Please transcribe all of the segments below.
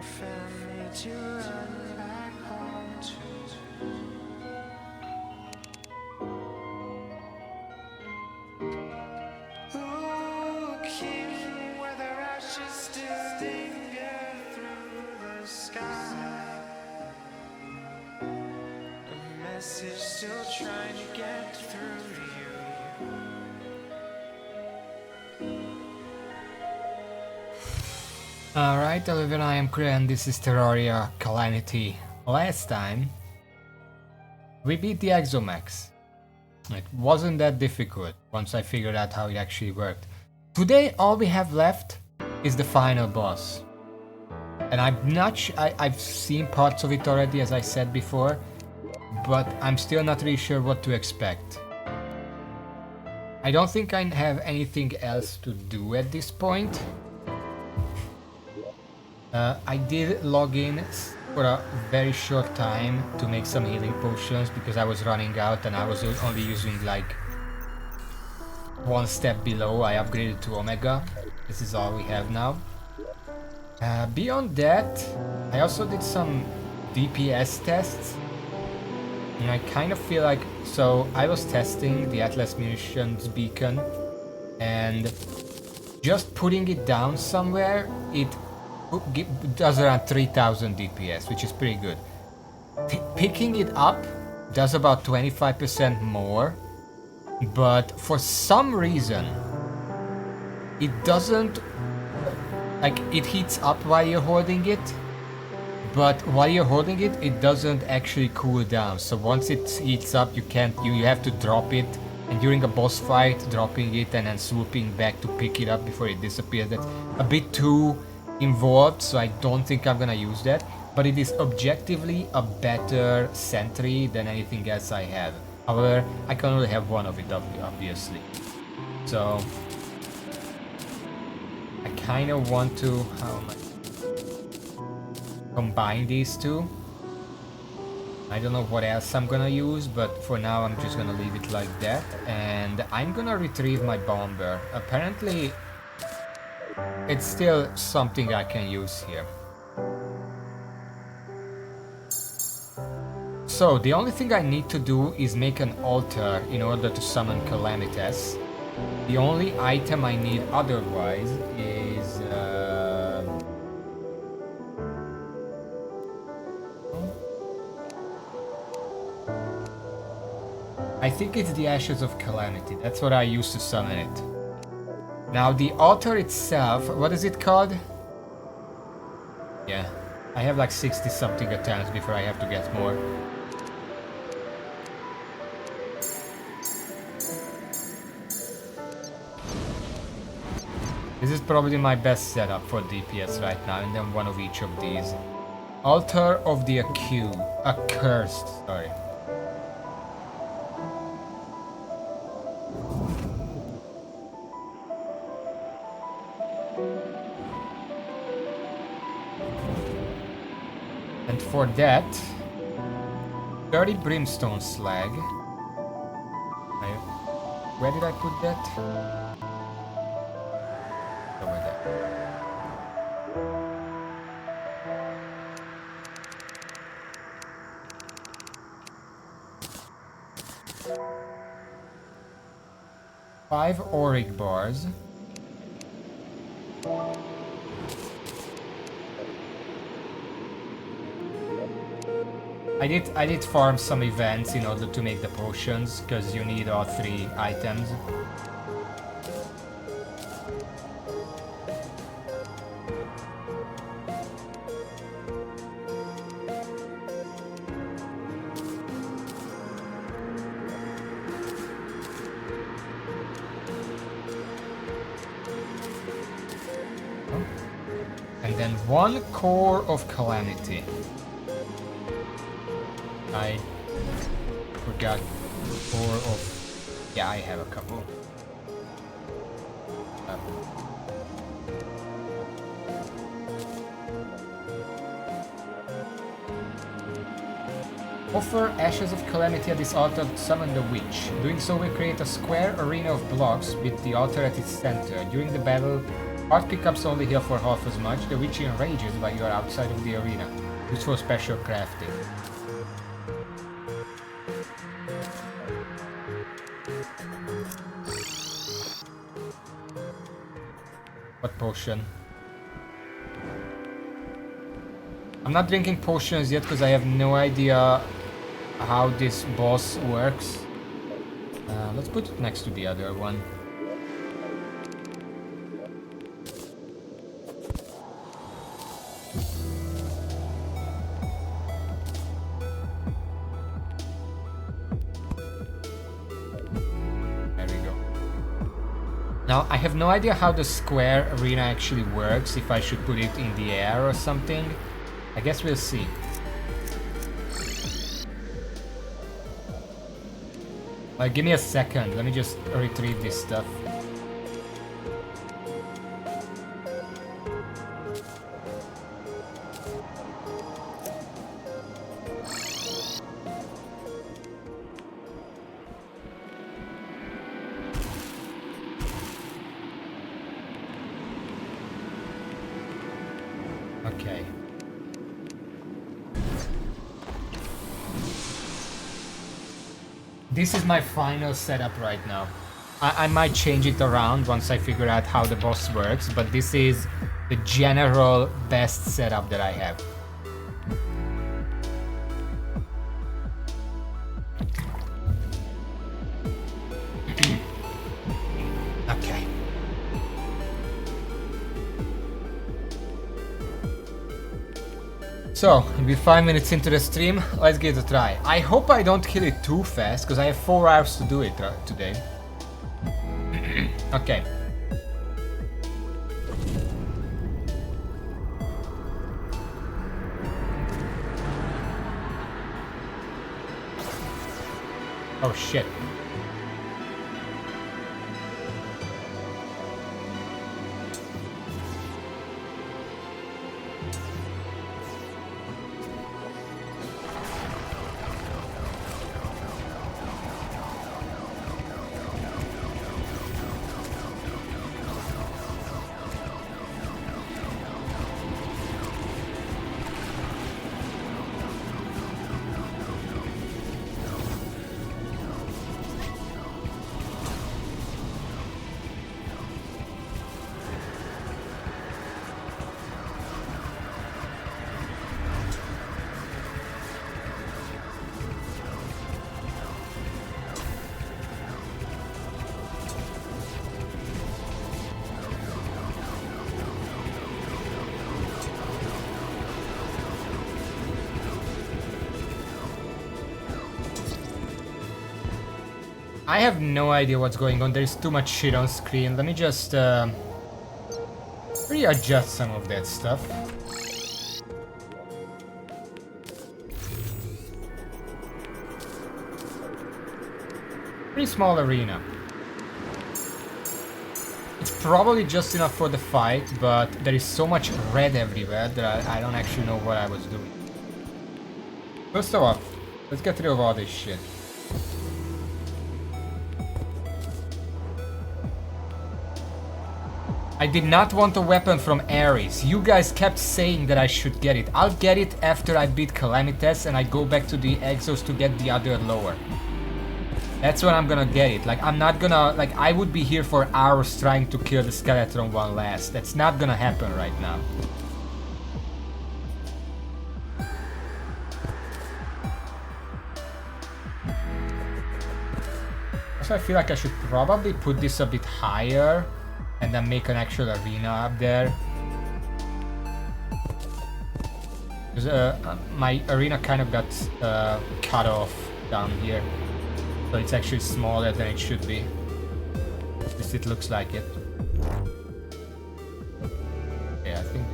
family to run back home to. Ooh, king, where the ashes still linger through the sky. A message still trying to get through to you. Alright, Olivia, I am Kray and this is Terraria Calamity. Last time we beat the Exomax. It wasn't that difficult once I figured out how it actually worked. Today all we have left is the final boss. And I'm not I've seen parts of it already, as I said before, but I'm still not really sure what to expect. I don't think I have anything else to do at this point. I did log in for a very short time to make some healing potions because I was running out and I was only using like one step below. I upgraded to Omega. This is all we have now. Beyond that, I also did some DPS tests. And I kind of feel like, so I was testing the Atlas Munitions Beacon and just putting it down somewhere, it does around 3000 DPS, which is pretty good. Picking it up does about 25% more, but for some reason it doesn't, like, it heats up while you're holding it, but while you're holding it, it doesn't actually cool down. So once it heats up, you have to drop it, and during a boss fight, dropping it and then swooping back to pick it up before it disappears, that's a bit too involved, so I don't think I'm gonna use that, but it is objectively a better sentry than anything else I have. However, I can only have one of it, obviously. So I kind of want to combine these two. I don't know what else I'm gonna use, but for now I'm just gonna leave it like that, and I'm gonna retrieve my bomber. Apparently it's still something I can use here. So the only thing I need to do is make an altar in order to summon Calamitas. The only item I need otherwise is I think it's the Ashes of Calamity. That's what I use to summon it. Now the altar itself, what is it called? Yeah, I have like 60 something attempts before I have to get more. This is probably my best setup for DPS right now, and then one of each of these. Altar of the Accursed, sorry. And for that, 30 brimstone slag. Where did I put that? Over there. 5 auric bars. I did farm some events in order to make the potions, because you need all 3 items. And then 1 core of Calamity. I forgot core of... Yeah, I have a couple. Offer Ashes of Calamity at this altar to summon the witch. Doing so will create a square arena of blocks with the altar at its center. During the battle, Hard pickups only heal for half as much. The witch enrages while you are outside of the arena. Used for special crafting. What potion? I'm not drinking potions yet because I have no idea how this boss works. Let's put it next to the other one. There we go. Now, I have no idea how the square arena actually works, if I should put it in the air or something. I guess we'll see. Like, give me a second. Let me just retrieve this stuff. Okay. This is my final setup right now. I might change it around once I figure out how the boss works, but this is the general best setup that I have. Okay. So, we're 5 minutes into the stream, let's give it a try. I hope I don't kill it too fast, because I have 4 hours to do it today. Okay. Oh shit. I have no idea what's going on. There's too much shit on screen. Let me just readjust some of that stuff. Pretty small arena. It's probably just enough for the fight, but there is so much red everywhere that I don't actually know what I was doing. First of all, let's get rid of all this shit. I did not want a weapon from Ares. You guys kept saying that I should get it. I'll get it after I beat Calamity and I go back to the exos to get the other lower. That's when I'm gonna get it. Like, I'm not gonna... Like, I would be here for hours trying to kill the Skeleton one last. That's not gonna happen right now. Also, I feel like I should probably put this a bit higher and then make an actual arena up there. Because my arena kind of got cut off down here. So it's actually smaller than it should be. At least it looks like it. Yeah, I think...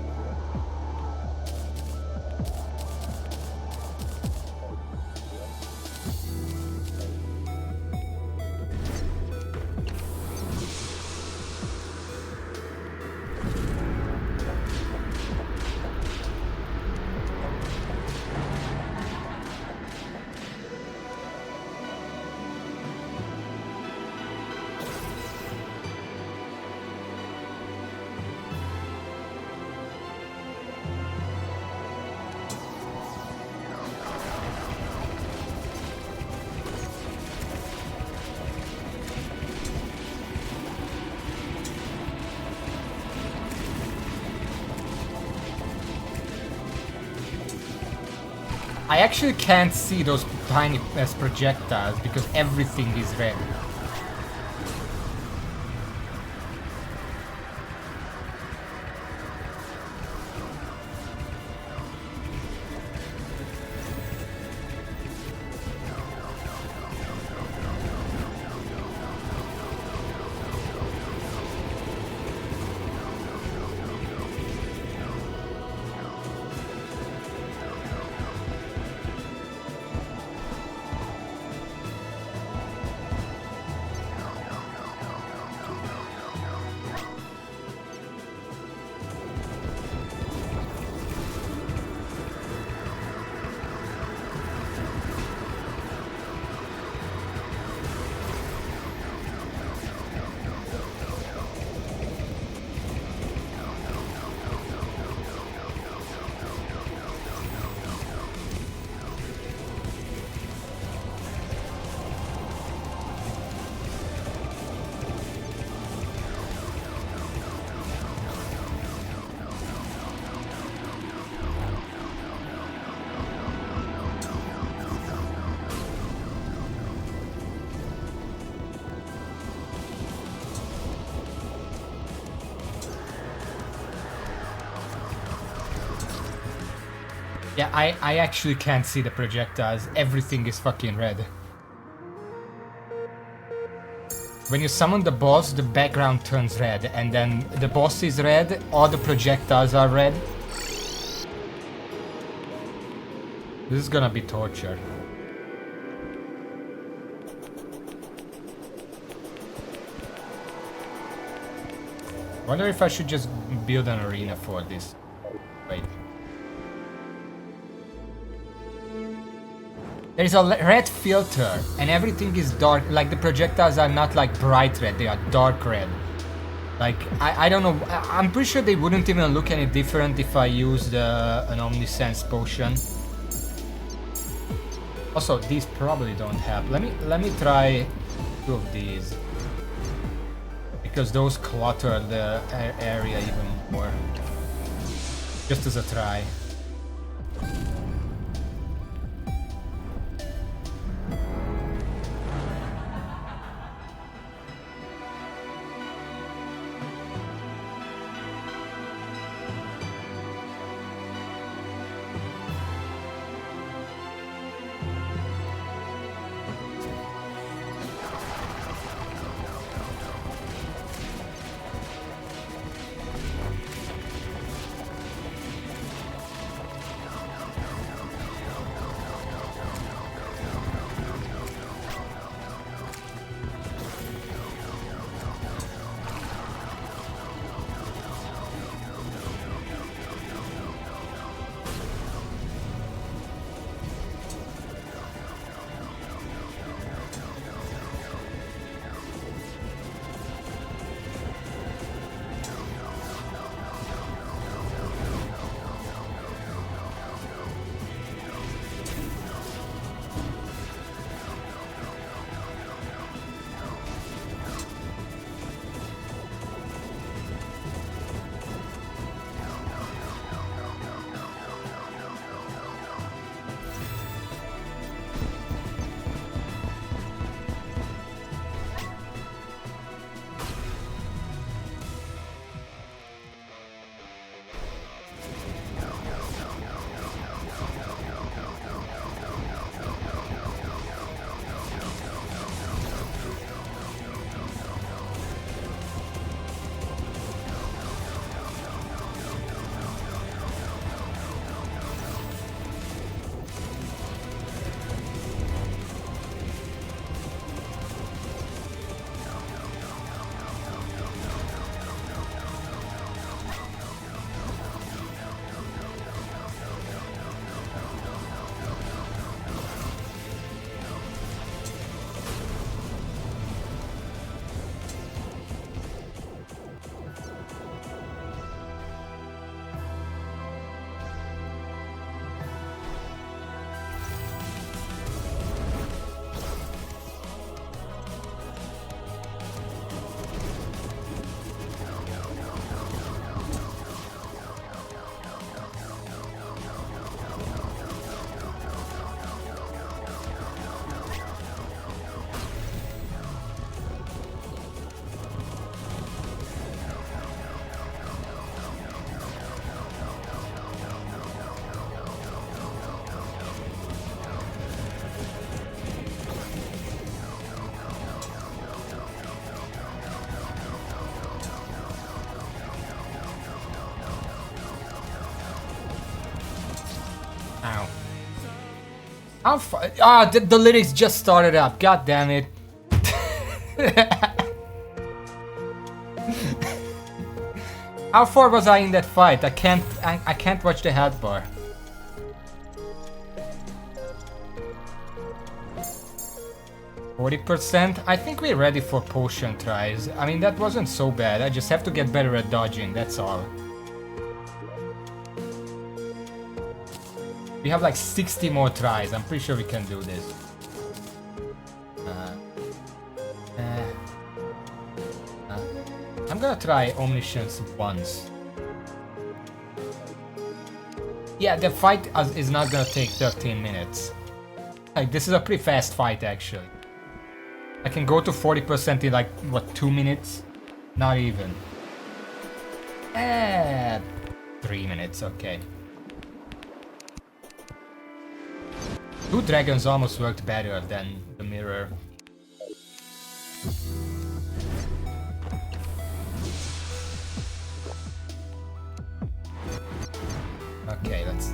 I actually can't see those tiny as projectiles because everything is red. Yeah, I actually can't see the projectiles. Everything is fucking red. When you summon the boss, the background turns red, and then the boss is red, all the projectiles are red. This is gonna be torture. Wonder if I should just build an arena for this. Wait. There is a red filter, and everything is dark. Like the projectiles are not like bright red; they are dark red. Like I don't know. I'm pretty sure they wouldn't even look any different if I used an Omnisense potion. Also, these probably don't help. Let me try 2 of these because those clutter the area even more. Just as a try. How far? Ah, the lyrics just started up. God damn it. How far was I in that fight? I can't watch the health bar. %. I think we're ready for potion tries. I mean, that wasn't so bad. I just have to get better at dodging, that's all. We have like 60 more tries. I'm pretty sure we can do this. I'm gonna try Omniscience once. Yeah, the fight is not gonna take 13 minutes. Like, this is a pretty fast fight, actually. I can go to 40% in like, what, 2 minutes? Not even. 3 minutes, okay. 2 dragons almost worked better than the mirror. Okay, let's...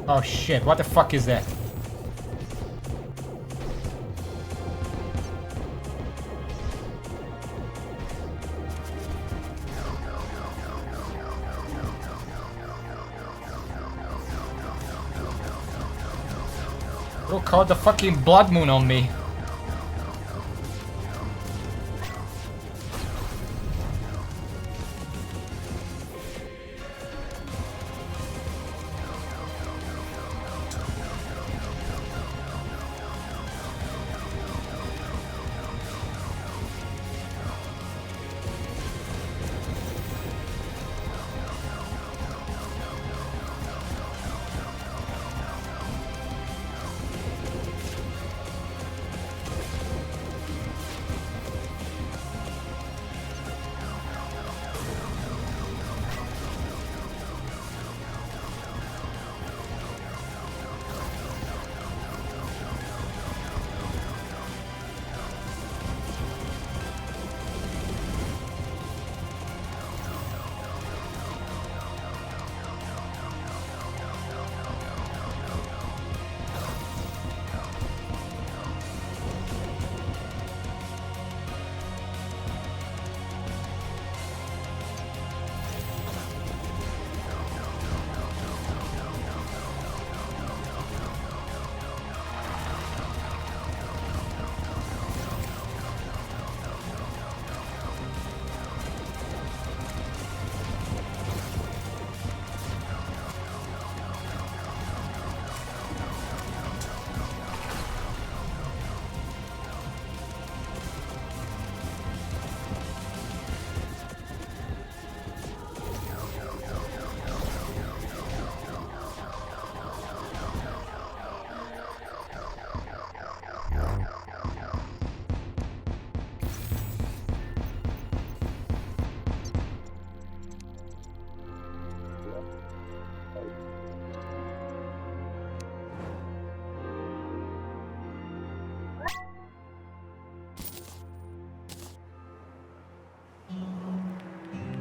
Oh shit, what the fuck is that? Bro called the fucking blood moon on me.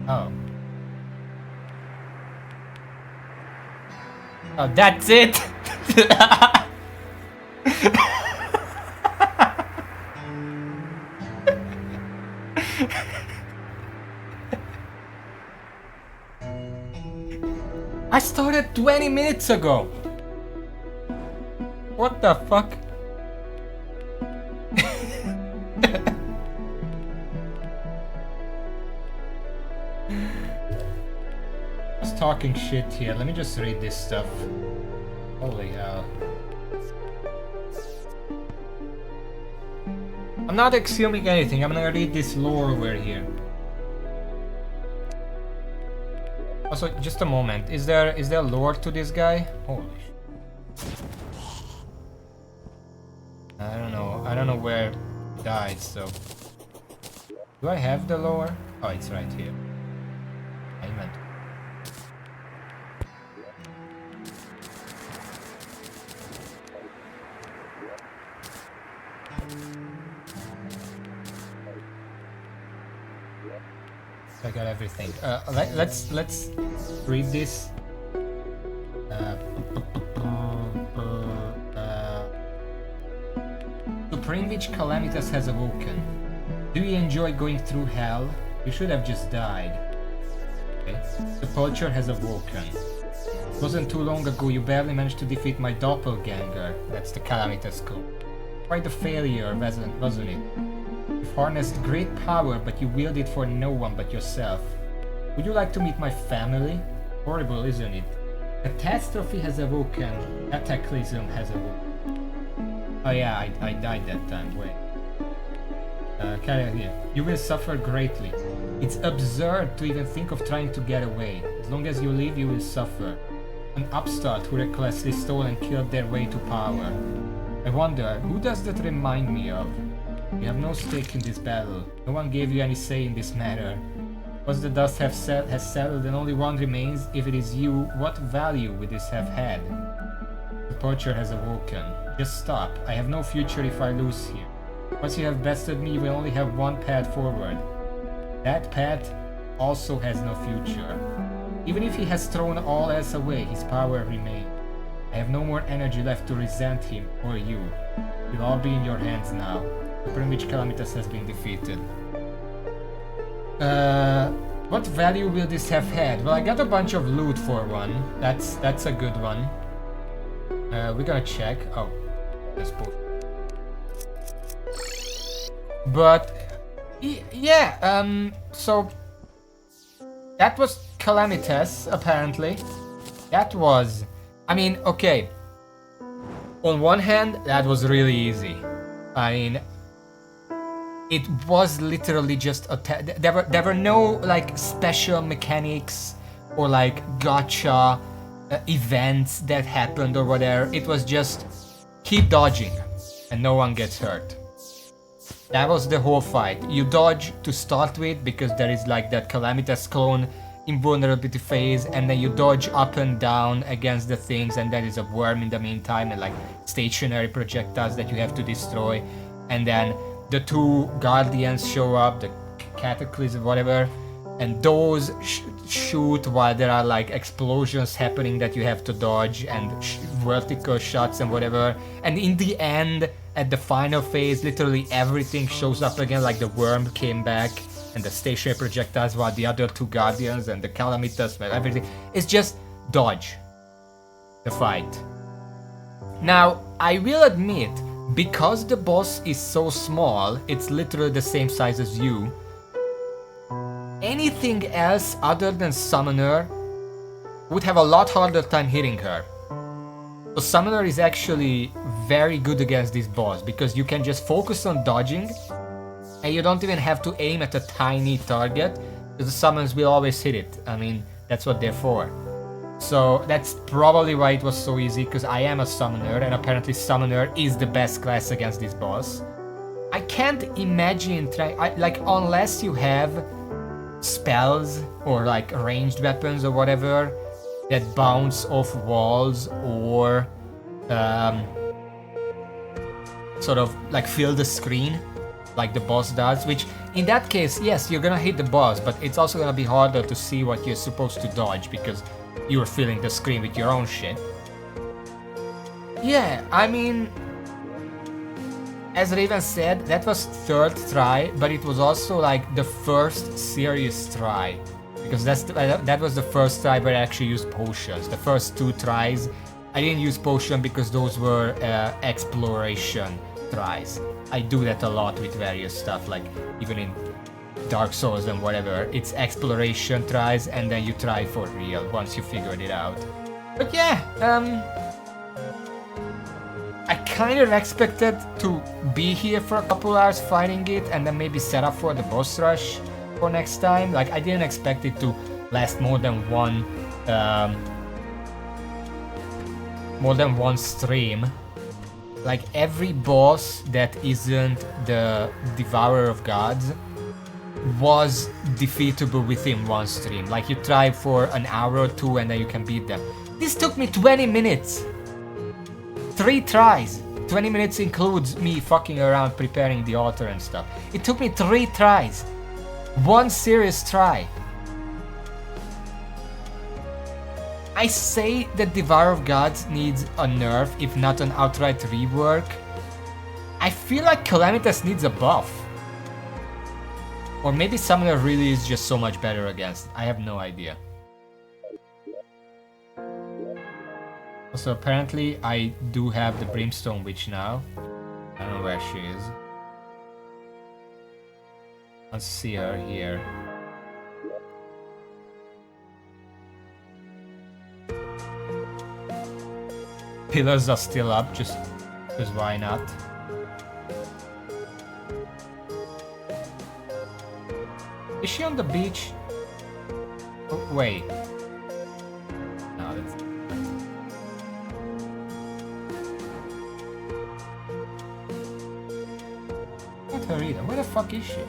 Oh. Oh, that's it! I started 20 minutes ago! What the fuck? Talking shit here. Let me just read this stuff. Holy hell. I'm not assuming anything. I'm gonna read this lore over here. Also, just a moment. Is there lore to this guy? Holy shit. I don't know where he died, so. Do I have the lore? Oh, it's right here. I meant. I got everything. Let's read this. Supreme Witch Calamitas has awoken. Do you enjoy going through hell? You should have just died. Okay. The Poacher has awoken. It wasn't too long ago you barely managed to defeat my doppelganger. That's the Calamitas code. Quite a failure, wasn't it? You've harnessed great power, but you wield it for no one but yourself. Would you like to meet my family? Horrible, isn't it? Catastrophe has awoken. Cataclysm has awoken. Oh yeah, I died that time. Wait. Here. You will suffer greatly. It's absurd to even think of trying to get away. As long as you live, you will suffer. An upstart who recklessly stole and killed their way to power. I wonder, who does that remind me of? You have no stake in this battle. No one gave you any say in this matter. Once the dust has settled and only one remains, if it is you, what value would this have had? The Poacher has awoken. Just stop. I have no future if I lose here. Once you have bested me, we only have one path forward. That path also has no future. Even if he has thrown all else away, his power remains. I have no more energy left to resent him or you. It'll all be in your hands now. The Primwich Calamitas has been defeated. What value will this have had? Well, I got a bunch of loot for one. That's a good one. We're gonna check. Oh, that's both. But yeah, so that was Calamitas apparently. That was, I mean, okay. On one hand, that was really easy. I mean, it was literally just a there were no like special mechanics or like gotcha events that happened or whatever. It was just keep dodging and no one gets hurt. That was the whole fight. You dodge to start with because there is like that Calamitas clone invulnerability phase, and then you dodge up and down against the things, and there is a worm in the meantime and like stationary projectiles that you have to destroy, and then the two guardians show up, the cataclysm whatever, and those shoot while there are like explosions happening that you have to dodge, and vertical shots and whatever, and in the end at the final phase literally everything shows up again, like the worm came back and the stationary projectiles while the other two guardians and the calamitas and everything. It's just dodge the fight. Now I will admit, because the boss is so small, it's literally the same size as you, anything else other than Summoner would have a lot harder time hitting her. So Summoner is actually very good against this boss because you can just focus on dodging and you don't even have to aim at a tiny target because the summons will always hit it. I mean, that's what they're for. So that's probably why it was so easy, because I am a Summoner and apparently Summoner is the best class against this boss. I can't imagine like unless you have spells or like ranged weapons or whatever that bounce off walls or sort of like fill the screen like the boss does, which in that case, yes, you're gonna hit the boss, but it's also gonna be harder to see what you're supposed to dodge because you're filling the screen with your own shit. Yeah, I mean, as Raven said, that was third try, but it was also like the first serious try, because that was the first try where I actually used potions. The first two tries, I didn't use potion because those were exploration tries. I do that a lot with various stuff, like even in Dark Souls and whatever. It's exploration tries and then you try for real once you figured it out. But yeah, I kind of expected to be here for a couple hours fighting it and then maybe set up for the boss rush for next time. Like I didn't expect it to last more than one stream. Like every boss that isn't the Devourer of Gods was defeatable within one stream. Like you try for an hour or two and then you can beat them. This took me 20 minutes. 3 tries. 20 minutes includes me fucking around preparing the altar and stuff. It took me 3 tries. 1 serious try. I say that Devourer of Gods needs a nerf, if not an outright rework. I feel like Calamitas needs a buff. Or maybe Summoner really is just so much better against it. I have no idea. Also, apparently I do have the Brimstone Witch now. I don't know where she is. Let's see her here. Pillars are still up, just because why not? Is she on the beach? Oh, wait. No, that's... Not her either. Where the fuck is she?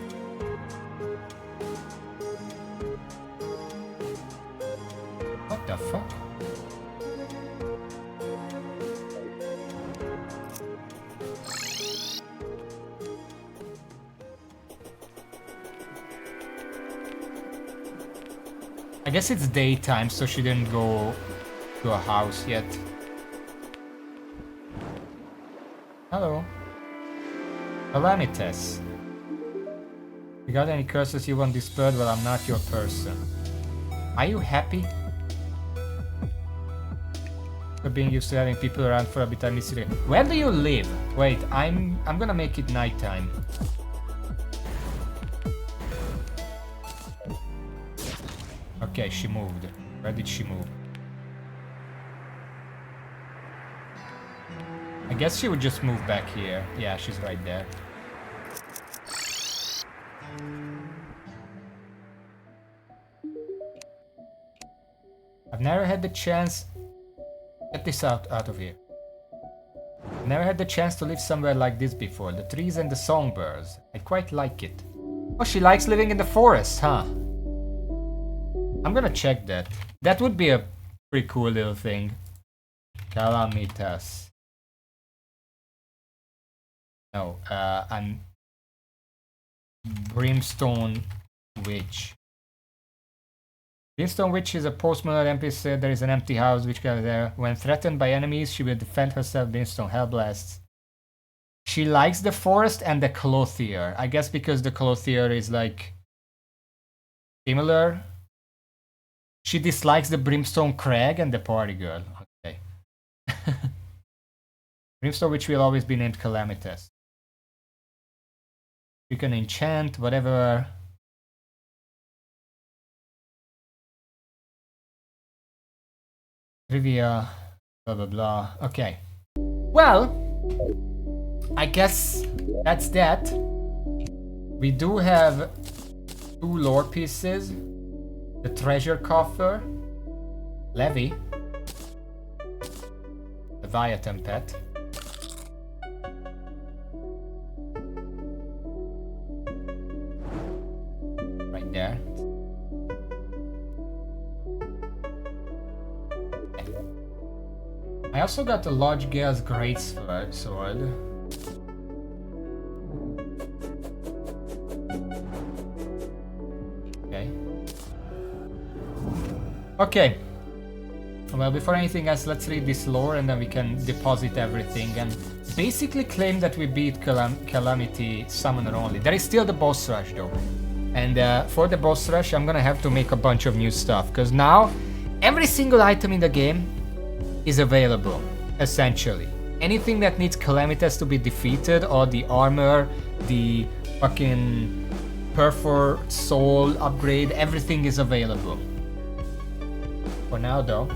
What the fuck? I guess it's daytime, so she didn't go to a house yet. Hello. Calamities. You got any curses you want dispelled? Well, I'm not your person. Are you happy? For being used to having people around for a bit, I miss you. Where do you live? Wait, I'm gonna make it nighttime. Okay, she moved. Where did she move? I guess she would just move back here. Yeah, she's right there. I've never had the chance... Get this out of here. I've never had the chance to live somewhere like this before. The trees and the songbirds. I quite like it. Oh, she likes living in the forest, huh? I'm gonna check that. That would be a pretty cool little thing. Calamitas. No, I'm... Brimstone Witch. Brimstone Witch is a post-modern NPC. There is an empty house which goes there. When threatened by enemies, she will defend herself. Brimstone Hellblasts. She likes the forest and the clothier. I guess because the clothier is like similar. She dislikes the Brimstone Crag and the Party Girl. Okay. Brimstone Witch will always be named Calamitas. You can enchant whatever. Trivia, blah blah blah. Okay. Well, I guess that's that. We do have 2 lore pieces. The treasure coffer. Levy. Leviathan pet. Right there. I also got the Lodge Gale's Great Sword. Okay. Okay. Well, before anything else, let's read this lore and then we can deposit everything and basically claim that we beat Calamity Summoner only. There is still the boss rush though. And for the boss rush, I'm gonna have to make a bunch of new stuff because now every single item in the game is available, essentially. Anything that needs Calamitas to be defeated, or the armor, the fucking Perfor Soul upgrade, everything is available. For now though,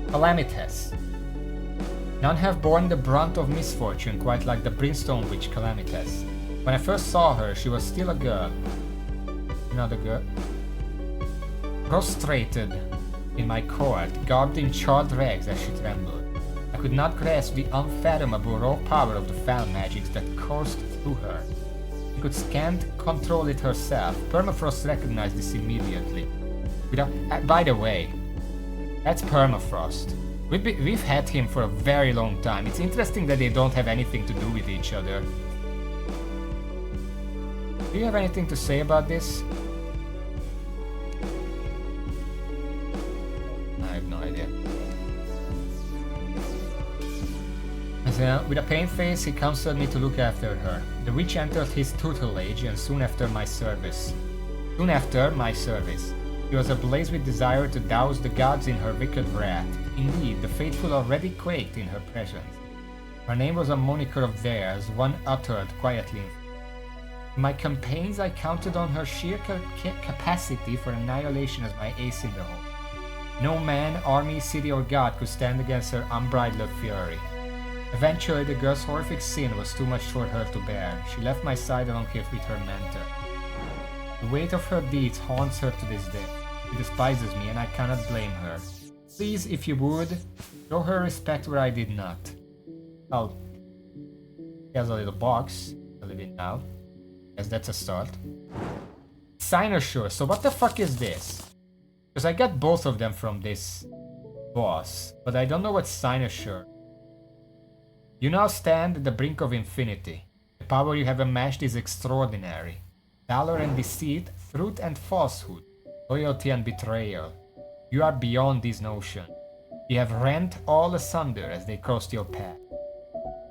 Calamitas. None have borne the brunt of misfortune quite like the Brimstone Witch Calamitas. When I first saw her, she was still a girl. Another girl. Prostrated in my court, garbed in charred rags as she trembled. I could not grasp the unfathomable raw power of the foul magics that coursed through her. She could scant control it herself. Permafrost recognized this immediately. By the way, that's Permafrost. We've had him for a very long time. It's interesting that they don't have anything to do with each other. Do you have anything to say about this? I have no idea. With a pained face, he counseled me to look after her. The witch entered his tutelage and soon after my service. He was ablaze with desire to douse the gods in her wicked wrath. Indeed, the faithful already quaked in her presence. Her name was a moniker of theirs, one uttered quietly. In my campaigns, I counted on her sheer capacity for annihilation as my ace in the hole. No man, army, city, or god could stand against her unbridled fury. Eventually, the girl's horrific sin was too much for her to bear. She left my side along with her mentor. The weight of her deeds haunts her to this day. She despises me, and I cannot blame her. Please, if you would, show her respect where I did not. Oh, he has a little box. I'll leave it now. Guess that's a start. Cynosure. So what the fuck is this? Because I got both of them from this boss, but I don't know what Cynosure. You now stand at the brink of infinity. The power you have amassed is extraordinary. Valor and deceit, truth and falsehood, loyalty and betrayal. You are beyond these notions. You have rent all asunder as they crossed your path.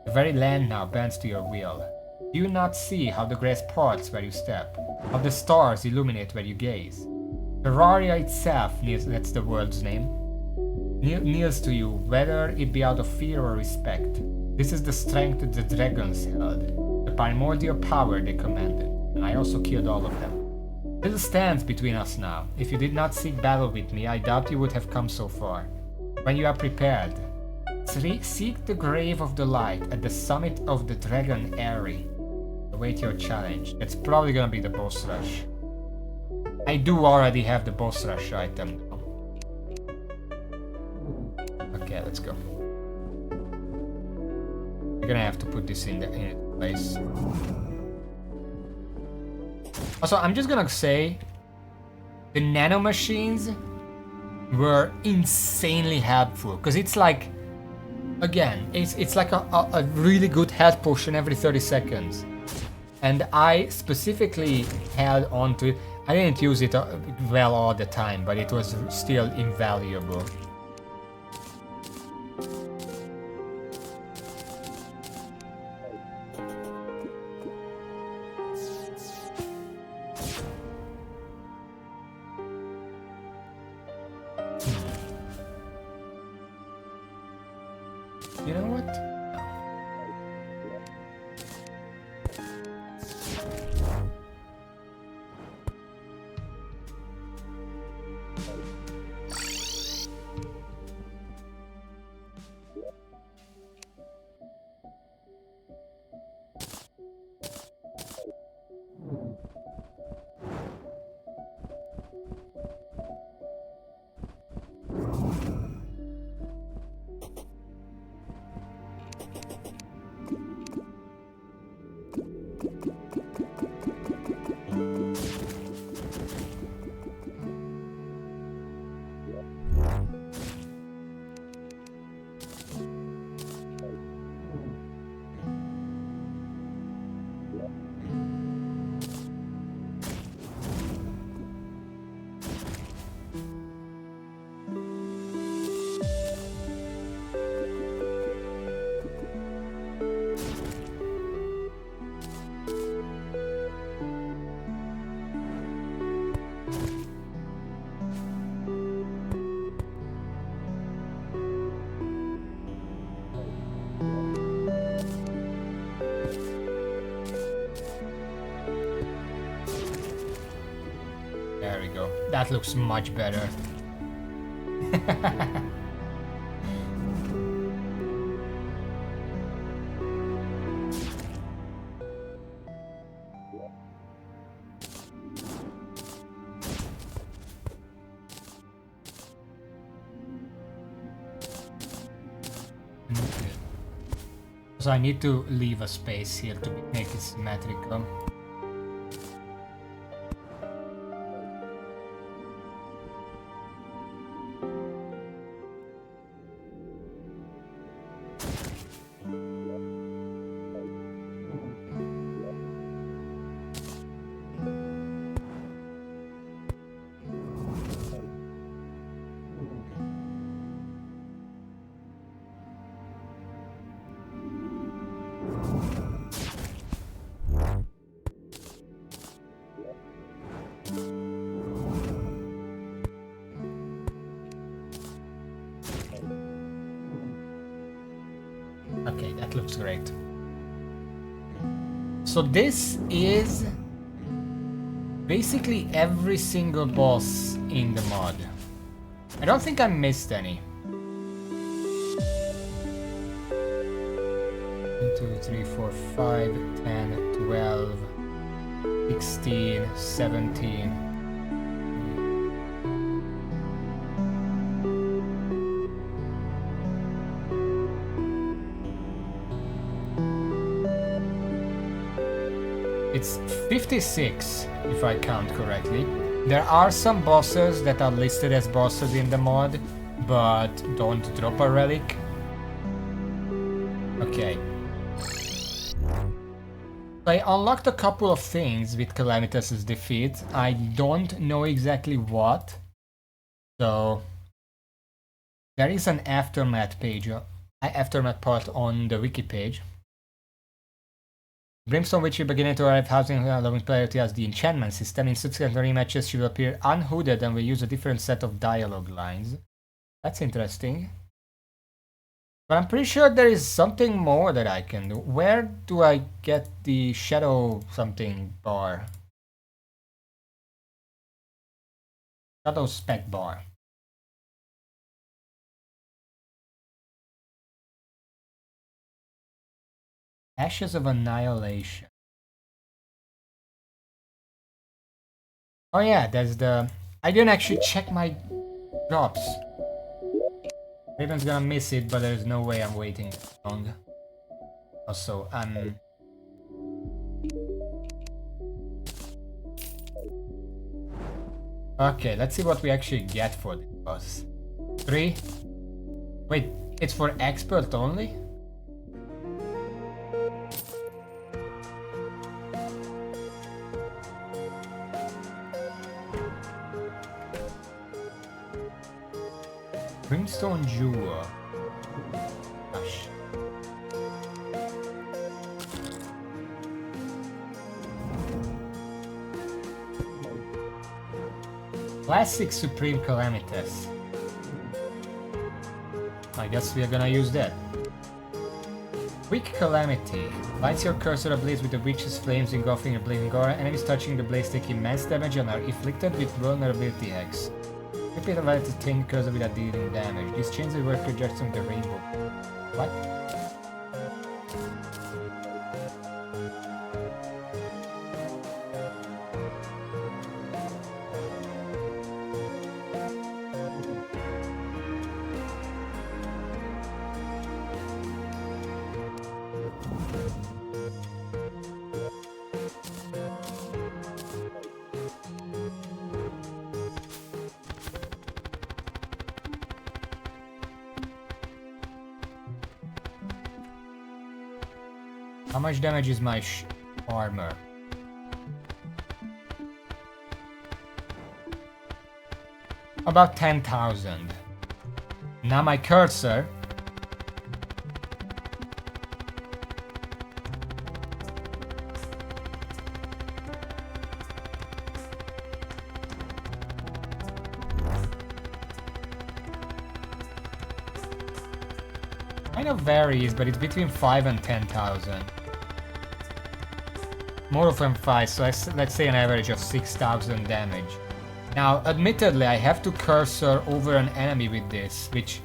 The very land now bends to your will. Do you not see how the grass parts where you step? How the stars illuminate where you gaze? Terraria itself, that's the world's name, kneels to you, whether it be out of fear or respect. This is the strength that the dragons held, the primordial power they commanded, and I also killed all of them. Little stands between us now. If you did not seek battle with me, I doubt you would have come so far. When you are prepared, seek the grave of the light at the summit of the dragon Airy. Await your challenge. It's probably gonna be the boss rush. I do already have the boss rush item. Okay, let's go. We're gonna have to put this in its place. Also, I'm just gonna say the nanomachines were insanely helpful because it's like, again, it's like a really good health potion every 30 seconds. And I specifically held on to it. I didn't use it well all the time, but it was still invaluable. You know what? There we go. That looks much better. So I need to leave a space here to make it symmetrical. Okay, that looks great. So this is basically every single boss in the mod. I don't think I missed any. 1, 2, 3, 4, 5, 10, 12, 16, 17. It's 56, if I count correctly. There are some bosses that are listed as bosses in the mod, but don't drop a relic. Okay. I unlocked a couple of things with Calamity's defeat. I don't know exactly what. So there is an aftermath page, aftermath part on the wiki page. Brimstone Witch will begin to arrive housing allowing player to use the enchantment system. In subsequent rematches, she will appear unhooded and will use a different set of dialogue lines. That's interesting. But I'm pretty sure there is something more that I can do. Where do I get the shadow something bar? Shadow spec bar. Ashes of Annihilation. Oh yeah, there's the... I didn't actually check my drops. Raven's gonna miss it, but there's no way I'm waiting long. Also, okay, let's see what we actually get for this boss. 3? Wait, it's for expert only? Brimstone Jewel. Gosh. Classic Supreme Calamitas. I guess we are gonna use that. Quick Calamity. Lights your cursor ablaze with the witch's flames engulfing a blazing aura. Enemies touching the blaze take immense damage and are afflicted with vulnerability hex. Repeat a to tame cursor without dealing damage. These changes work projecting the rainbow. What? How much damage is my armor? About 10,000. Now my cursor. Kind of varies, but it's between 5 and 10,000. More than 5, so let's say an average of 6,000 damage. Now, admittedly, I have to cursor over an enemy with this, which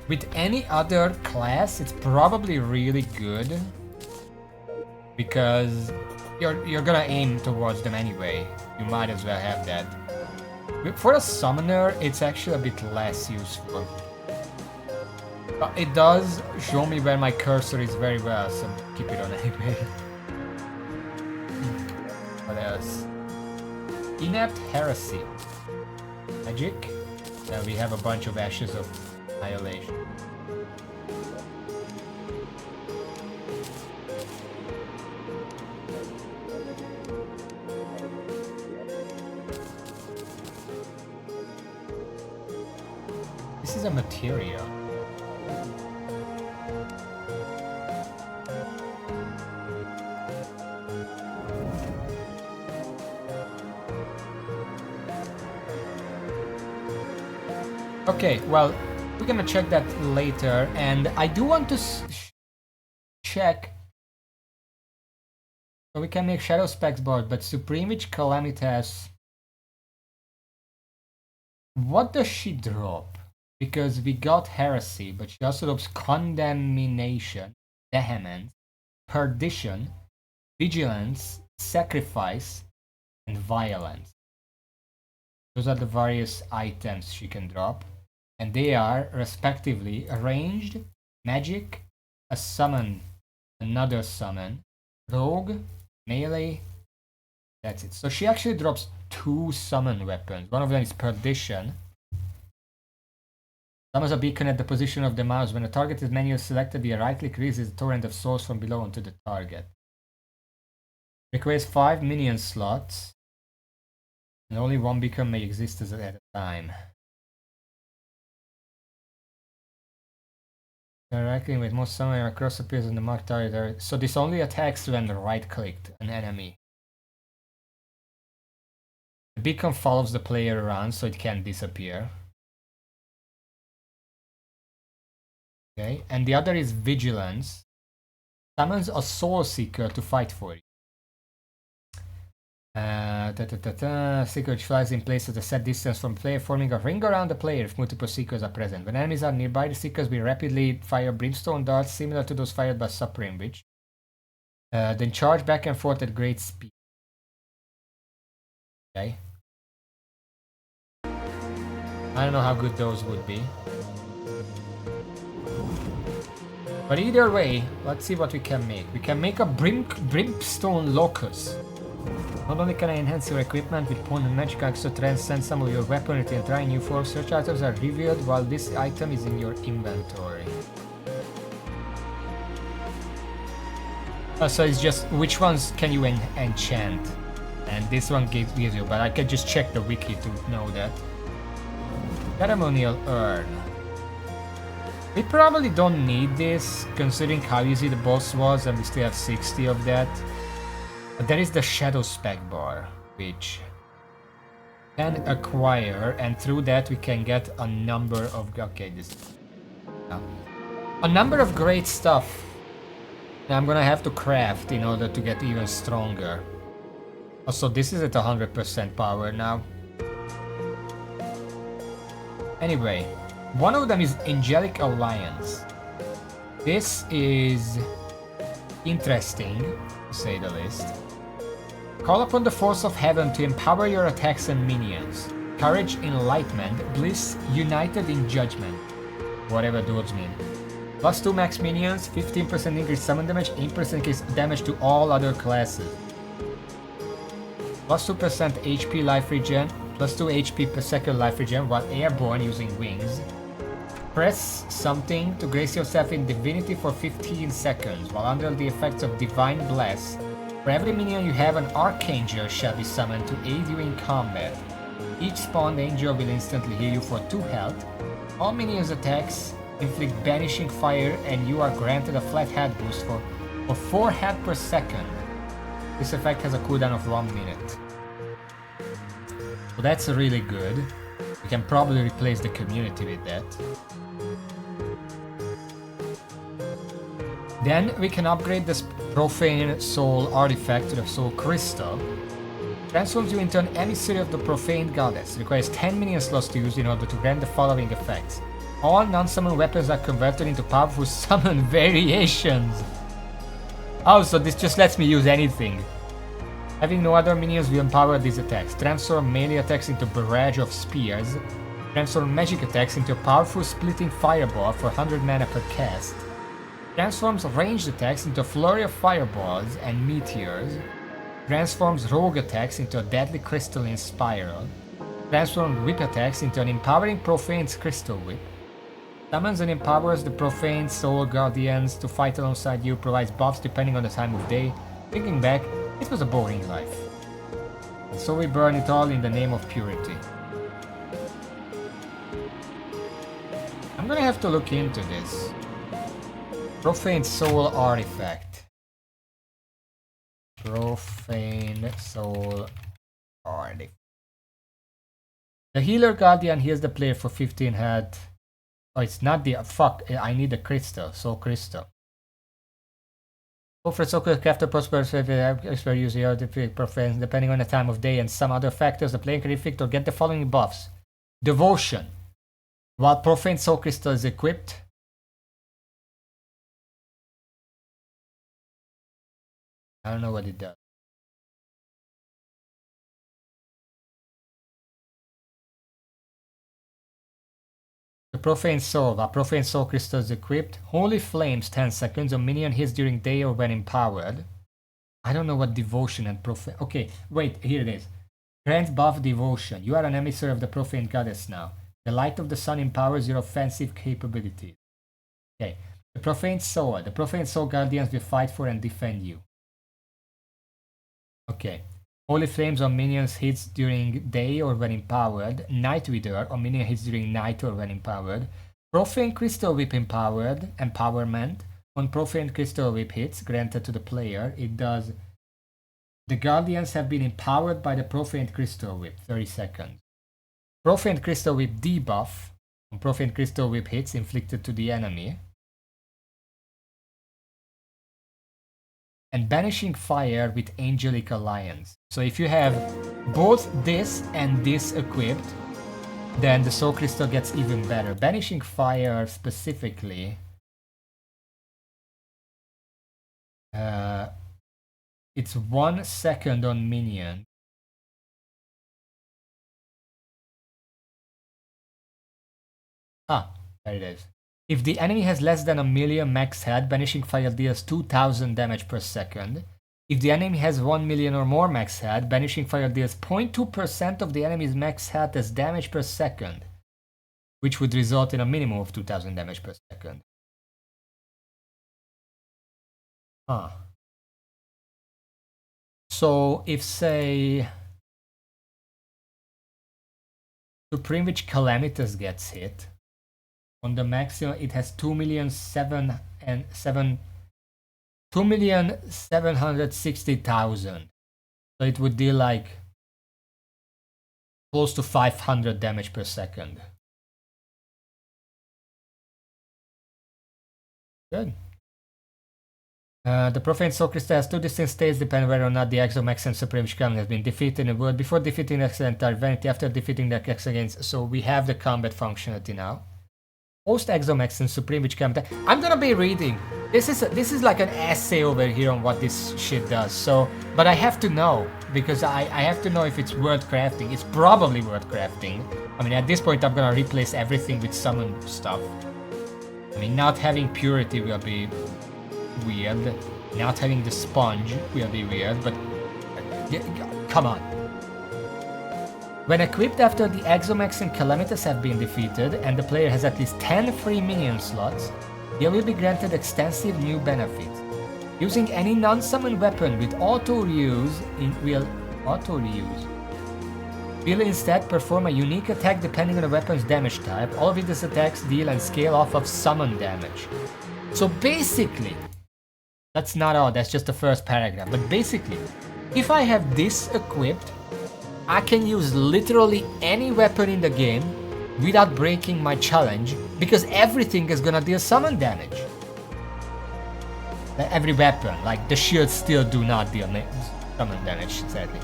with any other class, it's probably really good. Because you're gonna aim towards them anyway. You might as well have that. But for a summoner, it's actually a bit less useful. But it does show me where my cursor is very well, so keep it on anyway. What else? Inept Heresy. Magic. Then we have a bunch of Ashes of Annihilation. This is a material. Okay, well, we're gonna check that later, and I do want to check so we can make Shadow Specs board, but Supreme Witch Calamitas, what does she drop? Because we got Heresy, but she also drops Condemnation, Vehemence, Perdition, Vigilance, Sacrifice, and Violence. Those are the various items she can drop. And they are, respectively, ranged, magic, a summon, another summon, rogue, melee, that's it. So she actually drops 2 summon weapons. One of them is Perdition. Summons a beacon at the position of the mouse. When a target is manually selected, the right-click releases a torrent of souls from below onto the target. Requires 5 minion slots, and only 1 beacon may exist at a time. Interacting with most summon across appears in the marked territory. So this only attacks when right-clicked an enemy. The beacon follows the player around so it can't disappear. Okay, and the other is Vigilance. Summons a Soul Seeker to fight for you. Seeker which flies in place at a set distance from player, forming a ring around the player if multiple Seekers are present. When enemies are nearby, the Seekers will rapidly fire brimstone darts similar to those fired by Supreme Witch. Then charge back and forth at great speed. Okay. I don't know how good those would be. But either way, let's see what we can make. We can make a brimstone locust. Not only can I enhance your equipment with potent magic, I also transcend some of your weaponry and try new forms. Search items are revealed while this item is in your inventory. So it's just which ones can you enchant? And this one gives you, but I can just check the wiki to know that. Ceremonial urn. We probably don't need this, considering how easy the boss was and we still have 60 of that. But there is the Shadow Spec Bar, which can acquire, and through that we can get a number of... Okay, this... a number of great stuff that I'm gonna have to craft in order to get even stronger. Also, this is at 100% power now. Anyway, one of them is Angelic Alliance. This is interesting, to say the least. Call upon the force of heaven to empower your attacks and minions. Courage, enlightenment, bliss, united in judgment. Whatever those mean. Plus 2 max minions, 15% increased summon damage, 8% increased damage to all other classes. Plus 2% HP life regen, plus 2 HP per second life regen while airborne using wings. Press something to grace yourself in divinity for 15 seconds while under the effects of divine bless. For every minion you have, an archangel shall be summoned to aid you in combat. Each spawned angel will instantly heal you for 2 health. All minions' attacks inflict banishing fire and you are granted a flat health boost for 4 health per second. This effect has a cooldown of 1 minute. So that's really good. We can probably replace the community with that. Then we can upgrade this Profane Soul artifact to the Soul Crystal. Transforms you into an emissary of the Profane Goddess. Requires 10 minion slots to use in order to grant the following effects. All non-summon weapons are converted into powerful summon variations. Oh, so this just lets me use anything. Having no other minions will empower these attacks. Transform melee attacks into barrage of spears. Transform magic attacks into a powerful splitting fireball for 100 mana per cast. Transforms ranged attacks into a flurry of fireballs and meteors. Transforms rogue attacks into a deadly crystalline spiral. Transforms whip attacks into an empowering profane crystal whip. Summons and empowers the profane soul guardians to fight alongside you. Provides buffs depending on the time of day. Thinking back, it was a boring life. And so we burn it all in the name of purity. I'm gonna have to look into this. Profane Soul Artifact. Profane Soul Artifact. The Healer Guardian heals the player for 15 health. Oh, it's not the... Fuck, I need a crystal. Soul Crystal. For Soul Crafter Prosperous expert use the profane depending on the time of day and some other factors. The player can inflict or get the following buffs. Devotion. While Profane Soul Crystal is equipped, I don't know what it does. The Profane Soul. While Profane Soul Crystal is equipped, Holy Flames 10 seconds on minion hits during day or when empowered. I don't know what Devotion and Profane... Okay, wait, here it is. Grant buff Devotion. You are an emissary of the Profane Goddess now. The light of the sun empowers your offensive capabilities. Okay. The Profane Soul. The Profane Soul Guardians will fight for and defend you. Okay. Holy Flames on minions hits during day or when empowered. Night Wither on minion hits during night or when empowered. Profane Crystal Whip empowerment. When Profane Crystal Whip hits granted to the player, it does. The Guardians have been empowered by the Profane Crystal Whip, 30 seconds. Profane Crystal Whip debuff. When Profane Crystal Whip hits inflicted to the enemy. And Banishing Fire with Angelic Alliance. So if you have both this and this equipped, then the Soul Crystal gets even better. Banishing Fire specifically, it's 1 second on minion. Ah, there it is. If the enemy has less than 1,000,000 max health, Banishing Fire deals 2000 damage per second. If the enemy has 1,000,000 or more max health, Banishing Fire deals 0.2% of the enemy's max health as damage per second, which would result in a minimum of 2000 damage per second. Huh. So if, say, Supreme Witch Calamitous gets hit, on the maximum it has 2,760,000. So it would deal like close to 500 damage per second. Good. The Profane Soul Crystal has 2 distinct states depending whether or not the Exomax and Supreme Witch Calamity has been defeated in the world. Before defeating the X entire Vanity, after defeating the X against. So we have the combat functionality now. Post Exomax and Supreme Witch Calamity. I'm gonna be reading. This is like an essay over here on what this shit does. So, but I have to know because I have to know if it's worth crafting. It's probably worth crafting. I mean, at this point, I'm gonna replace everything with summon stuff. I mean, not having Purity will be weird. Not having the Sponge will be weird. But come on. When equipped after the Exomax and Calamitas have been defeated and the player has at least 10 free minion slots, they will be granted extensive new benefits. Using any non-summon weapon with auto-reuse will instead perform a unique attack depending on the weapon's damage type. All of these attacks deal and scale off of summon damage. So basically, that's not all, that's just the first paragraph, but basically, if I have this equipped, I can use literally any weapon in the game without breaking my challenge because everything is gonna deal summon damage. Every weapon, like the shields still do not deal summon damage, sadly.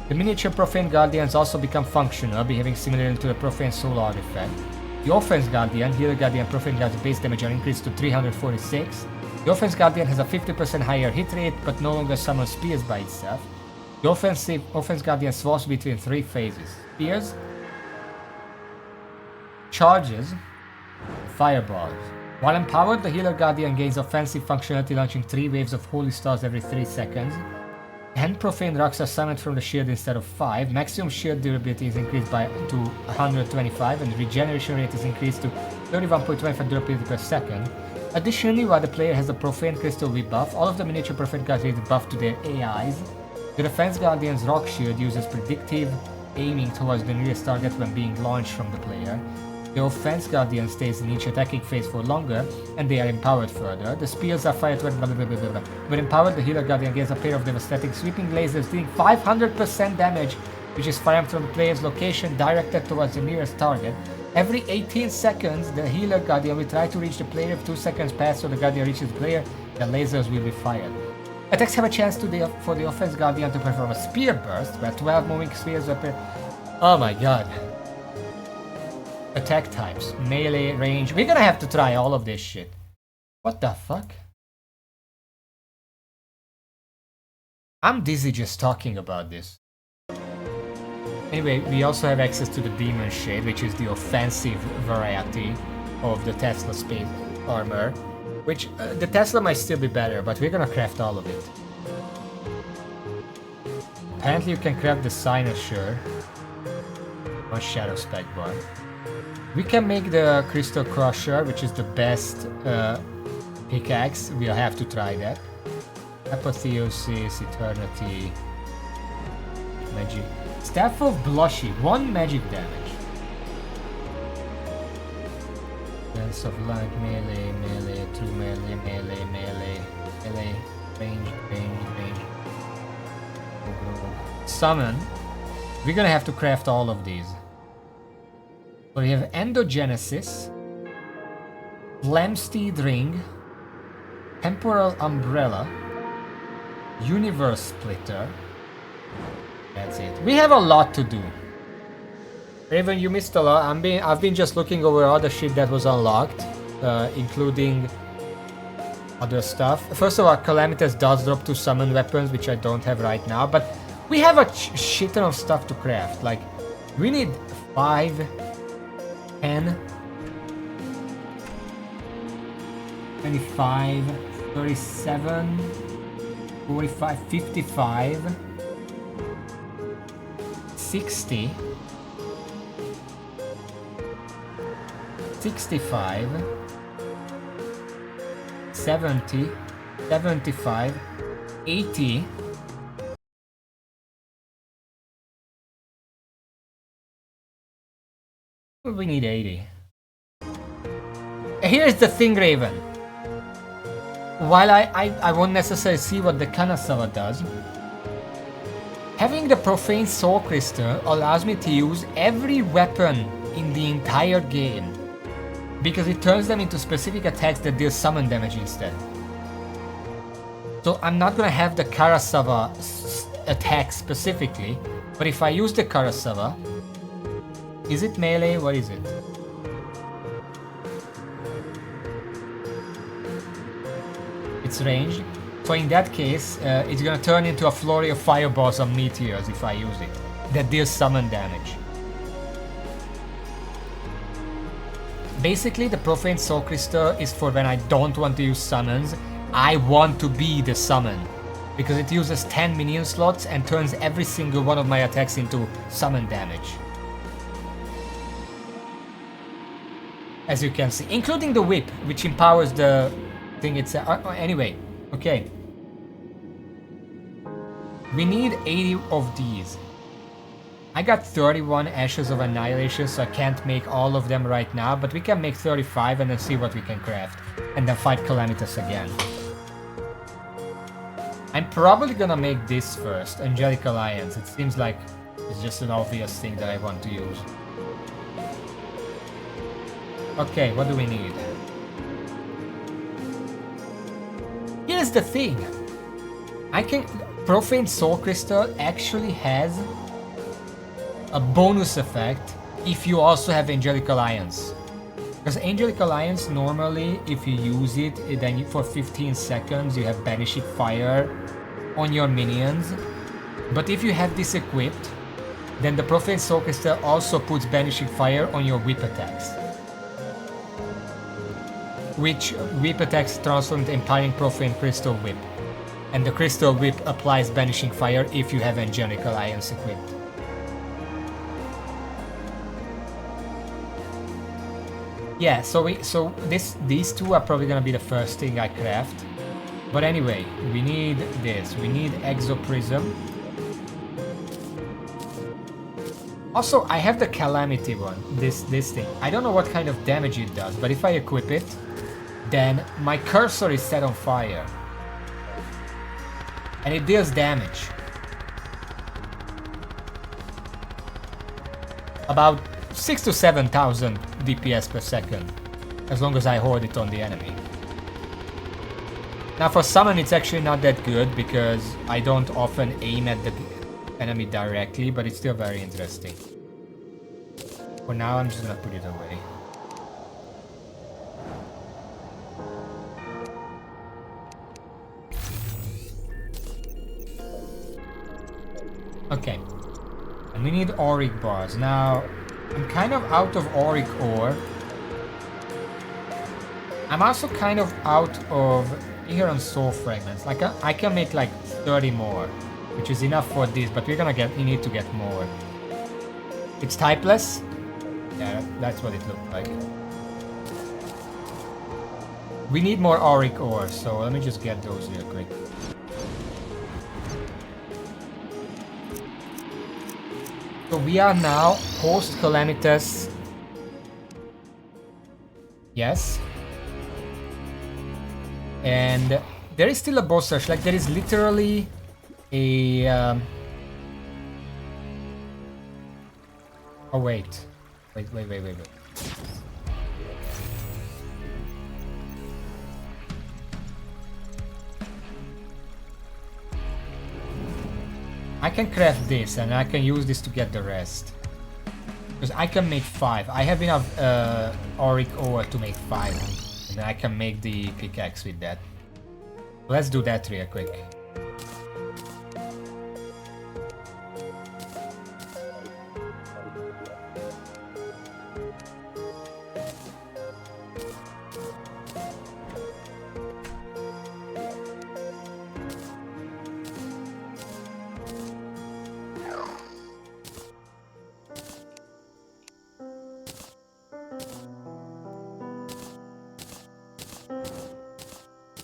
The miniature Profane Guardians also become functional, behaving similarly to the Profane Soul artifact. The Offense Guardian, Healer Guardian, Profane Guardian base damage are increased to 346. The Offense Guardian has a 50% higher hit rate, but no longer summons spears by itself. The Offense Guardian swaps between 3 phases: Spears, Charges, Fireballs. While empowered, the Healer Guardian gains offensive functionality, launching 3 waves of Holy Stars every 3 seconds. 10 Profane Rocks are summoned from the shield instead of 5. Maximum shield durability is increased to 125, and regeneration rate is increased to 31.25 durability per second. Additionally, while the player has a Profane Crystal Whip buff, all of the miniature Profane Guardians are buffed to their AIs. The Defense Guardian's Rock Shield uses predictive aiming towards the nearest target when being launched from the player. The Offense Guardian stays in each attacking phase for longer, and they are empowered further. The spears are fired when When empowered, the Healer Guardian gains a pair of devastating sweeping lasers dealing 500% damage, which is fired from the player's location directed towards the nearest target. Every 18 seconds, the Healer Guardian will try to reach the player. If 2 seconds pass so the Guardian reaches the player, the lasers will be fired. Attacks have a chance for the Offense Guardian to perform a Spear Burst, where 12 moving spears appear. Oh my god. Attack types, melee, range. We're gonna have to try all of this shit. What the fuck? I'm dizzy just talking about this. Anyway, we also have access to the Demon Shade, which is the offensive variety of the Tesla Space Armor. Which, the Tesla might still be better, but we're gonna craft all of it. Apparently you can craft the Cynosure on Shadow Spec Bar. We can make the Crystal Crusher, which is the best pickaxe. We'll have to try that. Apotheosis, Eternity, Magic. Staff of Blushy, 1 magic damage. Sense of light, melee, melee, true melee, melee, melee, melee, range, range, range. Summon. We're gonna have to craft all of these. So we have Endogenesis, Flamsteed Ring, Temporal Umbrella, Universe Splitter. That's it. We have a lot to do. Raven, you missed a lot. I've been just looking over other shit that was unlocked, including other stuff. First of all, Calamity does drop 2 summon weapons, which I don't have right now, but we have a shit ton of stuff to craft. Like, we need 5, 10, 25, 37, 45, 55, 60, 65, 70, 75, 80. We need 80. Here's the thing, Raven. While I won't necessarily see what the Kanazawa does, having the Profane Soul Crystal allows me to use every weapon in the entire game, because it turns them into specific attacks that deal summon damage instead. So I'm not gonna have the Karasawa attack specifically, but if I use the Karasawa, is it melee? What is it? It's ranged. So in that case, it's gonna turn into a flurry of fireballs and meteors if I use it. That deals summon damage. Basically, the Profane Soul Crystal is for when I don't want to use summons. I want to be the summon, because it uses 10 minion slots and turns every single one of my attacks into summon damage. As you can see, including the whip, which empowers the thing itself. Anyway, okay. We need 80 of these. I got 31 Ashes of Annihilation, so I can't make all of them right now, but we can make 35 and then see what we can craft. And then fight Calamitas again. I'm probably gonna make this first, Angelic Alliance. It seems like it's just an obvious thing that I want to use. Okay, what do we need? Here's the thing. Profane Soul Crystal actually has a bonus effect if you also have Angelic Alliance. Because Angelic Alliance, normally, if you use it, then for 15 seconds you have Banishing Fire on your minions. But if you have this equipped, then the Profane Soul Crystal also puts Banishing Fire on your whip attacks. Which whip attacks transform the Empowering Profane Crystal Whip. And the Crystal Whip applies Banishing Fire if you have Angelic Alliance equipped. Yeah, so these two are probably gonna be the first thing I craft. But anyway, we need this. We need Exoprism. Also, I have the Calamity one, this thing. I don't know what kind of damage it does, but if I equip it, then my cursor is set on fire. And it deals damage. About 6,000 to 7,000 DPS per second, as long as I hoard it on the enemy. Now for summon it's actually not that good, because I don't often aim at the enemy directly, but it's still very interesting. For now I'm just gonna put it away. Okay, and we need auric bars. Now, I'm kind of out of auric ore. I'm also kind of out of Iron Soul Fragments. Like I can make like 30 more, which is enough for this, but we need to get more. It's typeless? Yeah, that's what it looked like. We need more auric ore, so let me just get those real quick. So we are now post Calamitas. Yes. And there is still a boss rush. Like there is literally a... Oh wait. Wait. I can craft this and I can use this to get the rest. Because I can make 5. I have enough auric ore to make 5. And then I can make the pickaxe with that. Let's do that real quick.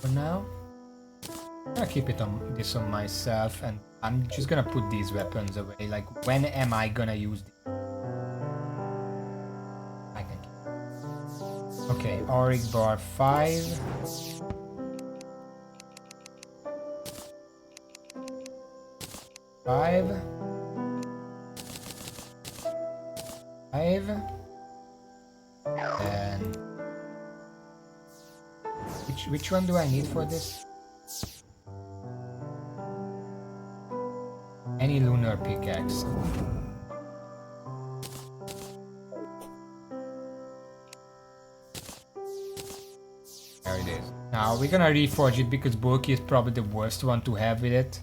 For now, I'm gonna keep this on myself, and I'm just gonna put these weapons away. Like, when am I gonna use them? I can keep. Okay, auric bar 5. Five. And which one do I need for this? Any lunar pickaxe. There it is. Now we're gonna reforge it because bulky is probably the worst one to have with it.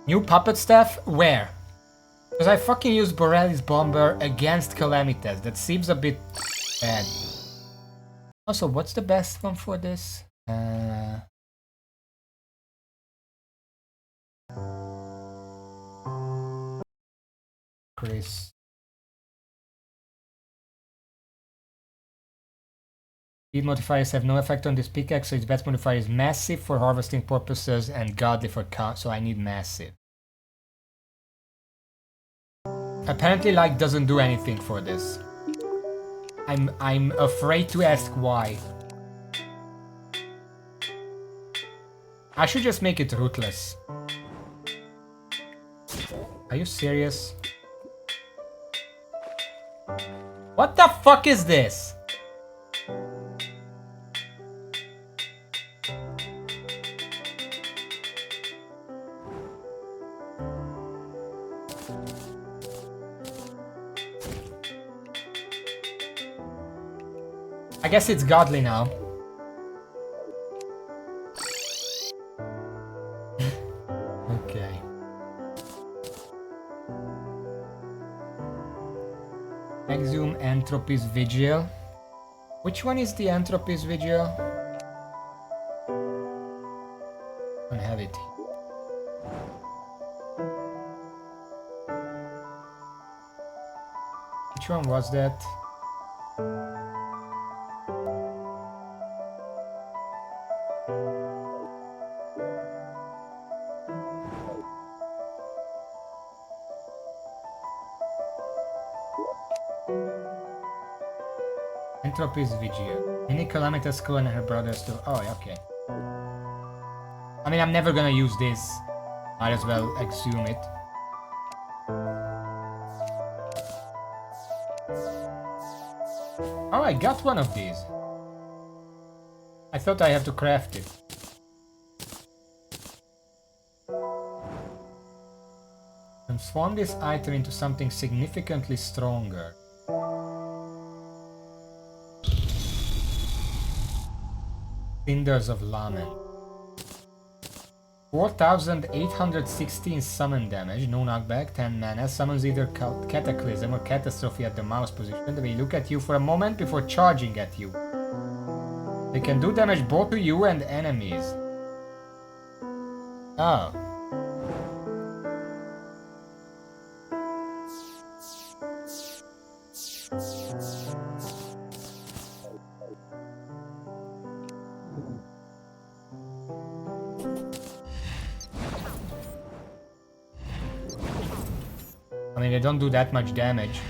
New puppet staff? Where? Because I fucking used Borelli's bomber against Calamitas. That seems a bit bad. Also, what's the best one for this? Chris. Speed modifiers have no effect on this pickaxe, so its best modifier is massive for harvesting purposes and godly for count, so I need massive. Apparently light doesn't do anything for this. I'm afraid to ask why. I should just make it rootless. Are you serious? What the fuck is this? I guess it's godly now. Okay. Exhume Entropy's Vigil. Which one is the Entropy's Vigil? I don't have it. Which one was that? Entropy's Vigil. Any Calamitas school and her brothers too. Oh, okay. I mean, I'm never gonna use this. Might as well exhume it. Oh, I got one of these. I thought I have to craft it. Transform this item into something significantly stronger. Cinders of Lament. 4,816 summon damage, no knockback, 10 mana, summons either Cataclysm or Catastrophe at the mouse position. They look at you for a moment before charging at you. They can do damage both to you and enemies. Oh. I mean, they don't do that much damage.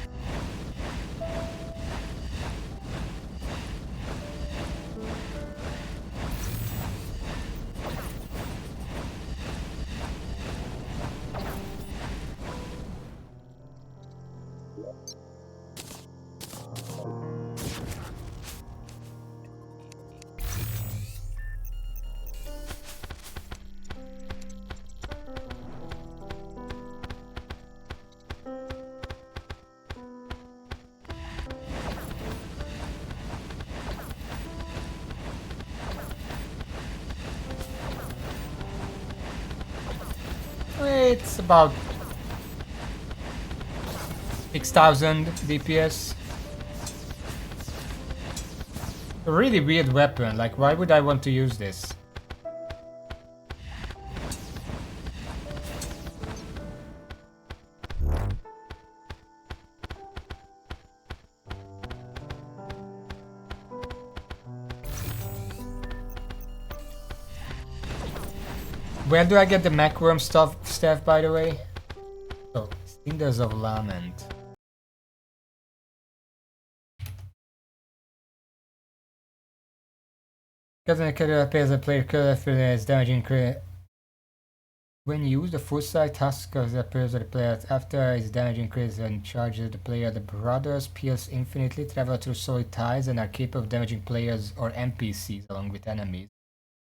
It's about 6,000 DPS. A really weird weapon, like why would I want to use this? Where do I get the macworm staff, by the way? Oh, Cinders of Lament. Because the character appears a player is damaging crit. When used, the foresight task appears at the player after his damage increases and charges the player. The brothers pierce infinitely, travel through solid ties, and are capable of damaging players or NPCs along with enemies.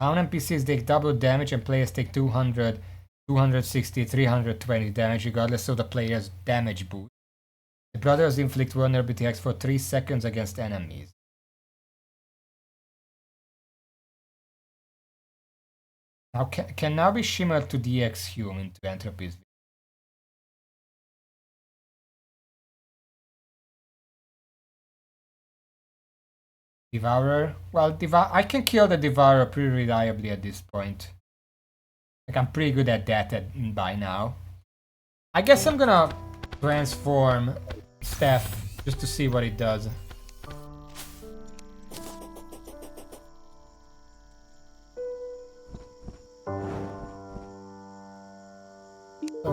Non-NPCs take double damage and players take 200, 260, 320 damage regardless of the player's damage boost. The brothers inflict vulnerability attacks for 3 seconds against enemies. Now can now be shimmered to DX Hume into Entropy's. Devourer? Well, I can kill the Devourer pretty reliably at this point. Like, I'm pretty good at that by now. I guess I'm gonna transform Steph just to see what it does. So,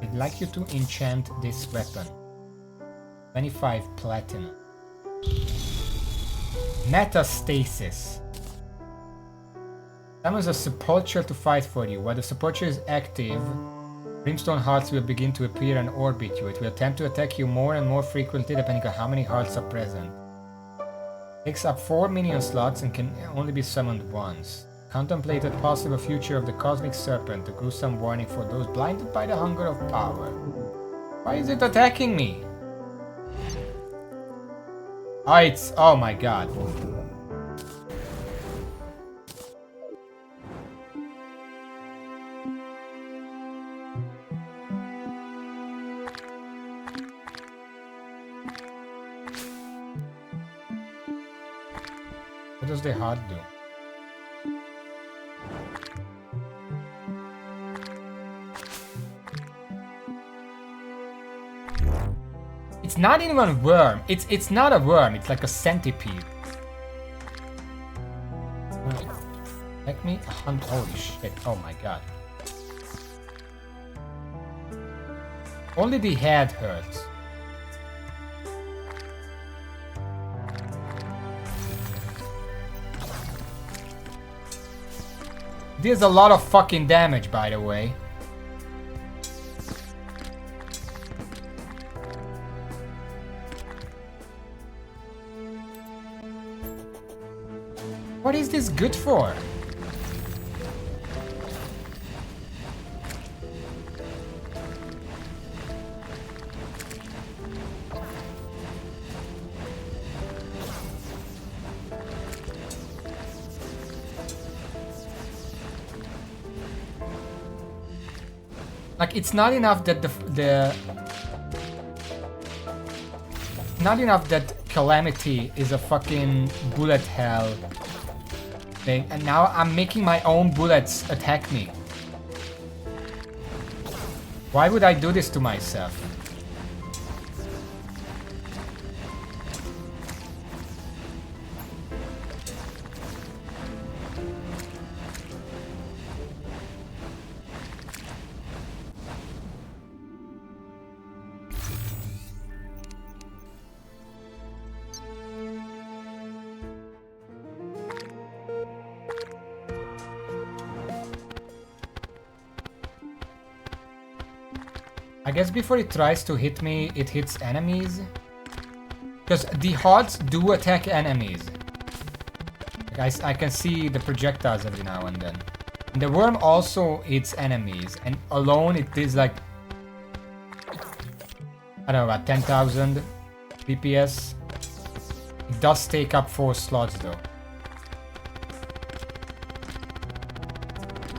I'd like you to enchant this weapon. 25 platinum. Metastasis. Summons a sepulture to fight for you. While the sepulture is active, brimstone hearts will begin to appear and orbit you. It will attempt to attack you more and more frequently depending on how many hearts are present. Takes up 4 minion slots and can only be summoned once. Contemplated possible future of the cosmic serpent, a gruesome warning for those blinded by the hunger of power. Why is it attacking me? Oh my god. What does the heart do? It's not even a worm. It's not a worm. It's like a centipede. Let me hunt. Holy shit! Oh my god. Only the head hurts. Deals a lot of fucking damage, by the way. What is this good for? Like, it's not enough that not enough that Calamity is a fucking bullet hell thing, and now I'm making my own bullets attack me. Why would I do this to myself? I guess before it tries to hit me, it hits enemies. Because the hearts do attack enemies. Like I can see the projectiles every now and then. And the worm also hits enemies. And alone it is like, I don't know, about 10,000 DPS. It does take up 4 slots though.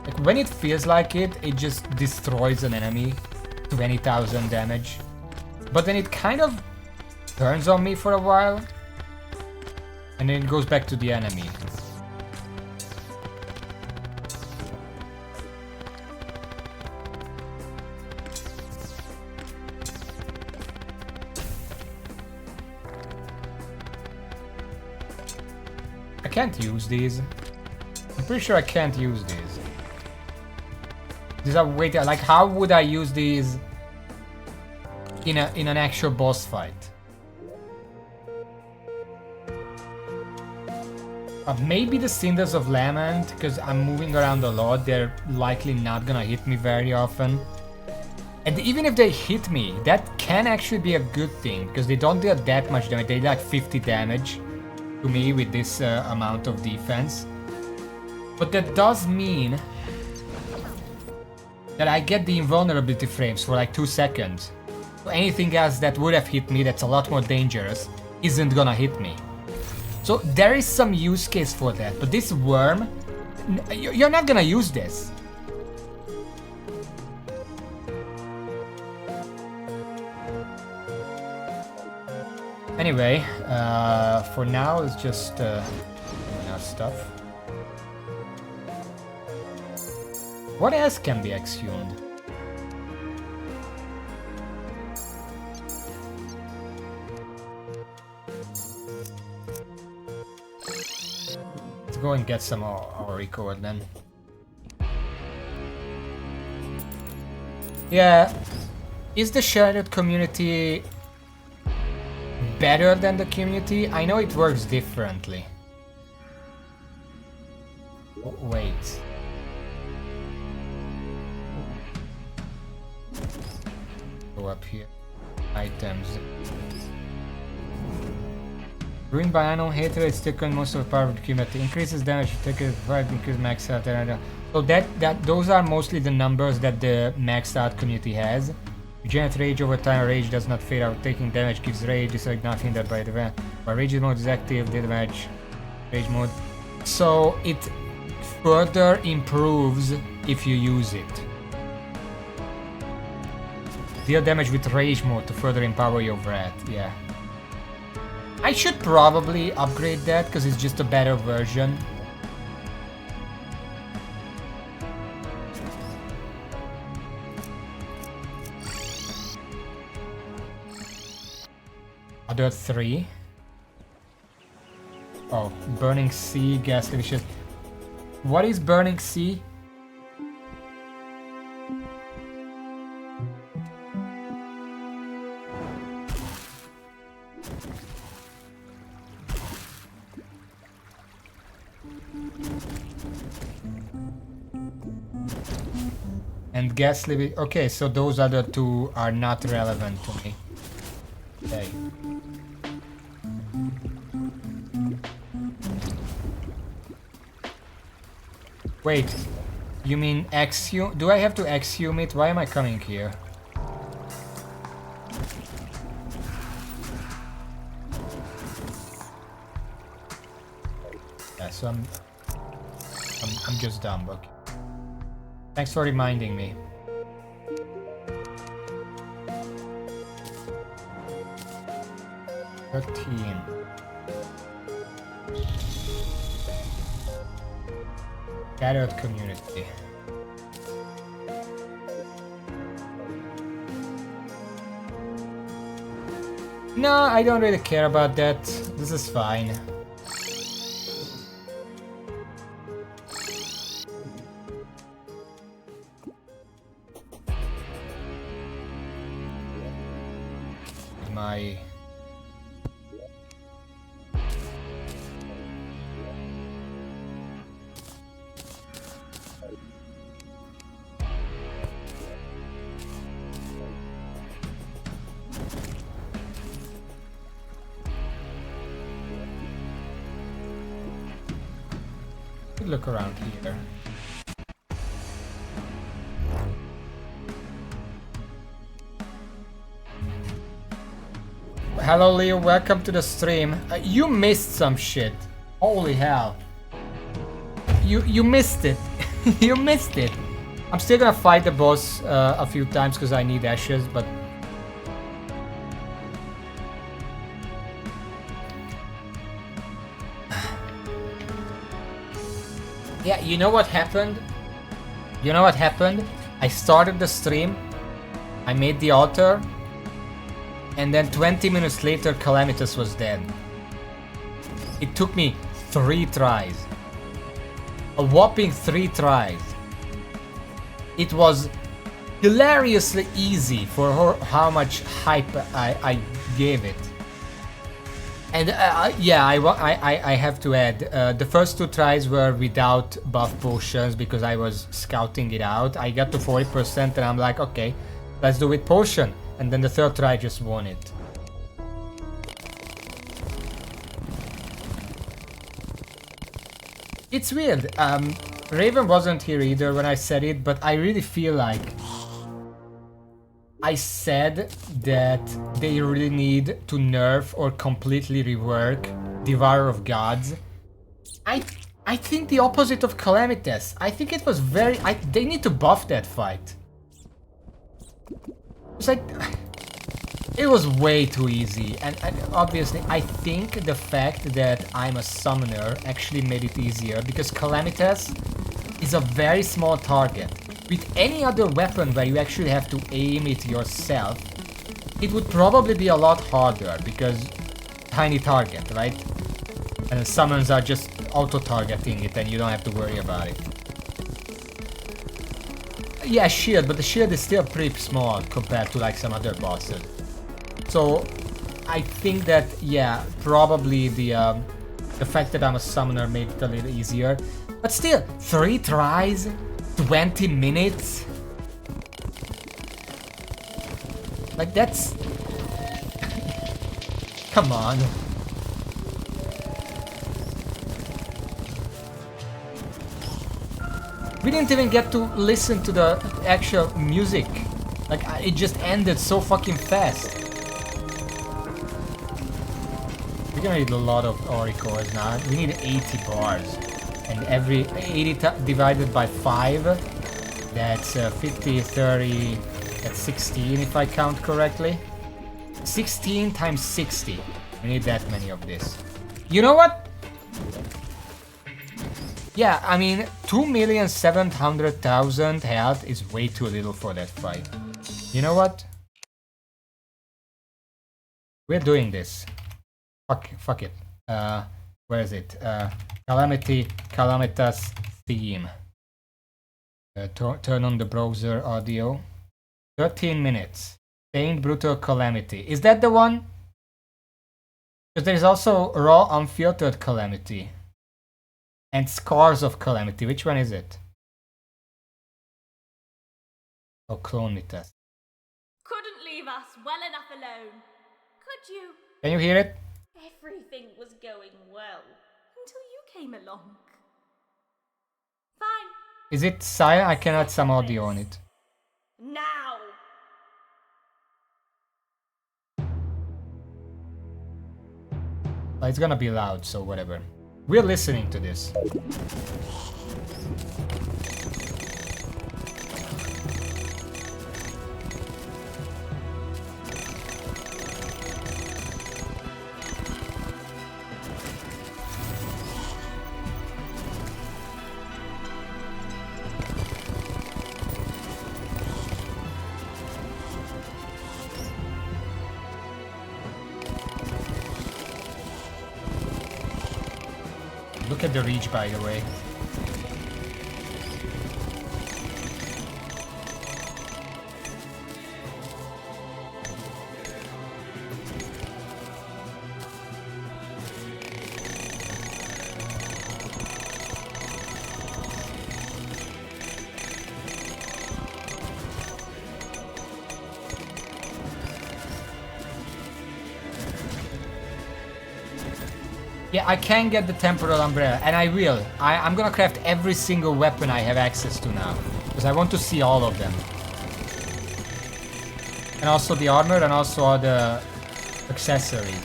Like, when it feels like it, it just destroys an enemy. 20,000 damage. But then it kind of turns on me for a while. And then it goes back to the enemy. I can't use these. I'm pretty sure I can't use these. These are way too, like, how would I use these in an actual boss fight? Maybe the Cinders of Lament, because I'm moving around a lot, they're likely not gonna hit me very often. And even if they hit me, that can actually be a good thing, because they don't deal that much damage, they do like 50 damage to me with this amount of defense. But that does mean that I get the invulnerability frames for like 2 seconds. So anything else that would have hit me that's a lot more dangerous isn't gonna hit me. So there is some use case for that, but this worm, you're not gonna use this. Anyway, for now it's just doing our stuff. What else can be exhumed? Let's go and get some Auric ore then. Yeah, is the shared community better than the community? I know it works differently. Wait. Go up here. Items. Ruined by unknown hatred, it's taken most of the power of the community. Increases damage, take it 5, increase max out. So those are mostly the numbers that the maxed out community has. Regenerate rage over time. Rage does not fade out. Taking damage gives rage. This is not hindered by the event. But rage mode is active. The damage. Rage mode. So it further improves if you use it. Deal damage with rage mode to further empower your wrath. Yeah. I should probably upgrade that because it's just a better version. Other 3. Oh, Burning Sea, Gas Delicious. What is Burning Sea? And Gas Living. Okay, so those other 2 are not relevant to me. Okay. Wait, you mean exhume? Do I have to exhume it? Why am I coming here? Yeah, so I'm just dumb. Okay. Thanks for reminding me. Gathered community. No, I don't really care about that. This is fine. My look around here. Hello Leo, welcome to the stream. You missed some shit. Holy hell. You missed it. You missed it. I'm still gonna fight the boss a few times because I need ashes, but... Yeah, you know what happened? You know what happened? I started the stream, I made the altar, and then 20 minutes later Calamitous was dead. It took me 3 tries. A whopping 3 tries. It was hilariously easy for how much hype I gave it. And yeah, I have to add, the first 2 tries were without buff potions because I was scouting it out. I got to 40% and I'm like, okay, let's do it potion. And then the 3rd try just won it. It's weird. Raven wasn't here either when I said it, but I really feel like I said that they really need to nerf or completely rework Devourer of Gods. I think the opposite of Calamitous. I think it was very... they need to buff that fight. It's like... It was way too easy, and obviously I think the fact that I'm a summoner actually made it easier, because Calamitous is a very small target. With any other weapon where you actually have to aim it yourself, it would probably be a lot harder, because tiny target, right? And the summons are just auto-targeting it and you don't have to worry about it. Yeah, shield, but the shield is still pretty small compared to like some other bosses. So I think that, yeah, probably the fact that I'm a summoner made it a little easier. But still, 3 tries, 20 minutes. Like that's... Come on. We didn't even get to listen to the actual music. Like, it just ended so fucking fast. We're gonna need a lot of ori cores now. We need 80 bars. And every 80 divided by 5, that's 50, 30, that's 16 if I count correctly. 16 times 60. We need that many of this. You know what? Yeah, I mean, 2,700,000 health is way too little for that fight. You know what? We're doing this. Fuck it. Where is it? Calamity, Calamitous theme. Turn on the browser audio. 13 minutes. Pain Brutal Calamity. Is that the one? Because there is also Raw Unfiltered Calamity. And Scars of Calamity. Which one is it? Oh, Clone me test. Couldn't leave us well enough alone. Could you? Can you hear it? Everything was going well until you came along. Fine. Is it silent? I cannot add some audio on it. Now. It's gonna be loud, so whatever. We're listening to this. Look at the reach, by the way. Yeah, I can get the temporal umbrella, and I will. I'm gonna craft every single weapon I have access to now, because I want to see all of them. And also the armor, and also all the accessories.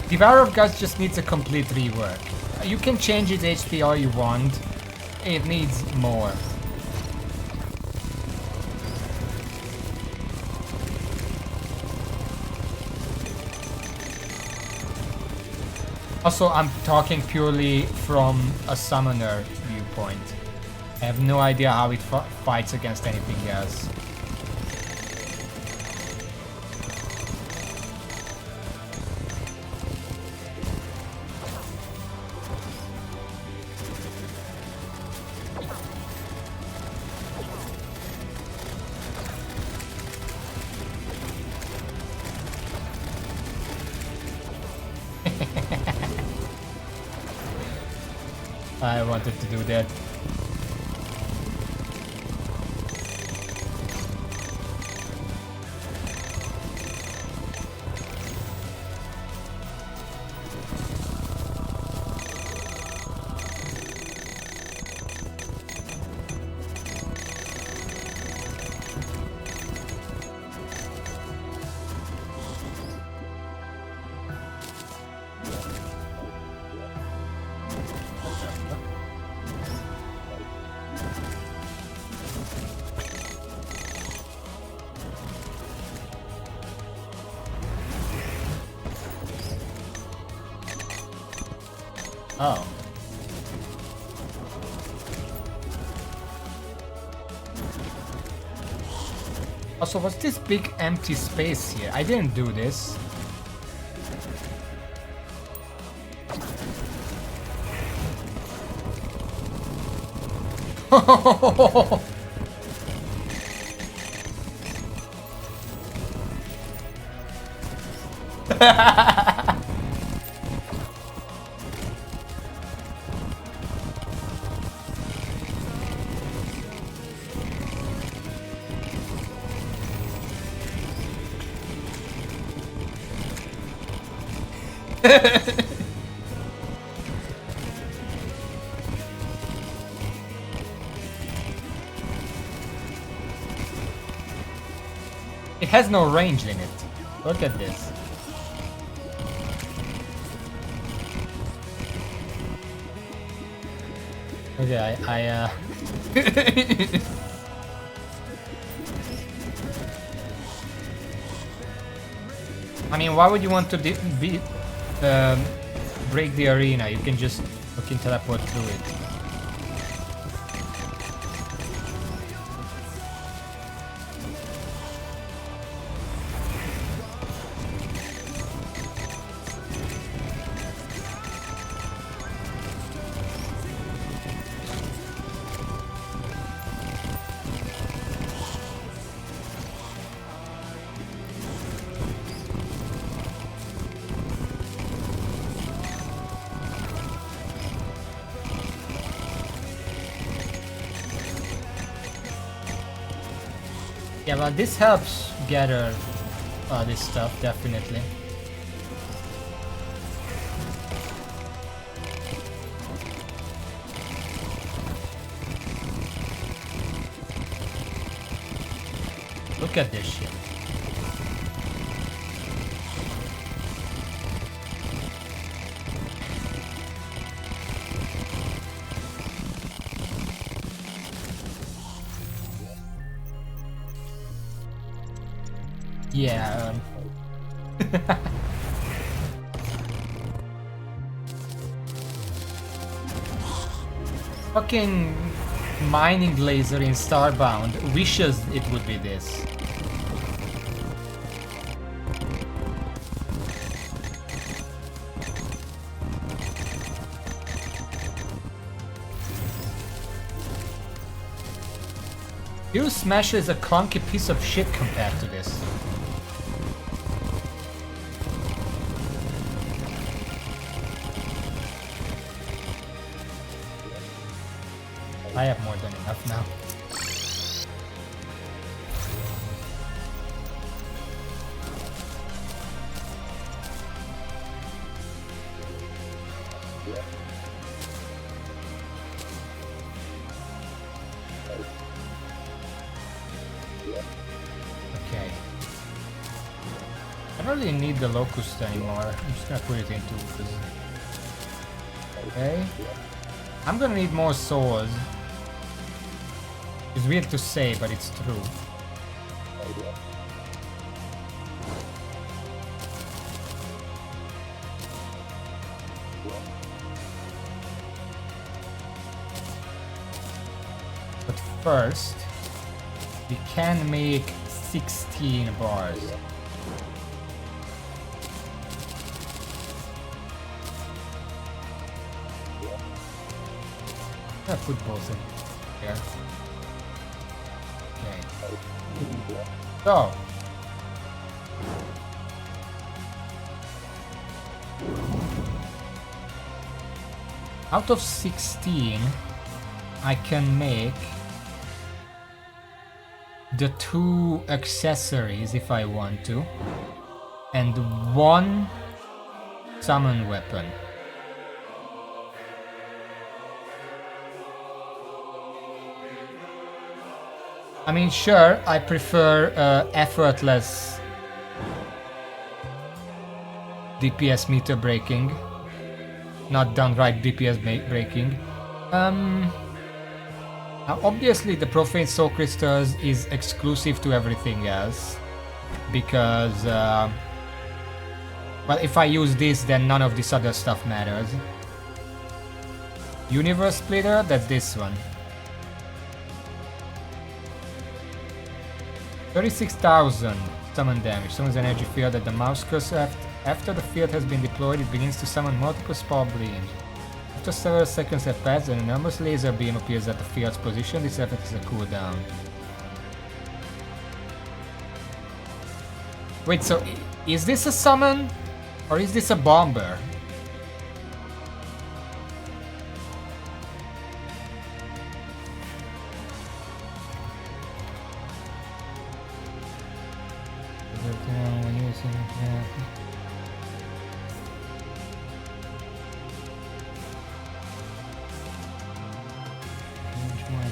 Devourer of Gods just needs a complete rework. You can change its HP all you want. It needs more. Also, I'm talking purely from a summoner viewpoint. I have no idea how it fights against anything else. I wanted to do that. Oh. Also, what's this big empty space here? I didn't do this. It has no range limit. Look at this. Okay, I mean, why would you want to break the arena? You can just fucking teleport through it. Yeah, well, this helps gather this stuff, definitely. Look at this shit. Yeah. Fucking mining laser in Starbound wishes it would be this. Hero Smasher is a clunky piece of shit compared to this. I have more than enough now. Yeah. don't really need the locust anymore. I'm just gonna put it into this. Okay. I'm gonna need more swords. It's weird to say, but it's true. But first, we can make 16 bars. I put both in here. Okay. So. Out of 16, I can make the 2 accessories if I want to, and 1 summon weapon. I mean, sure, I prefer effortless DPS meter breaking, not downright DPS breaking. Now, obviously, the Profane Soul Crystals is exclusive to everything else, because, well, if I use this, then none of this other stuff matters. Universe Splitter, that's this one. 36,000 summon damage. Summons an energy field at the mouse cursor. After the field has been deployed, it begins to summon multiple spell beams. After several seconds have passed, an enormous laser beam appears at the field's position. This effect is a cooldown. Wait, so is this a summon? Or is this a bomber?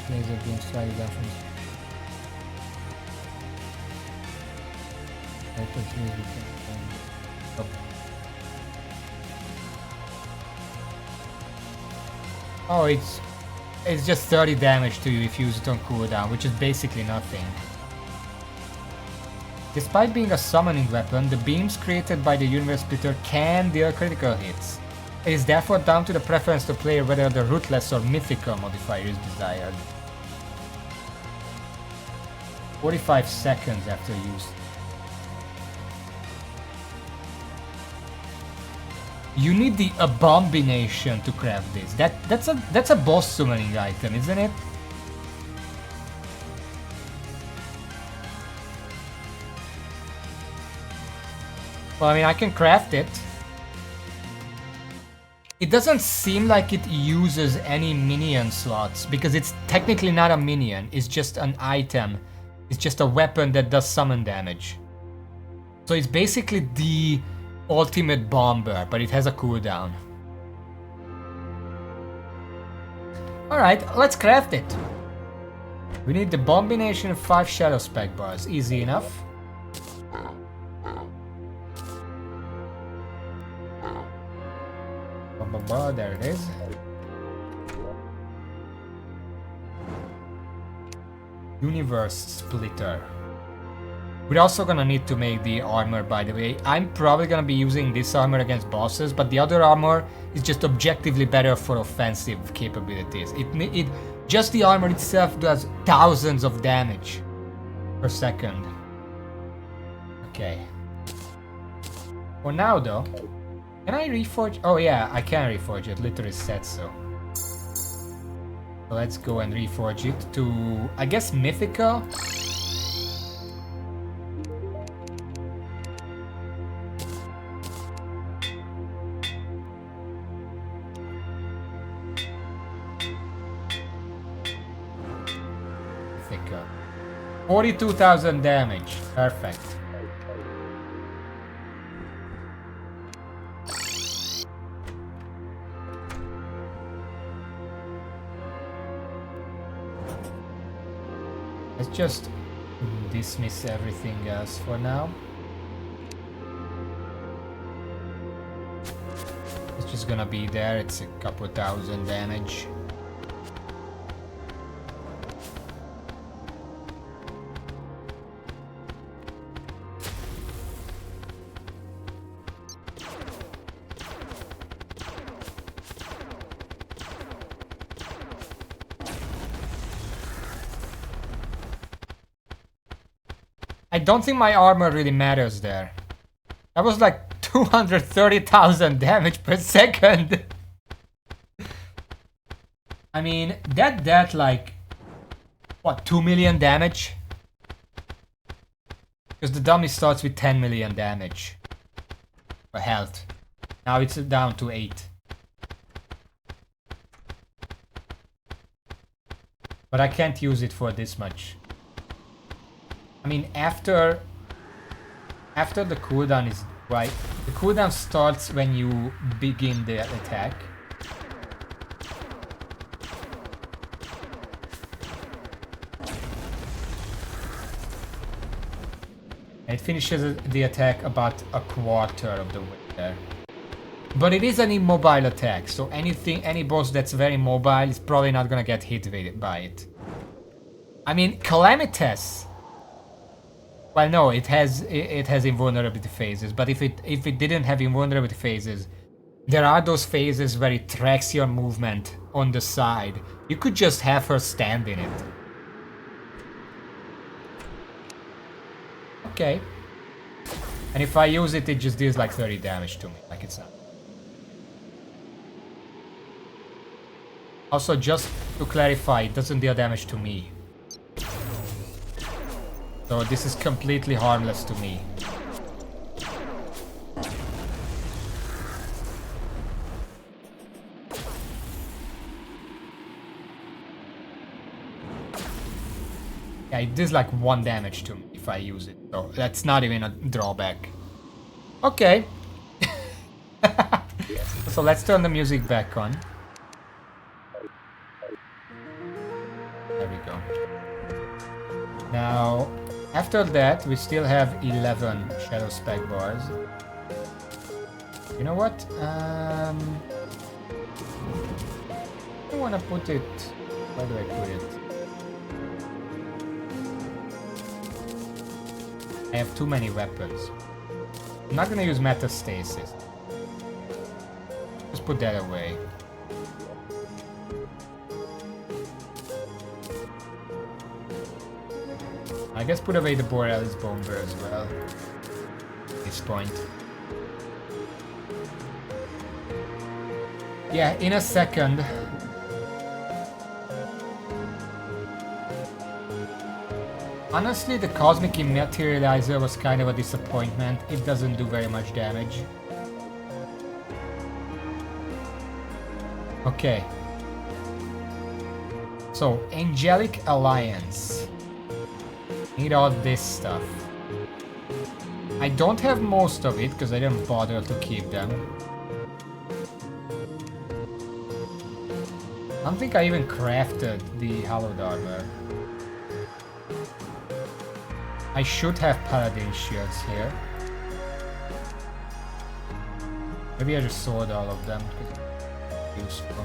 Laser beam strike down from oh, it's just 30 damage to you if you use it on cooldown, which is basically nothing. Despite being a summoning weapon, the beams created by the Universe Splitter can deal critical hits. It is therefore down to the preference to player whether the Ruthless or Mythical modifier is desired. 45 seconds after use. You need the Abomination to craft this. That's a boss summoning item, isn't it? Well, I mean, I can craft it. It doesn't seem like it uses any minion slots, because it's technically not a minion, it's just an item. It's just a weapon that does summon damage. So it's basically the ultimate bomber, but it has a cooldown. Alright, let's craft it. We need the combination of 5 shadow spec bars, easy enough. There it is. Universe Splitter. We're also gonna need to make the armor, by the way. I'm probably gonna be using this armor against bosses, but the other armor is just objectively better for offensive capabilities. Just the armor itself does thousands of damage per second. Okay. For now, though, can I reforge? Oh yeah, I can reforge it. Literally said so. So let's go and reforge it to, I guess, Mythical. Mythical. 42,000 damage. Perfect. Let's just dismiss everything else for now. It's just gonna be there. It's a couple thousand damage. I don't think my armor really matters there. That was like 230,000 damage per second. I mean, that like, what, 2 million damage? Because the dummy starts with 10 million damage. For health. Now it's down to 8. But I can't use it for this much. I mean, after the cooldown is right. The cooldown starts when you begin the attack. It finishes the attack about a quarter of the way there. But it is an immobile attack, so any boss that's very mobile is probably not gonna get hit by it. I mean, Calamity. Well, no, it has invulnerability phases, but if it didn't have invulnerability phases, there are those phases where it tracks your movement on the side. You could just have her stand in it. Okay. And if I use it, it just deals like 30 damage to me, like it's not. Also, just to clarify, it doesn't deal damage to me. So this is completely harmless to me. Yeah, it does like 1 damage to me if I use it. So that's not even a drawback. Okay. So let's turn the music back on. There we go. Now, after that, we still have 11 shadow spec bars. You know what? I don't want to put it... Where do I put it? I have too many weapons. I'm not gonna use metastasis. Just put that away. I guess put away the Borealis Bomber as well. At this point. Yeah, in a second. Honestly, the Cosmic Immaterializer was kind of a disappointment. It doesn't do very much damage. Okay. So, Angelic Alliance. Need all this stuff. I don't have most of it because I didn't bother to keep them. I don't think I even crafted the Hallowed Armor. I should have Paladin shields here. Maybe I just sold all of them because it's useful.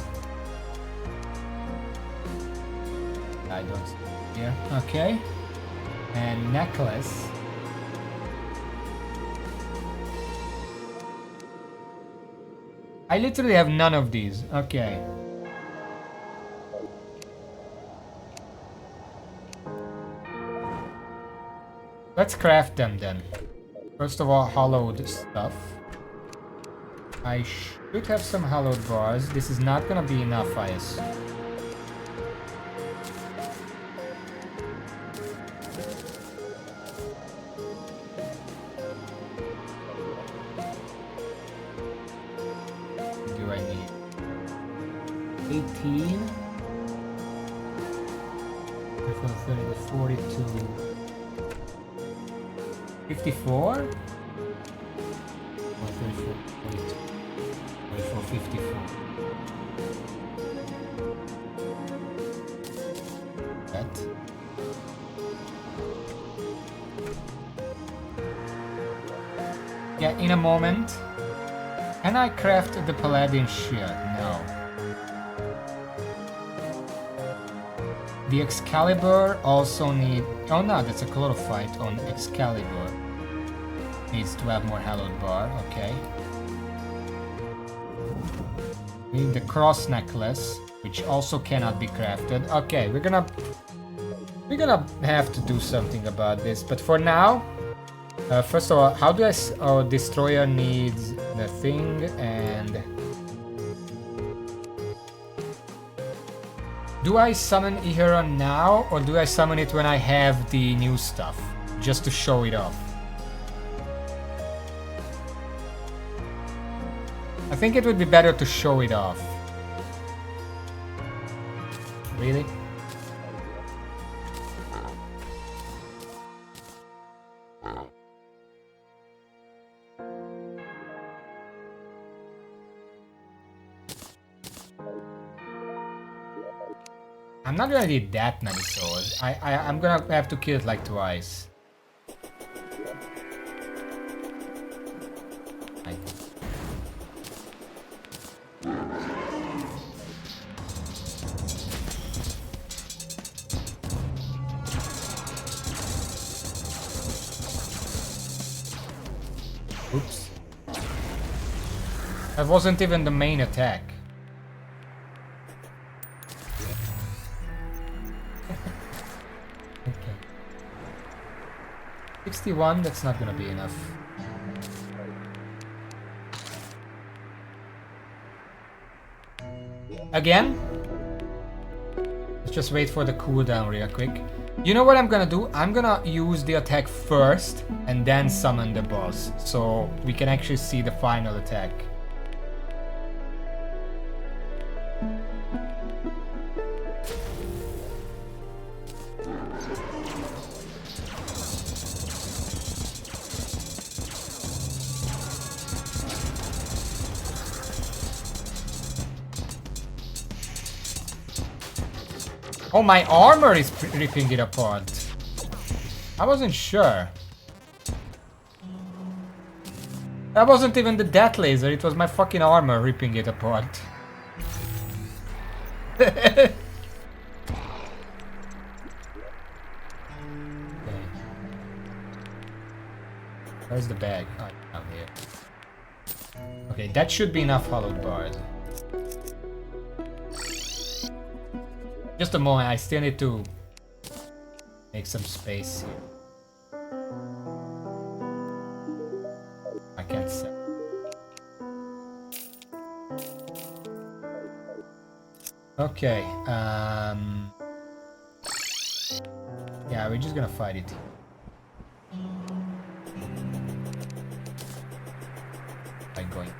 I don't see it here. Okay. And necklace. I literally have none of these. Okay. Let's craft them then. First of all, hollowed stuff. I should have some hollowed bars. This is not gonna be enough, I assume. Do I need 18? 30, 42. 54? 44, 42, 44, 54. That. Yeah, in a moment. Can I craft the paladin shield? No. The Excalibur also need... Oh no, that's a chlorophyte on Excalibur. Needs to have more hallowed bar, okay. We need the cross necklace, which also cannot be crafted. Okay, we're gonna have to do something about this, but for now, first of all, how do I... Oh, Destroyer needs the thing, and... Do I summon Ihera now, or do I summon it when I have the new stuff? Just to show it off. I think it would be better to show it off. Really? I'm not gonna need that many swords. I'm gonna have to kill it like twice. Oops. That wasn't even the main attack. Okay. 61, that's not gonna be enough. Again? Let's just wait for the cooldown real quick. You know what I'm gonna do? I'm gonna use the attack first and then summon the boss, so we can actually see the final attack. Oh, my armor is ripping it apart. I wasn't sure. That wasn't even the death laser, it was my fucking armor ripping it apart. Okay. Where's the bag? Oh, down here. Okay, that should be enough hollowed bars. Just a moment, I still need to make some space here. I can't say. Okay, yeah, we're just gonna fight it. I'm going.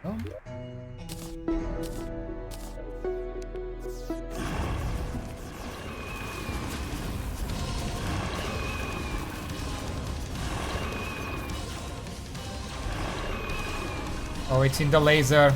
Oh. Oh, it's in the laser.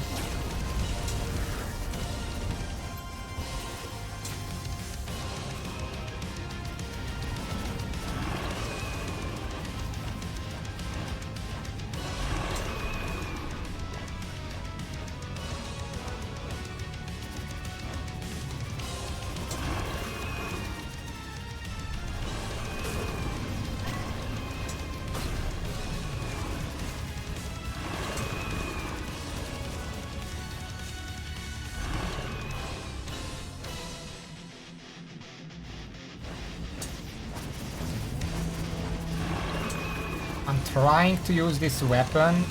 I'm trying to use this weapon,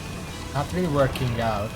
not really working out.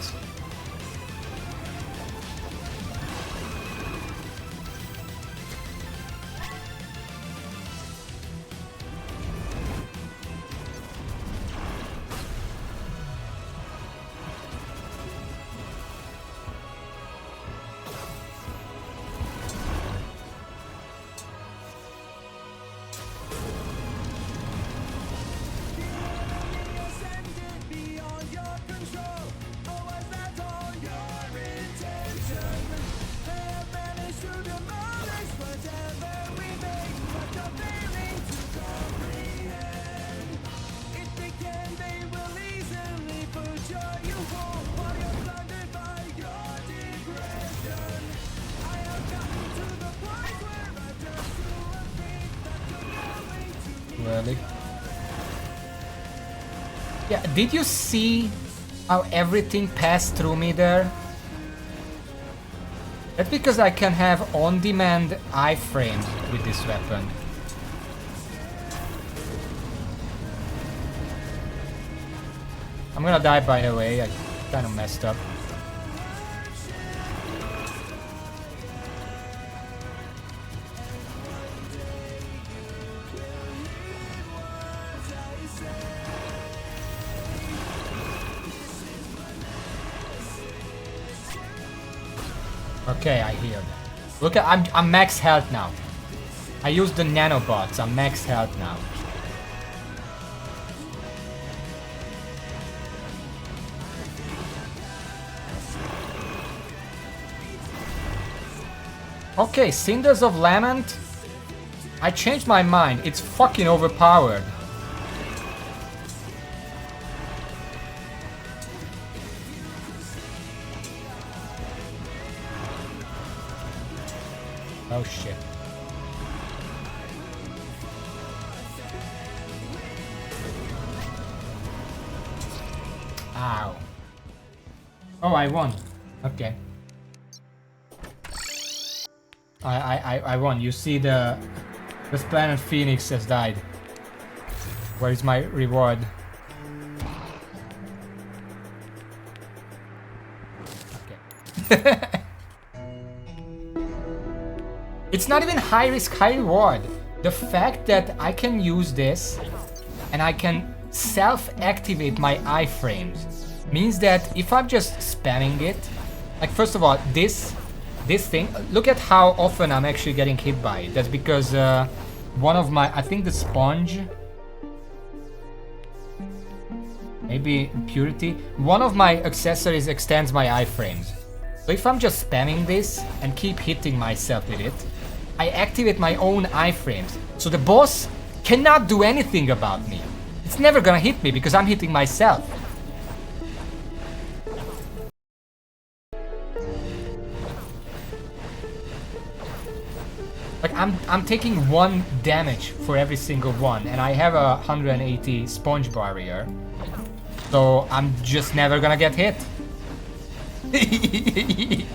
early. Yeah, did you see how everything passed through me there? That's because I can have on-demand iframes with this weapon. I'm gonna die, by the way. I kind of messed up. Okay, I hear that. Look, I'm max health now. I used the nanobots. I'm max health now. Okay, Cinders of Lament. I changed my mind. It's fucking overpowered. Oh shit. Ow. Oh, I won. Okay. I won. You see this planet Phoenix has died. Where is my reward? Okay. It's not even high risk, high reward. The fact that I can use this and I can self-activate my iframes means that if I'm just spamming it, like first of all, this thing, look at how often I'm actually getting hit by it. That's because one of my, I think the sponge, maybe purity, one of my accessories extends my iframes. So if I'm just spamming this and keep hitting myself with it, I activate my own iframes. So the boss cannot do anything about me. It's never gonna hit me because I'm hitting myself. Like I'm taking 1 damage for every single one, and I have a 180 sponge barrier. So I'm just never gonna get hit.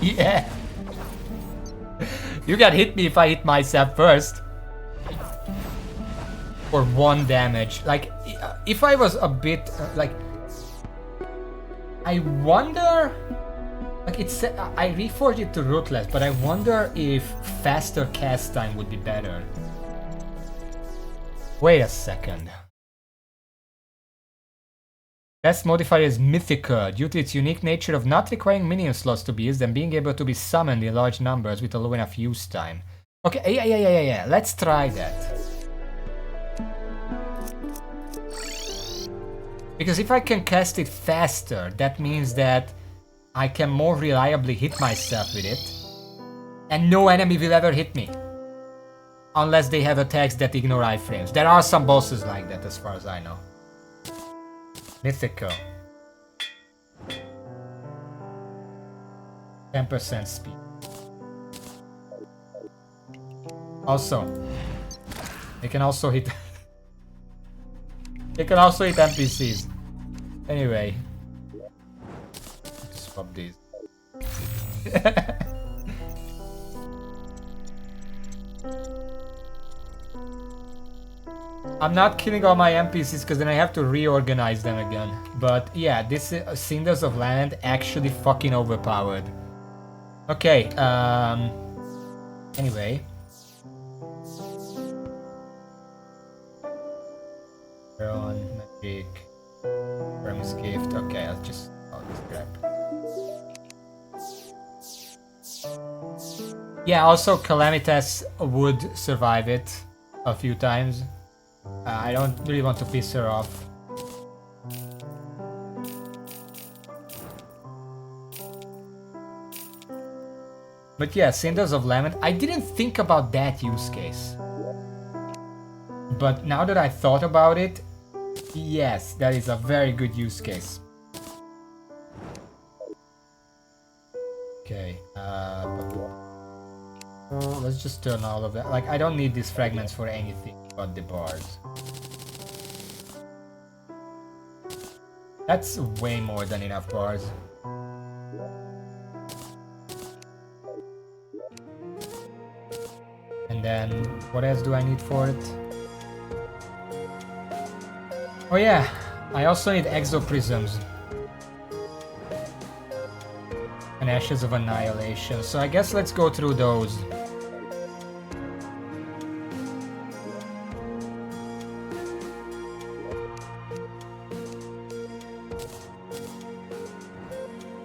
Yeah. You can hit me if I hit myself first. For 1 damage. Like, if I was a bit, like... I wonder... Like, it's... I reforged it to Ruthless, but I wonder if faster cast time would be better. Wait a second. Best modifier is Mythical, due to its unique nature of not requiring minion slots to be used and being able to be summoned in large numbers with a low enough use time. Okay, yeah. Let's try that. Because if I can cast it faster, that means that I can more reliably hit myself with it. And no enemy will ever hit me. Unless they have attacks that ignore iframes. There are some bosses like that as far as I know. Mythical. 10% speed. Also, they can also hit. They can also hit NPCs. Anyway, swap these. I'm not killing all my NPCs because then I have to reorganize them again. But yeah, this Cinders of Land actually fucking overpowered. Okay, anyway. On magic, Hermes gift. Okay, I'll just grab. Yeah, also Calamitas would survive it a few times. I don't really want to piss her off. But yeah, Cinders of Lament. I didn't think about that use case. But now that I thought about it, yes, that is a very good use case. Okay, let's just turn all of that. Like, I don't need these fragments for anything but the bars. That's way more than enough bars. And then, what else do I need for it? Oh yeah, I also need exoprisms. And Ashes of Annihilation. So I guess let's go through those.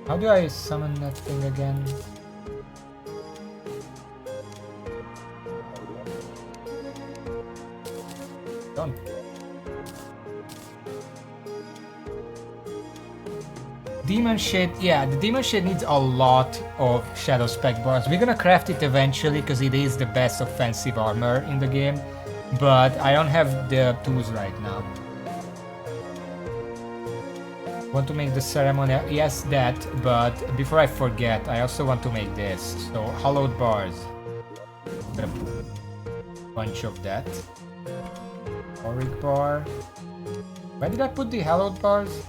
How do I summon that thing again? Don't. Demon Shade, yeah, the Demon Shade needs a lot of Shadow Spec bars. We're gonna craft it eventually because it is the best offensive armor in the game, but I don't have the tools right now. Want to make the ceremonial? Yes, that, but before I forget, I also want to make this. So, hallowed bars. Got a bunch of that. Auric bar. Where did I put the hallowed bars?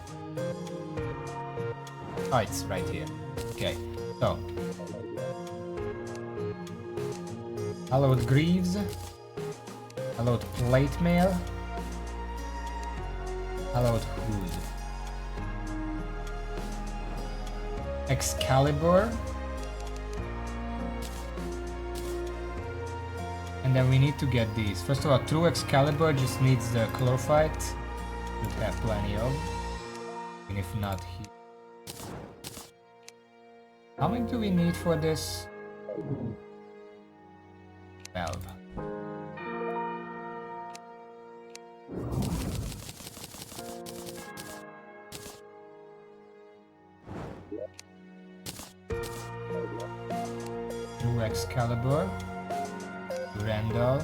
Oh, it's right here. Okay, so. Hallowed greaves. Hallowed plate mail. Hallowed hood. Excalibur. And then we need to get these. First of all, true Excalibur just needs the chlorophyte. Should have plenty of. And if not, here. How many do we need for this? 12. True Excalibur. Randall.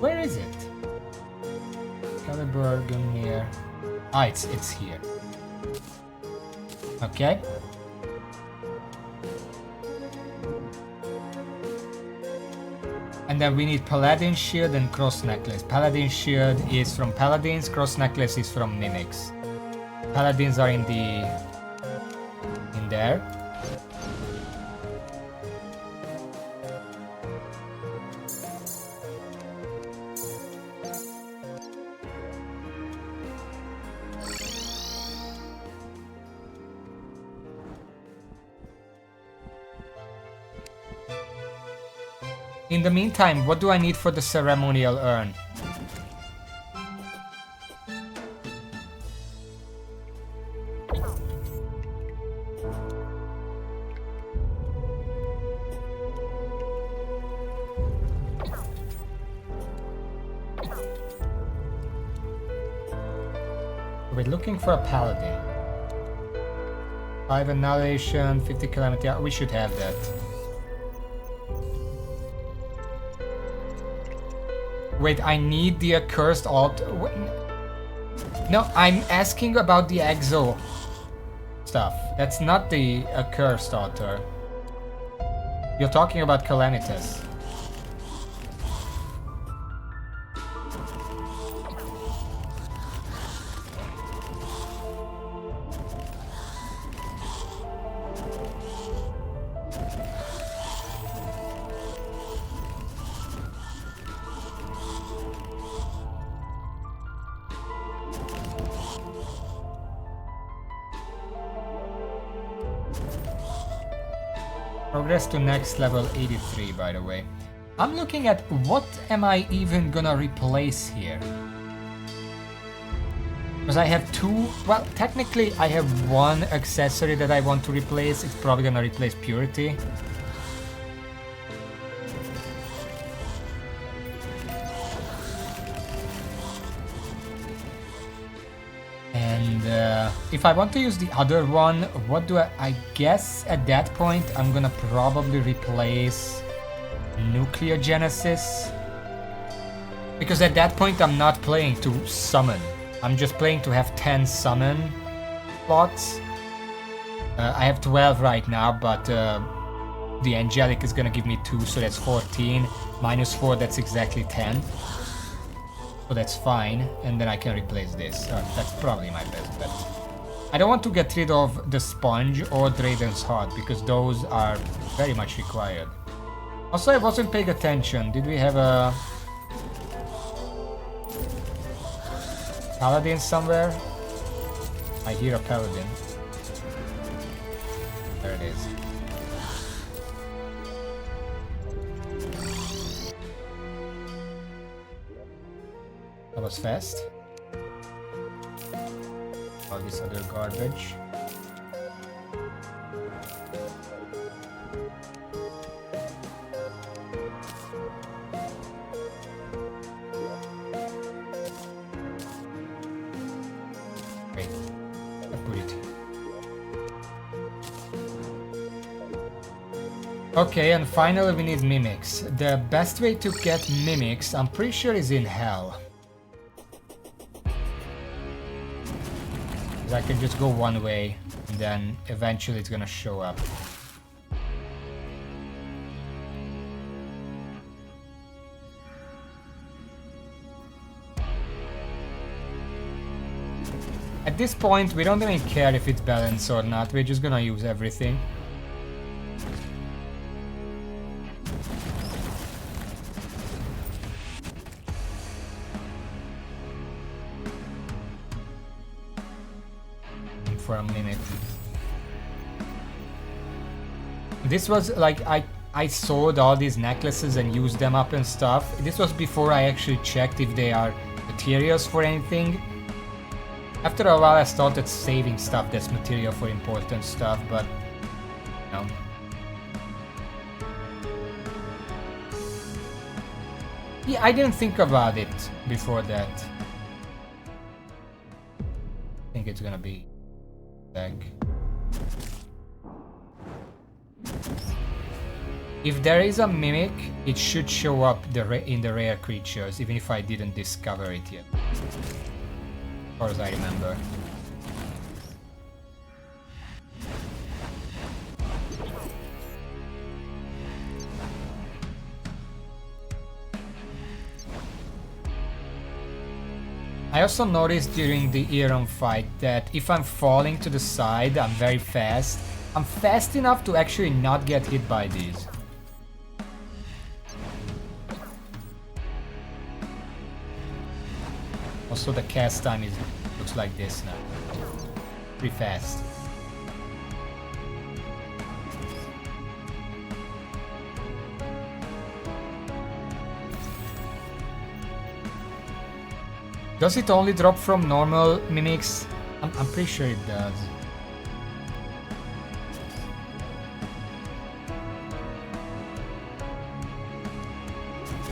Where is it? Excalibur, Gungnir. Ah, it's here. Okay. And then we need Paladin Shield and Cross Necklace. Paladin Shield is from Paladins, Cross Necklace is from Mimics. Paladins are in there. In the meantime, what do I need for the ceremonial urn? We're looking for a paladin. 5 annihilation, 50 calamity. We should have that. Wait, I need the accursed altar. No, I'm asking about the exo stuff. That's not the accursed altar. You're talking about Calamitas. Progress to next level 83, by the way. I'm looking at what am I even gonna replace here? Because I have two, well, technically I have one accessory that I want to replace. It's probably gonna replace Purity. If I want to use the other one, what do I guess at that point I'm gonna probably replace Nuclear Genesis. Because at that point I'm not playing to summon. I'm just playing to have 10 summon. slots. I have 12 right now, but the angelic is gonna give me 2, so that's 14. Minus 4, that's exactly 10. So that's fine, and then I can replace this. That's probably my best bet. I don't want to get rid of the sponge or Draiden's Heart, because those are very much required. Also, I wasn't paying attention. Did we have a paladin somewhere? I hear a paladin. There it is. That was fast. All this other garbage. Wait, I put it. Okay, and finally we need mimics. The best way to get mimics, I'm pretty sure, is in hell. I can just go one way, and then eventually it's gonna show up. At this point, we don't even care if it's balanced or not, we're just gonna use everything. For a minute. This was like I sold all these necklaces and used them up and stuff. This was before I actually checked if they are materials for anything. After a while I started saving stuff that's material for important stuff, but no. Yeah, I didn't think about it before that. I think it's gonna be if there is a mimic, it should show up in the rare creatures, even if I didn't discover it yet. As far as I remember. I also noticed during the Eron fight that if I'm falling to the side, I'm very fast. I'm fast enough to actually not get hit by these. Also the cast time looks like this now. Pretty fast. Does it only drop from normal mimics? I'm pretty sure it does.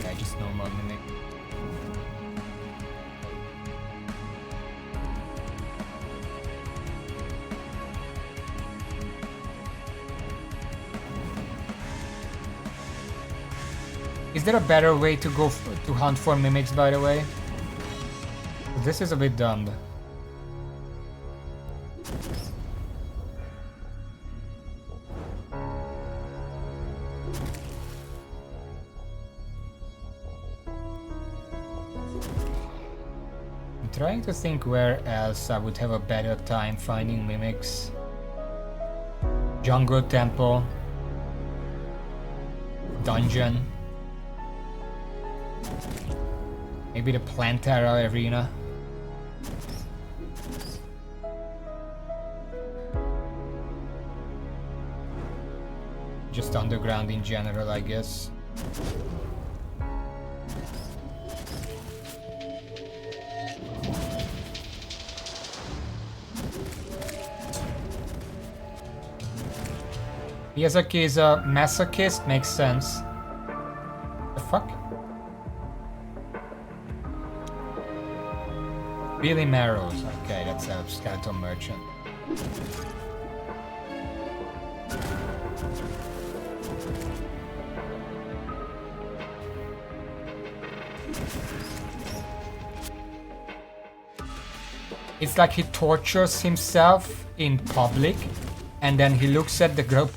Yeah, just normal mimic. Is there a better way to go to hunt for mimics, by the way? This is a bit dumb. I'm trying to think where else I would have a better time finding mimics. Jungle Temple. Dungeon. Maybe the Plantera Arena. Just underground in general, I guess. Miyazaki is a masochist, makes sense. The fuck? Billy Marrows, okay, that's a skeleton merchant. It's like he tortures himself in public, and then he looks at the group,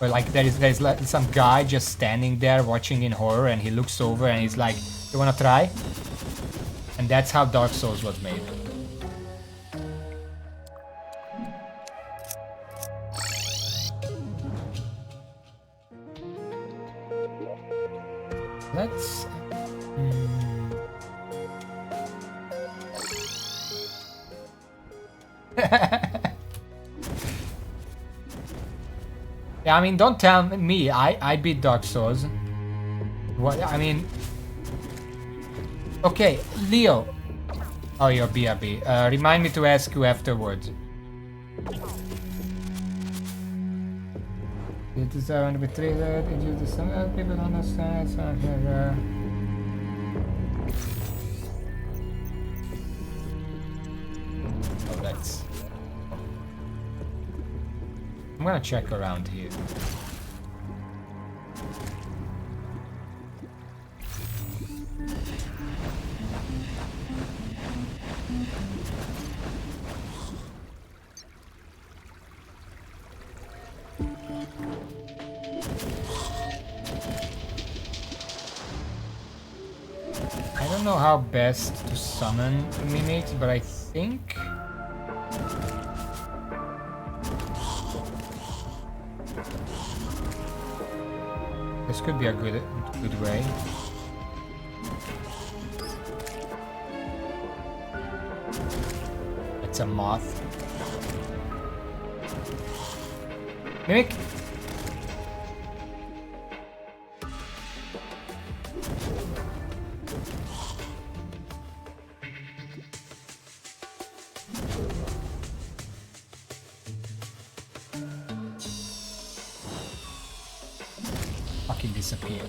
or like there's like some guy just standing there watching in horror, and he looks over and he's like, "You wanna try?" And that's how Dark Souls was made. Let's... Yeah, I mean, don't tell me I beat Dark Souls. What, I mean... Okay, Leo. Oh, you're BRB. Remind me to ask you afterwards. It is going to be treated. It uses some other people understand. So oh, that's... I'm gonna check around here. I don't know how best to summon mimics, but I think... this could be a good way. It's a moth. Mimic! Fucking disappear.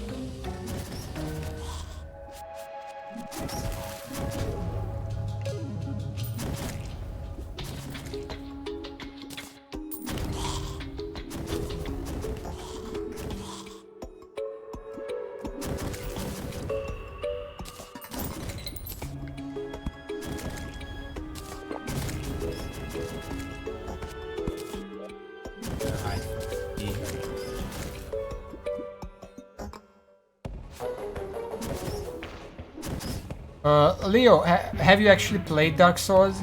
Leo, have you actually played Dark Souls?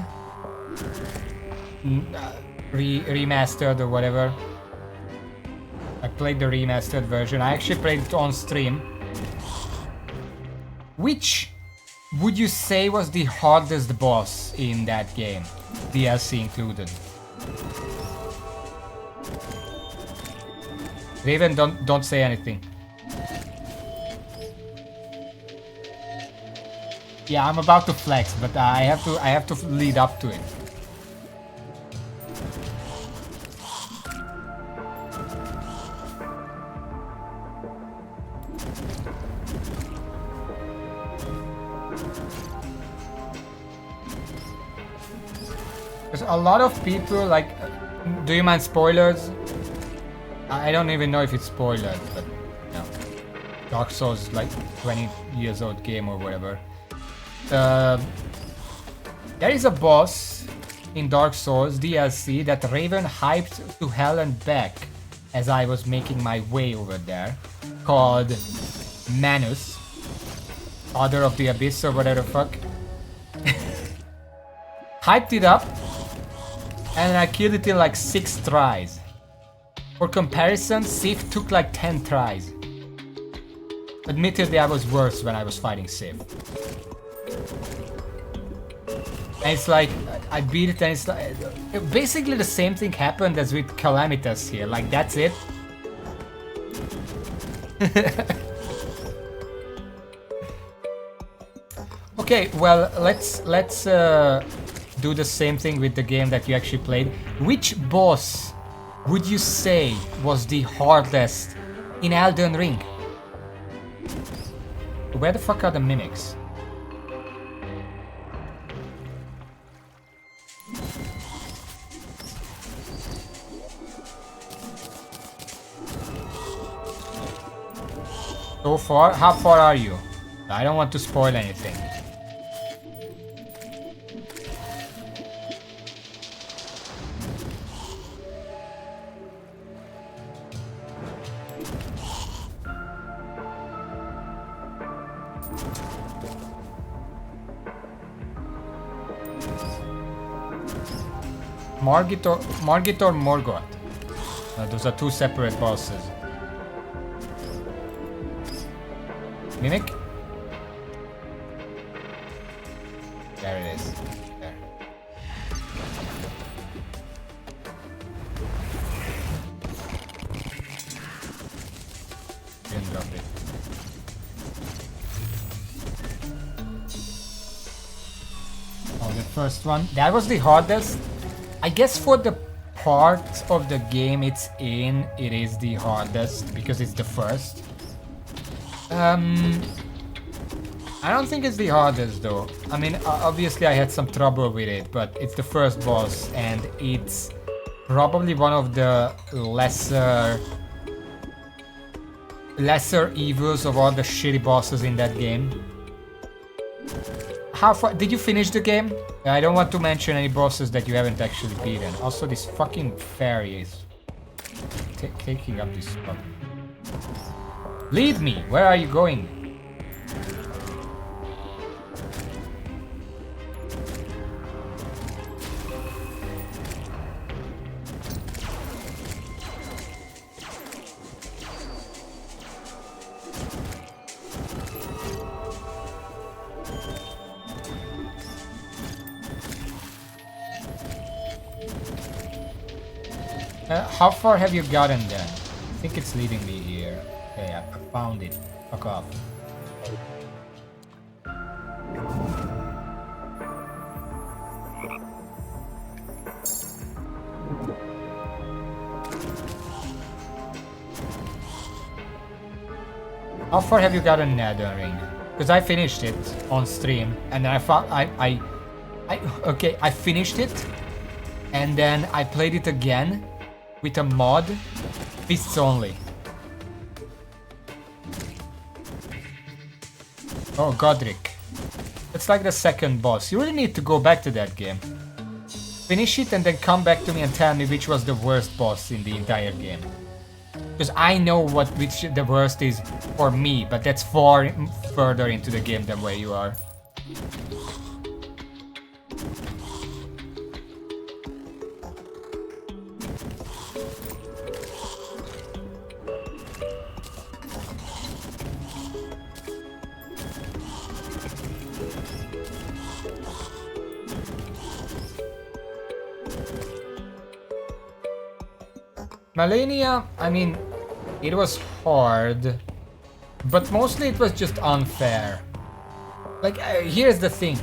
Remastered or whatever? I played the remastered version. I actually played it on stream. Which would you say was the hardest boss in that game? DLC included. Raven, don't say anything. Yeah, I'm about to flex, but I have to lead up to it. There's a lot of people like, do you mind spoilers? I don't even know if it's spoilers, but no. Dark Souls is like 20 years old game or whatever. There is a boss in Dark Souls DLC that Raven hyped to hell and back as I was making my way over there, called Manus, Father of the Abyss or whatever the fuck. Hyped it up, and I killed it in like 6 tries. For comparison, Sif took like 10 tries. Admittedly, I was worse when I was fighting Sif. And it's like, I beat it and it's like, basically the same thing happened as with Calamitas here, like that's it. Okay, well, let's do the same thing with the game that you actually played. Which boss would you say was the hardest in Elden Ring? Where the fuck are the mimics? So far? How far are you? I don't want to spoil anything. Margit or Morgoth. Those are two separate bosses. Mimic? There it is. There. Didn't drop it. Oh, the first one. That was the hardest. I guess for the part of the game it's in, it is the hardest because it's the first. I don't think it's the hardest though. I mean, obviously I had some trouble with it, but it's the first boss and it's probably one of the lesser evils of all the shitty bosses in that game. How far did you finish the game? I don't want to mention any bosses that you haven't actually beaten. Also, this fucking fairy is taking up this spot. Lead me! Where are you going? How far have you gotten then? I think it's leading me here. Okay, I found it. Fuck off. How far have you gotten Elden Ring? Because I finished it on stream and then I found okay, I finished it and then I played it again with a mod, fists only. Oh, Godric. It's like the second boss. You really need to go back to that game. Finish it and then come back to me and tell me which was the worst boss in the entire game. Because I know which the worst is for me, but that's far further into the game than where you are. Malenia, I mean, it was hard, but mostly it was just unfair. Like, here's the thing.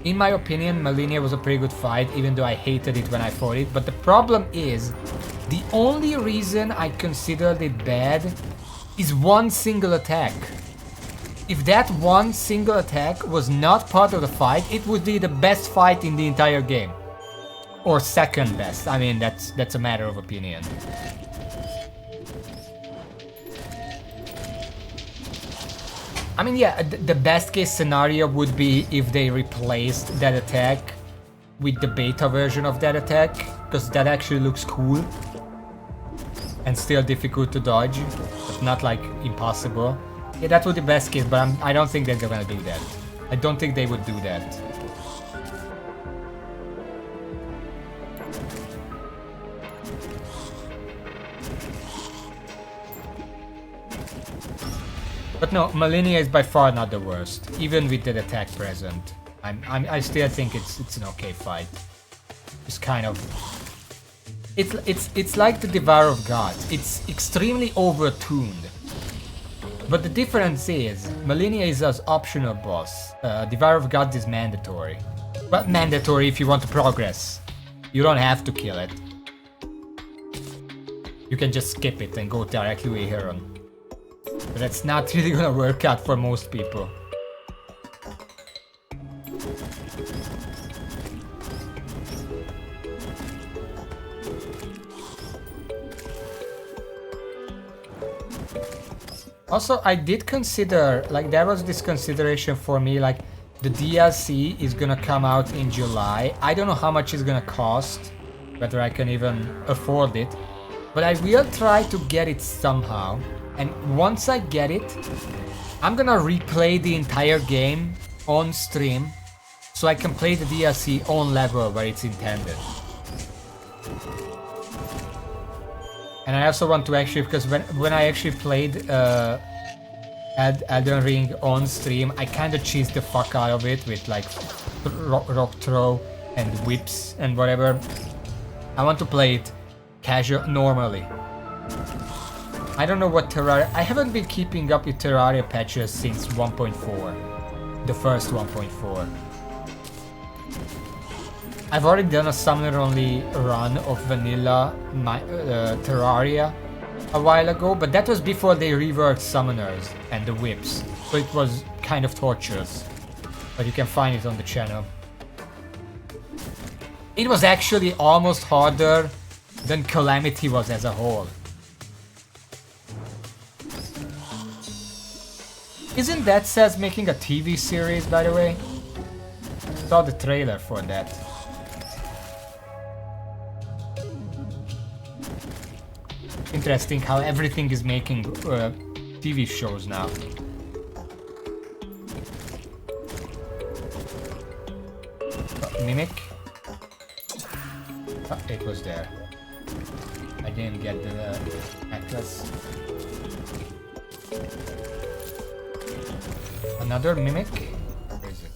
In my opinion, Malenia was a pretty good fight, even though I hated it when I fought it. But the problem is, the only reason I considered it bad is one single attack. If that one single attack was not part of the fight, it would be the best fight in the entire game. Or second best. I mean, that's a matter of opinion. I mean, yeah, the best case scenario would be if they replaced that attack with the beta version of that attack, because that actually looks cool and still difficult to dodge, but not like impossible. Yeah, that would be the best case, but I don't think that they're gonna do that. I don't think they would do that. But no, Malenia is by far not the worst, even with that attack present. I still think it's an okay fight. It's kind of, it's like the Devour of Gods. It's extremely overtuned. But the difference is, Malenia is an optional boss. Devour of Gods is mandatory. But mandatory if you want to progress. You don't have to kill it. You can just skip it and go directly with Heron. But that's not really gonna work out for most people. Also, I did consider, like, there was this consideration for me, like, the DLC is gonna come out in July. I don't know how much it's gonna cost, whether I can even afford it, but I will try to get it somehow. And once I get it, I'm gonna replay the entire game on stream so I can play the DLC on level where it's intended. And I also want to actually, because when I actually played Elden Ring on stream, I kind of cheesed the fuck out of it with like rock throw and whips and whatever. I want to play it casual, normally. I don't know what Terraria... I haven't been keeping up with Terraria patches since 1.4. The first 1.4. I've already done a summoner-only run of vanilla Terraria a while ago, but that was before they reworked summoners and the whips, so it was kind of torturous. But you can find it on the channel. It was actually almost harder than Calamity was as a whole. Isn't that Says making a TV series, by the way? Saw the trailer for that. Interesting how everything is making TV shows now. Mimic. Oh, it was there. I didn't get the necklace. Another mimic? Where is it?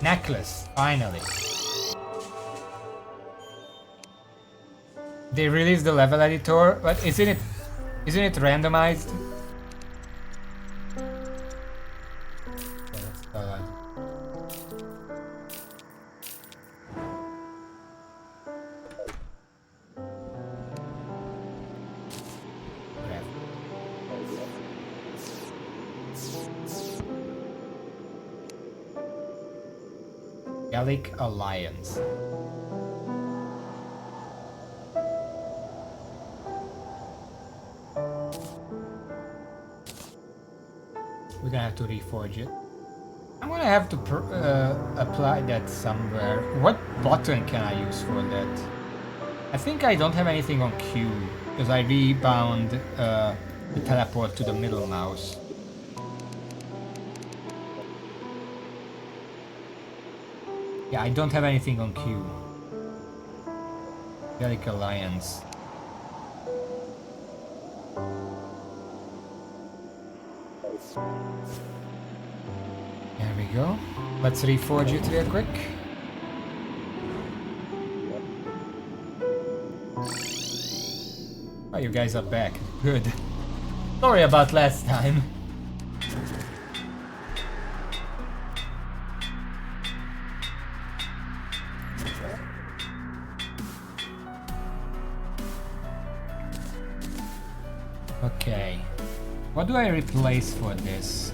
Necklace, finally. They released the level editor, but isn't it randomized? Gallic Alliance. We're gonna have to reforge it. I'm gonna have to apply that somewhere. What button can I use for that? I think I don't have anything on Q, because I rebound the teleport to the middle mouse. Yeah, I don't have anything on Q. Gallic Alliance. There we go. Let's reforge it real quick. Oh, you guys are back. Good. Sorry about last time. Okay. What do I replace for this?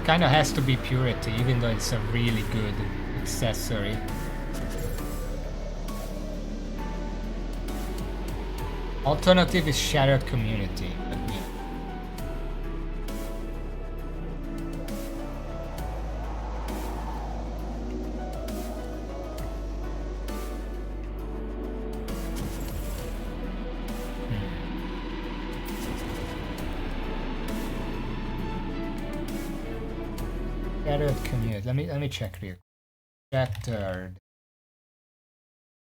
Kind of has to be Purity, even though it's a really good accessory. Alternative is Shattered Community, but yeah. Shattered Community. Let me check here. Shattered.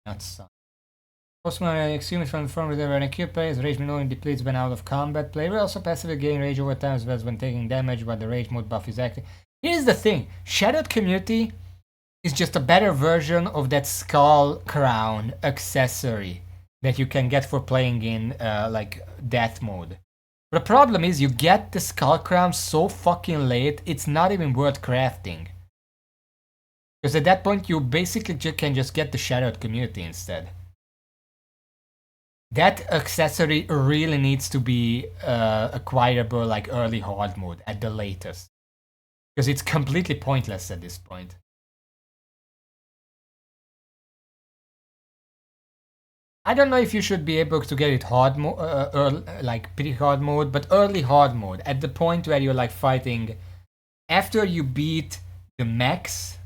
Not some. Postman extremely from the front with an acute plays, rage mode depletes when out of combat. Player will also passively gain rage over time as well as when taking damage while the rage mode buff is active. Here's the thing, Shattered Community is just a better version of that Skull Crown accessory that you can get for playing in like death mode. The problem is you get the Skull Crown so fucking late, it's not even worth crafting. Because at that point you basically can just get the Shattered Community instead. That accessory really needs to be acquirable like early hard mode at the latest. Because it's completely pointless at this point. I don't know if you should be able to get it hard mode, like pretty hard mode, but early hard mode at the point where you're like fighting after you beat the max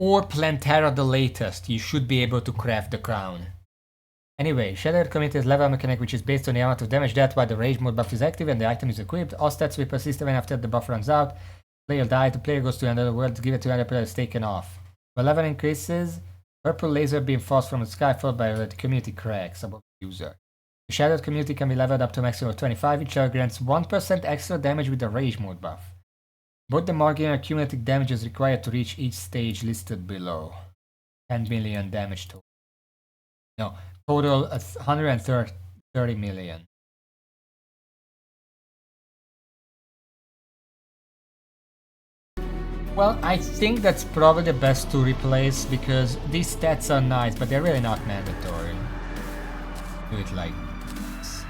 or Plantera the latest, you should be able to craft the crown. Anyway, Shattered Community is level mechanic which is based on the amount of damage dealt while the rage mode buff is active and the item is equipped. All stats will persist even after the buff runs out. Player dies, the player goes to another world, give it to another player, is taken off. When level increases, purple laser beam falls from the sky followed by red community cracks above the user. The Shattered Community can be leveled up to a maximum of 25, each level grants 1% extra damage with the rage mode buff. Both the margin and cumulative damage is required to reach each stage listed below. 10 million damage total. No, total 130 million. Well, I think that's probably the best to replace because these stats are nice, but they're really not mandatory. Do it like this.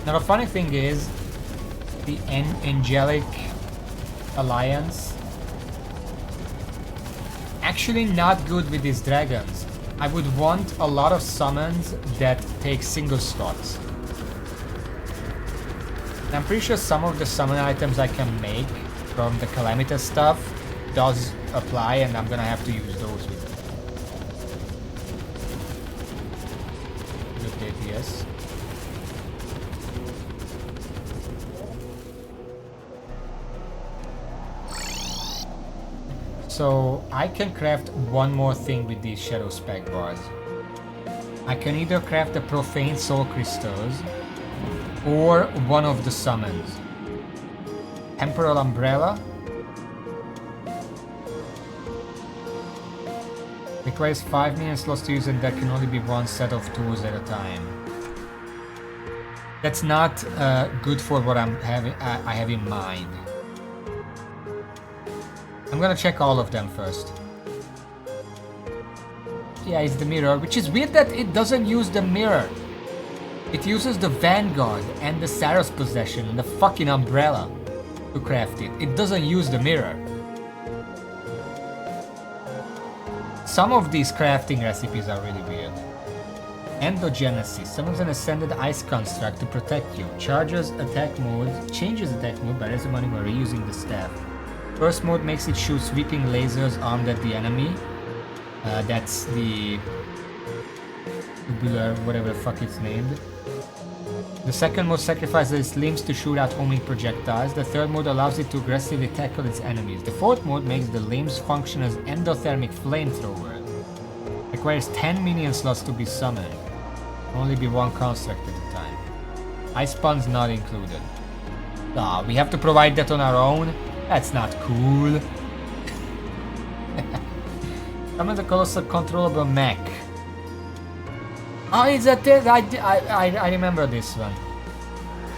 Now the funny thing is, the Angelic Alliance actually not good with these dragons. I would want a lot of summons that take single slots. I'm pretty sure some of the summon items I can make from the Calamity stuff does apply, and I'm gonna have to use those with DPS. So I can craft one more thing with these shadow spec bars. I can either craft the profane soul crystals or one of the summons. Temporal umbrella requires 5 million slots to use, and there can only be one set of tools at a time. That's not good for what I have in mind. I'm gonna check all of them first. Yeah, it's the mirror, which is weird that it doesn't use the mirror. It uses the Vanguard and the Saros Possession and the fucking umbrella to craft it. It doesn't use the mirror. Some of these crafting recipes are really weird. Endogenesis summons an ascended ice construct to protect you. Charges attack mode, changes attack mode by resuming or reusing the staff. First mode makes it shoot sweeping lasers armed at the enemy. That's the tubular, whatever the fuck it's named. The second mode sacrifices its limbs to shoot out homing projectiles. The third mode allows it to aggressively tackle its enemies. The fourth mode makes the limbs function as endothermic flamethrower. Requires 10 minion slots to be summoned. Only be one construct at a time. Ice Spun's not included. Ah, we have to provide that on our own? That's not cool. Summon the colossal controllable mech. Oh, is that it? I remember this one.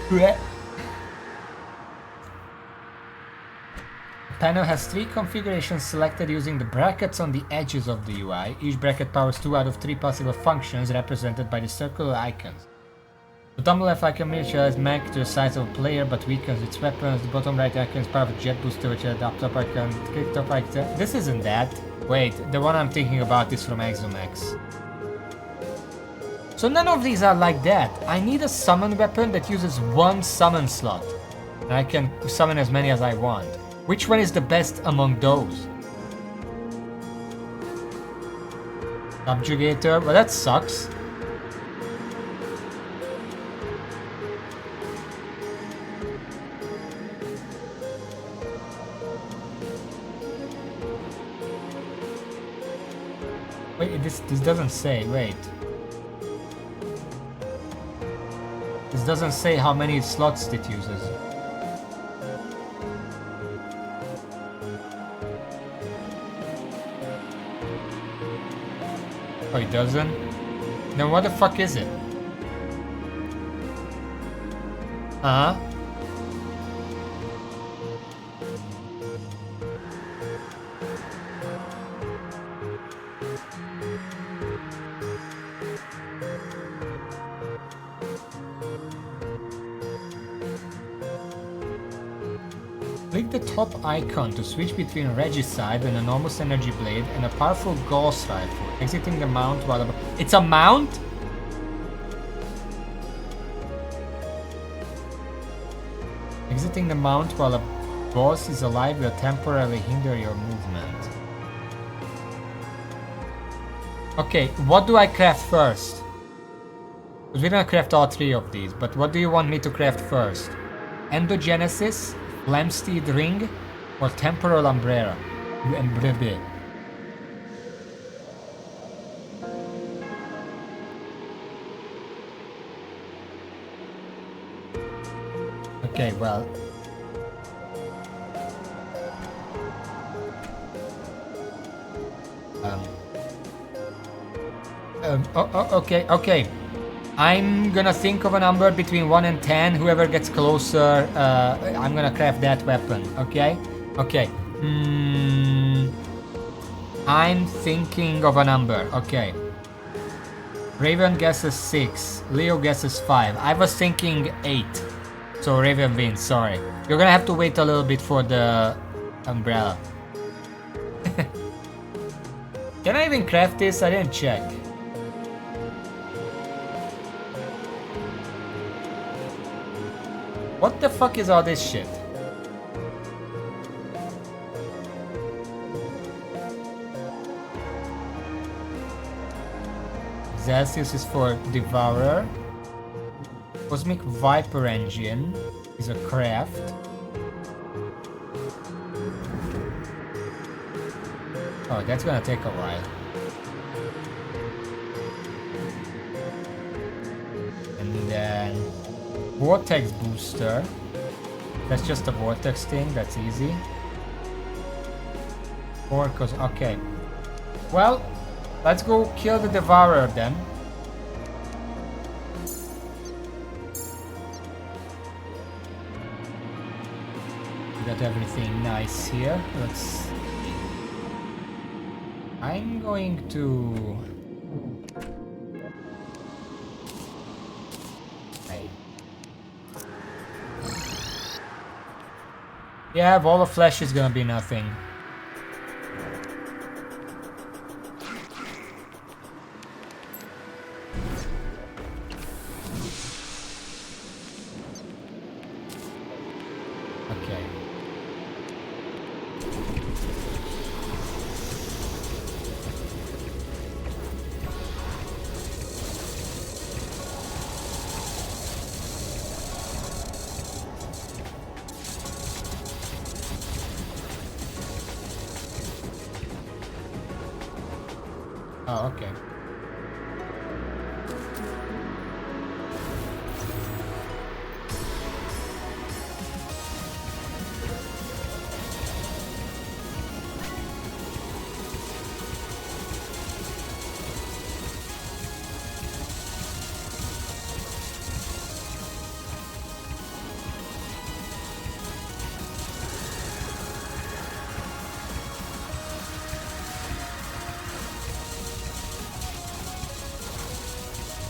The panel has 3 configurations selected using the brackets on the edges of the UI. Each bracket powers 2 out of 3 possible functions represented by the circular icons. The bottom left icon miniatures mech to the size of a player but weakens its weapons. The bottom right icon is part of a jet booster, which is the top icon. Click top icon. This isn't that. Wait, the one I'm thinking about is from Exomex. So none of these are like that. I need a summon weapon that uses one summon slot. And I can summon as many as I want. Which one is the best among those? Subjugator? Well, that sucks. Wait, this doesn't say, wait. This This doesn't say how many slots it uses. Oh, it doesn't? Then what the fuck is it? Uh-huh. Click the top icon to switch between Regicide, an enormous energy blade, and a powerful Gauss rifle, exiting the mount while... It's a mount?! Exiting the mount while a boss is alive will temporarily hinder your movement. Okay, what do I craft first? Because we're gonna craft all three of these, but what do you want me to craft first? Endogenesis, Flamsteed Ring, or Temporal Umbrella? Okay, well... okay. I'm gonna think of a number between 1 and 10. Whoever gets closer, I'm gonna craft that weapon, okay? Okay. I'm thinking of a number, okay. Raven guesses 6. Leo guesses 5. I was thinking 8. So Raven wins, sorry. You're gonna have to wait a little bit for the umbrella. Can I even craft this? I didn't check. What the fuck is all this shit? Celsius is for Devourer. Cosmic Viper Engine is a craft. Oh, that's gonna take a while. And then Vortex Booster. That's just a Vortex thing, that's easy. Okay. Well, let's go kill the Devourer then. We got everything nice here. Let's... I'm going to... Yeah, Wall of Flesh is gonna be nothing. Okay. Oh, okay.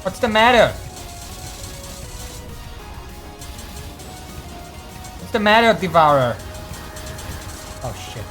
What's the matter? What's the matter, Devourer? Oh shit.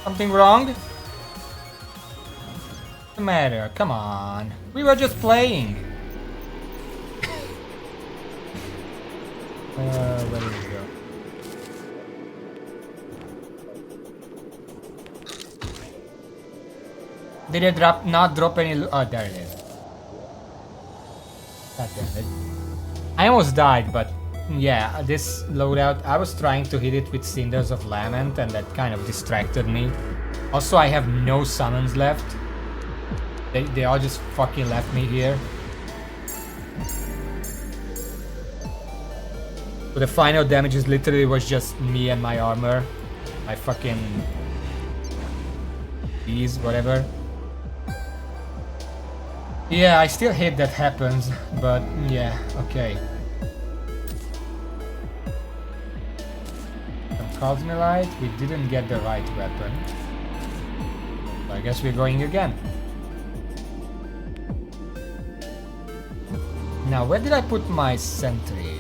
Something wrong? What's the matter? Come on. We were just playing. Where did we go? Did it not drop any oh, there it is. God damn it. I almost died, but yeah, this loadout, I was trying to hit it with Cinders of Lament and that kind of distracted me. Also, I have no summons left. They all just fucking left me here. So the final damages literally was just me and my armor. My fucking... These, whatever. Yeah, I still hate that happens, but yeah, okay. Some Cosmolite, we didn't get the right weapon. So I guess we're going again. Now, where did I put my sentry?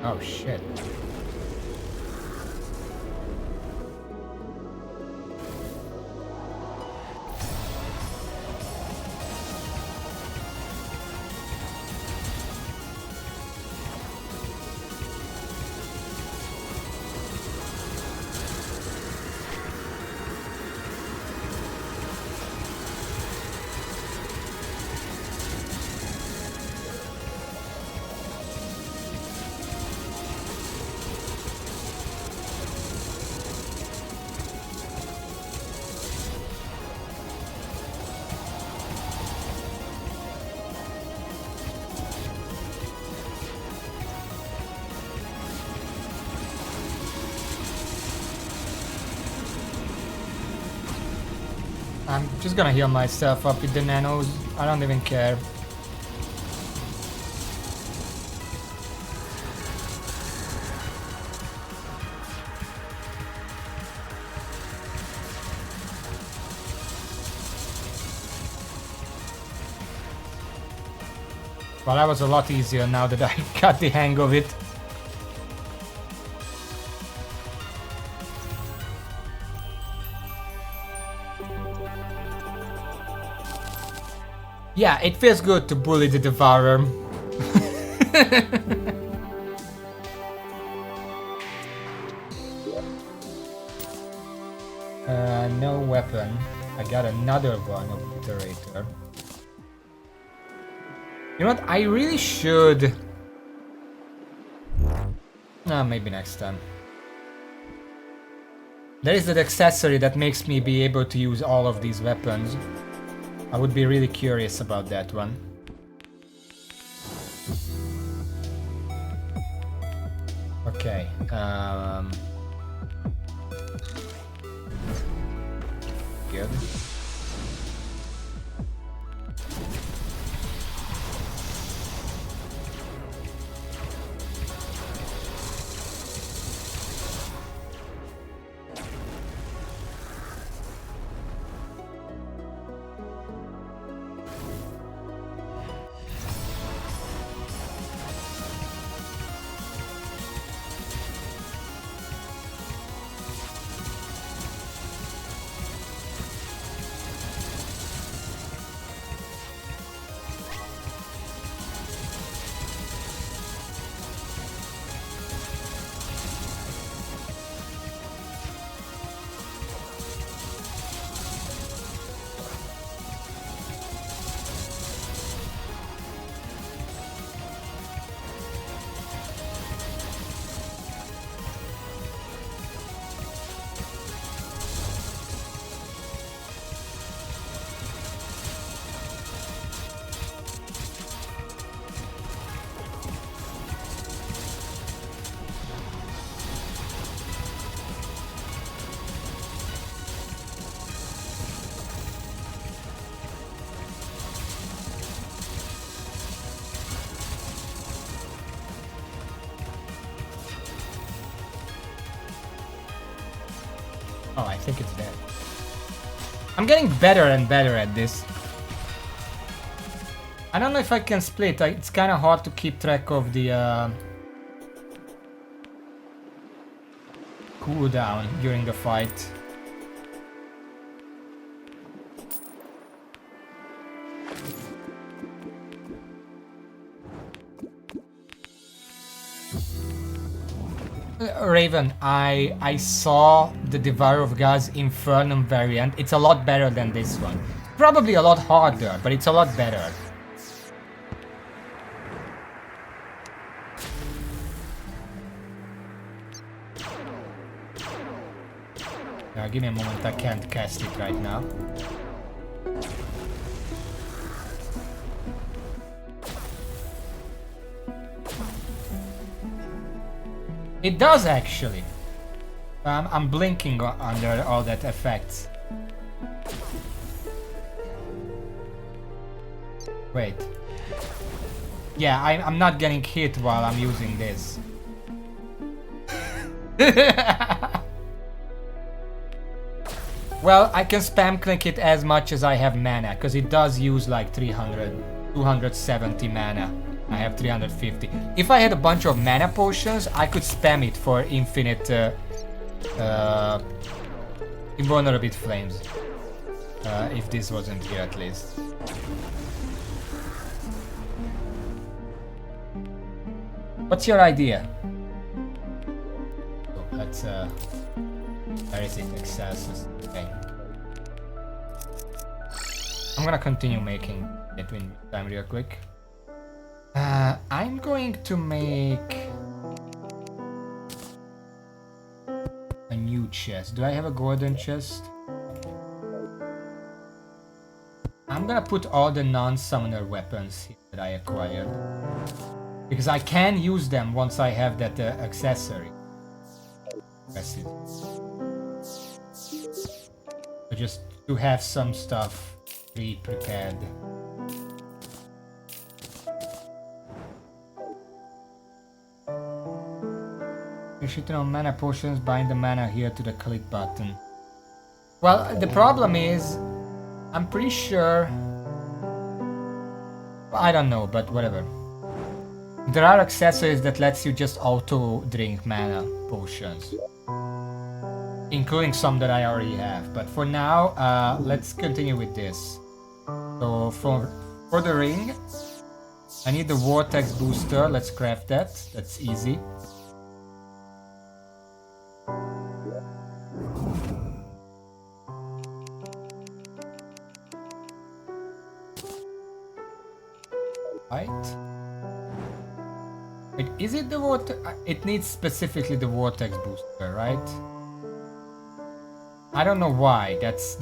Oh shit. I'm just gonna heal myself up with the nanos. I don't even care. Well, that was a lot easier now that I got the hang of it. Yeah, it feels good to bully the Devourer. No weapon. I got another one, Obliterator. You know what? I really should... maybe next time. There is that accessory that makes me be able to use all of these weapons. I would be really curious about that one. Okay. Good. Oh, I think it's dead. I'm getting better and better at this. I don't know if I can split. It's kind of hard to keep track of the cooldown during the fight. Raven, I saw the Devour of Gods Infernum variant. It's a lot better than this one. Probably a lot harder, but it's a lot better. Give me a moment, I can't cast it right now. It does actually. I'm blinking under all that effects. Wait. Yeah, I'm not getting hit while I'm using this. Well, I can spam click it as much as I have mana, because it does use like 270 mana. I have 350. If I had a bunch of mana potions, I could spam it for infinite invulnerable flames. If this wasn't here at least. What's your idea? So let's where is it? Excesses. Okay. I'm gonna continue making it in time real quick. I'm going to make a new chest. Do I have a golden chest? I'm gonna put all the non-summoner weapons here that I acquired. Because I can use them once I have that accessory. Press it. So just to have some stuff pre-prepared. Shooting on mana potions, bind the mana here to the click button. Well, the problem is, I'm pretty sure... I don't know, but whatever. There are accessories that lets you just auto drink mana potions. Including some that I already have. But for now, let's continue with this. So for the ring, I need the vortex booster. Let's craft that. That's easy. Right. Wait, is it the water? It needs specifically the vortex booster, right? I don't know why. That's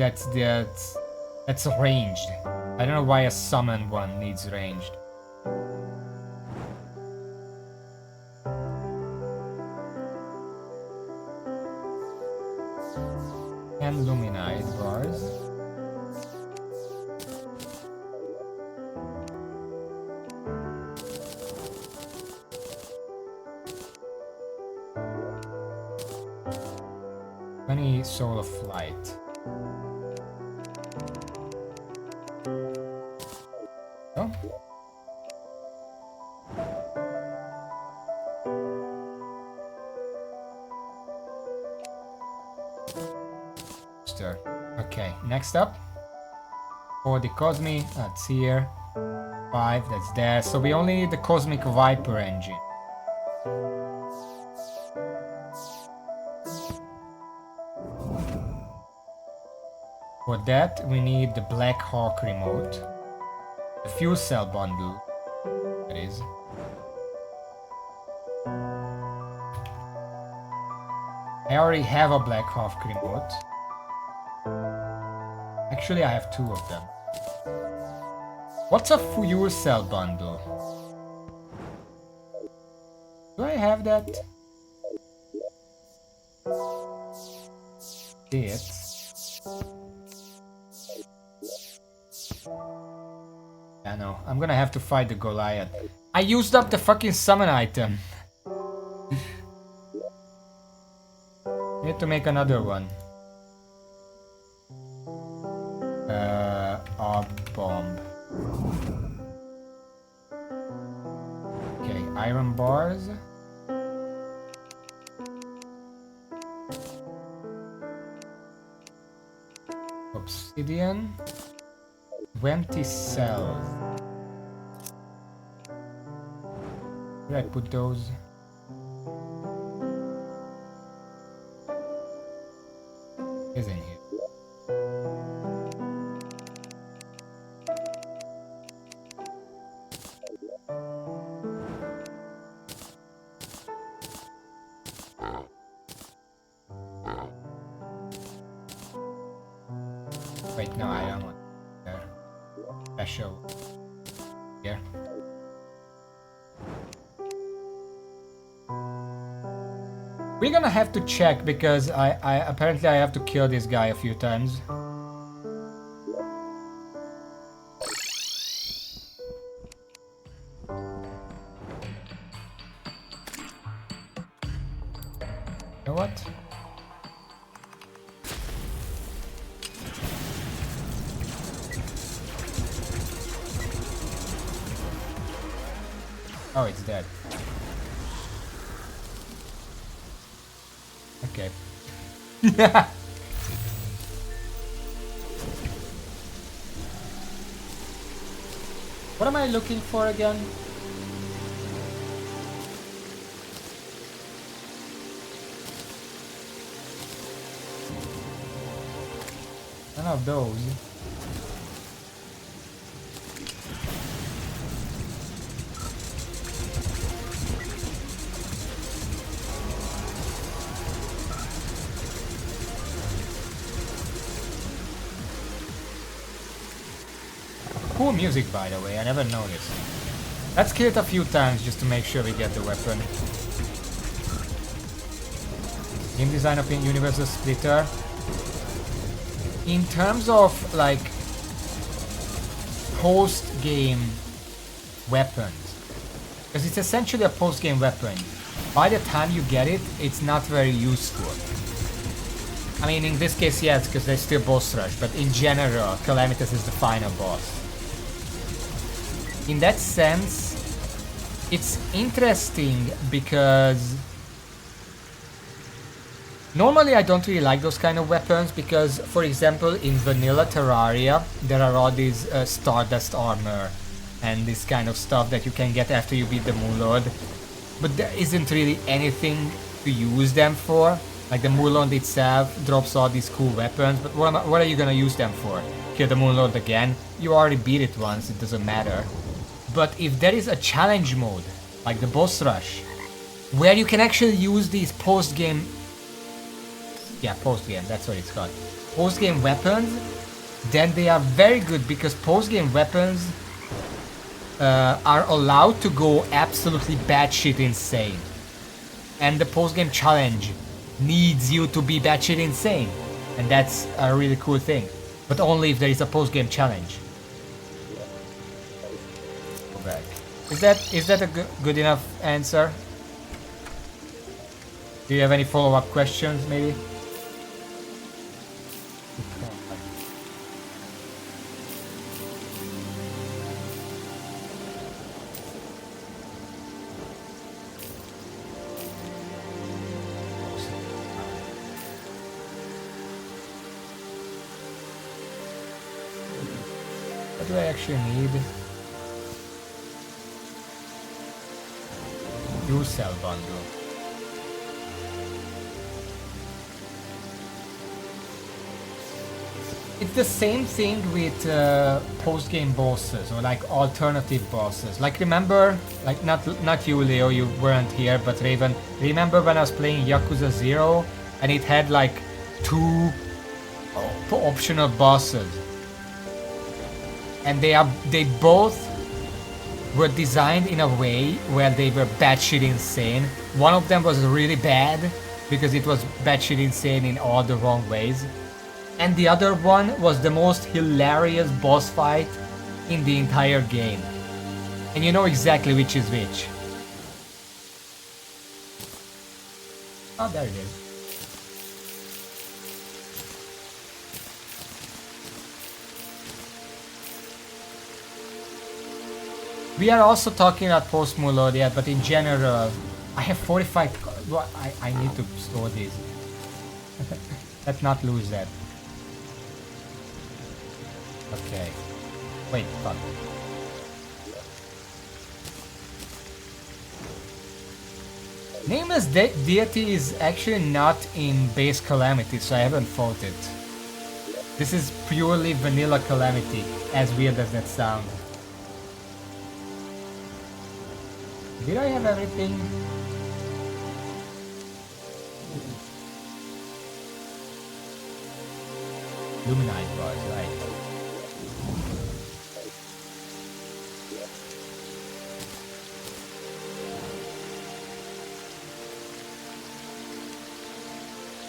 ranged. I don't know why a summon one needs ranged. And luminite bars. Any soul of flight. Oh. Okay, next up. For the Cosmic, that's here. 5, that's there. So we only need the Cosmic Viper engine. For that, we need the Black Hawk remote, the fuel cell bundle, that is. I already have a Black Hawk remote. Actually, I have 2 of them. What's a fuel cell bundle? Do I have that? It. I know. I'm gonna have to fight the Goliath. I used up the fucking summon item. Need to make another one. Orb bomb. Okay, iron bars. Obsidian. Empty cells. Where did I put those? Is in here. Wait, no, I don't want there. Special. Here. We're gonna have to check because I apparently I have to kill this guy a few times. You know what? Oh, it's dead. Okay. What am I looking for again? None of those. Cool music, by the way, I never noticed. Let's kill it a few times just to make sure we get the weapon. Game design of Universal Splitter. In terms of like post-game weapons, because it's essentially a post-game weapon. By the time you get it, it's not very useful. I mean, in this case, yes, because there's still boss rush, but in general, Calamity is the final boss. In that sense, it's interesting because normally I don't really like those kind of weapons because, for example, in vanilla Terraria, there are all these Stardust armor and this kind of stuff that you can get after you beat the Moon Lord. But there isn't really anything to use them for. Like the Moon Lord itself drops all these cool weapons, but what are you gonna use them for? Kill the Moon Lord again? You already beat it once, it doesn't matter. But if there is a challenge mode, like the boss rush, where you can actually use these post-game... Yeah, post-game, that's what it's called. Post-game weapons, then they are very good because post-game weapons are allowed to go absolutely batshit insane. And the post-game challenge needs you to be batshit insane. And that's a really cool thing. But only if there is a post-game challenge. Go back. Is that a good enough answer? Do you have any follow-up questions, maybe? What do I actually need? Fuel cell bundle. It's the same thing with post-game bosses or like alternative bosses. Like remember, like not you Leo, you weren't here, but Raven, remember when I was playing Yakuza 0 and it had like 2 optional bosses? And they both were designed in a way where they were batshit insane. One of them was really bad because it was batshit insane in all the wrong ways. And the other one was the most hilarious boss fight in the entire game. And you know exactly which is which. Oh, there it is. We are also talking about post-moon load yet, but in general, I have 45. Well, I need to store these. Let's not lose that. Okay. Wait, fuck. Nameless deity is actually not in base Calamity, so I haven't fought it. This is purely vanilla Calamity, as weird as that sounds. Did I have everything? Luminite bars, right.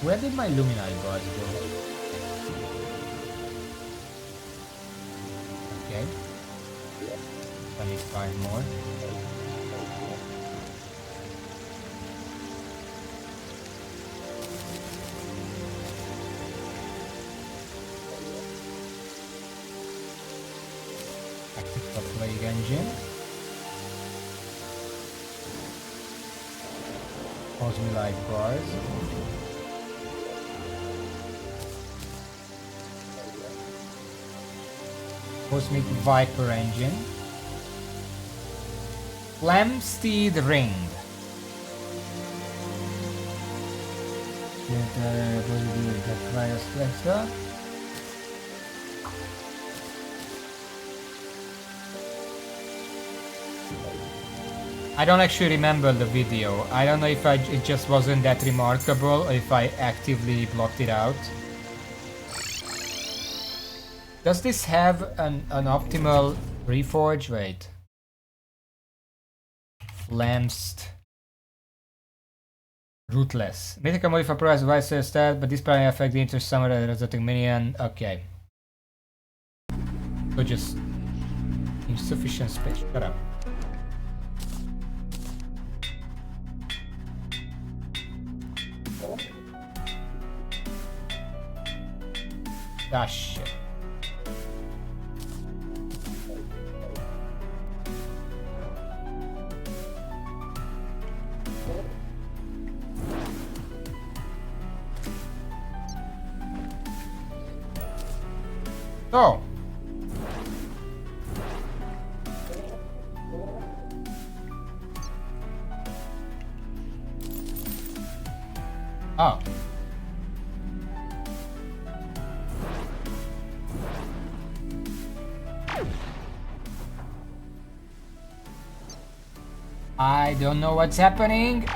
Where did my Luminite bars go? Okay. I need 5 more. Active the plague engine. Cosmolite bars. Cosmic Viper engine. Flamsteed ring. I don't actually remember the video. I don't know if it just wasn't that remarkable or if I actively blocked it out. Does this have an optimal reforge? Wait. Flamst. Rootless. Mythical modify price vice stat, but this probably affect the interest summer resulting minion. Okay. So just insufficient space. Shut up. Ah shit. So. Oh. I don't know what's happening.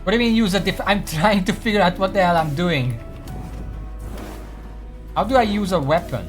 What do you mean use a I'm trying to figure out what the hell I'm doing. How do I use a weapon?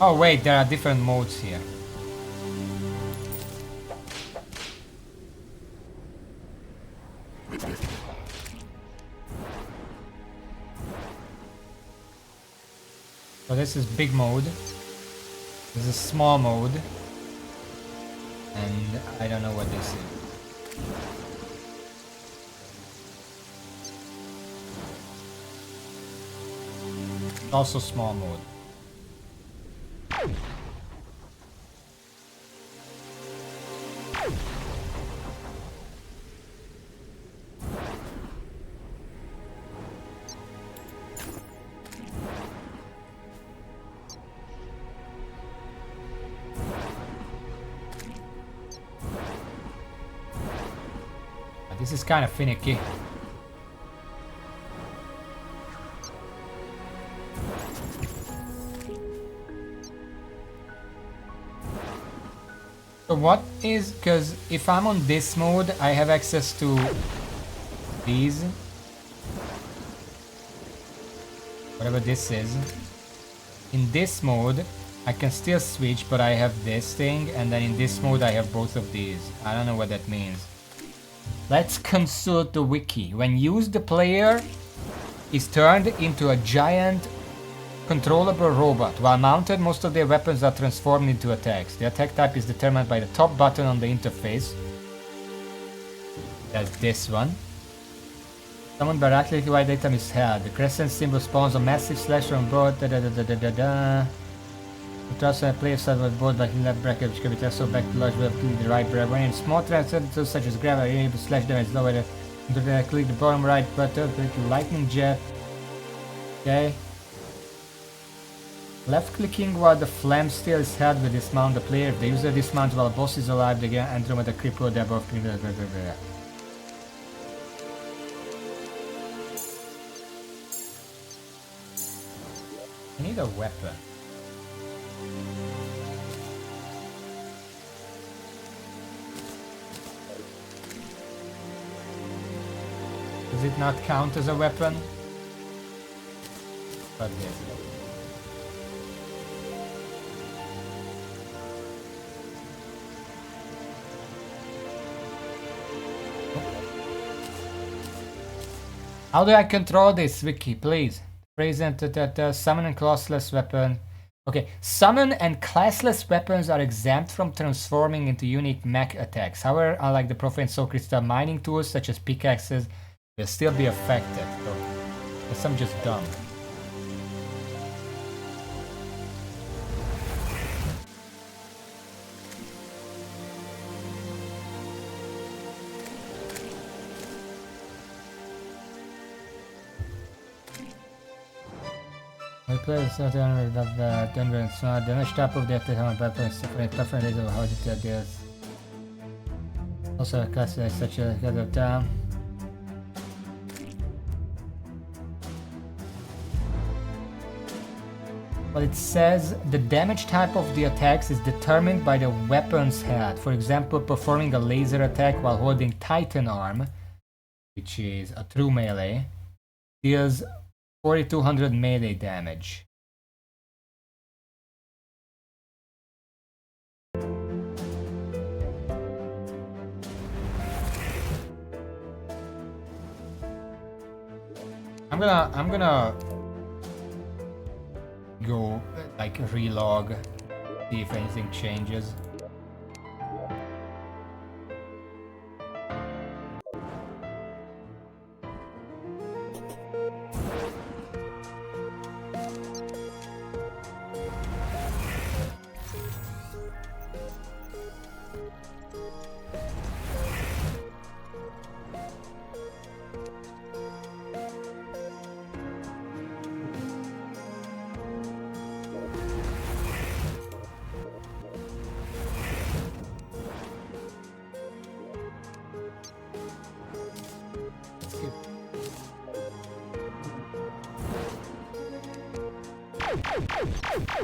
Oh wait, there are different modes here. So this is big mode. This is small mode. And I don't know what this is. Also small mode. This is kind of finicky. So what is, because if I'm on this mode, I have access to these. Whatever this is. In this mode, I can still switch, but I have this thing, and then in this mode I have both of these. I don't know what that means. Let's consult the wiki. When used, the player is turned into a giant controllable robot. While mounted, most of their weapons are transformed into attacks. The attack type is determined by the top button on the interface. That's this one. Summoned by right-clicking while the item is held. The crescent symbol spawns a massive slasher on board. The trust and player side with board by the left bracket, which can be transferred back to large web to the right bracket. When in small transactions such as gravel, you're able to slash damage lower. Click the bottom right button, click the lightning jet. Okay. Left clicking while the flame still is held will dismount the player. If the user dismounts while the boss is alive, they get Andromeda cripple above. I need a weapon. Does it not count as a weapon? But yes. How do I control this, Wiki, please? Present summon and classless weapon. Okay, summon and classless weapons are exempt from transforming into unique mech attacks. However, unlike the profane soul crystal mining tools such as pickaxes, will still be affected. So, guess I'm just dumb. The player is not only that the damage type of the attack on weapons different preferences of how it deals. Also, a class such as gather down. But it says the damage type of the attacks is determined by the weapon's head. For example, performing a laser attack while holding Titan Arm, which is a true melee, deals 4200 melee damage. I'm gonna go like relog, see if anything changes.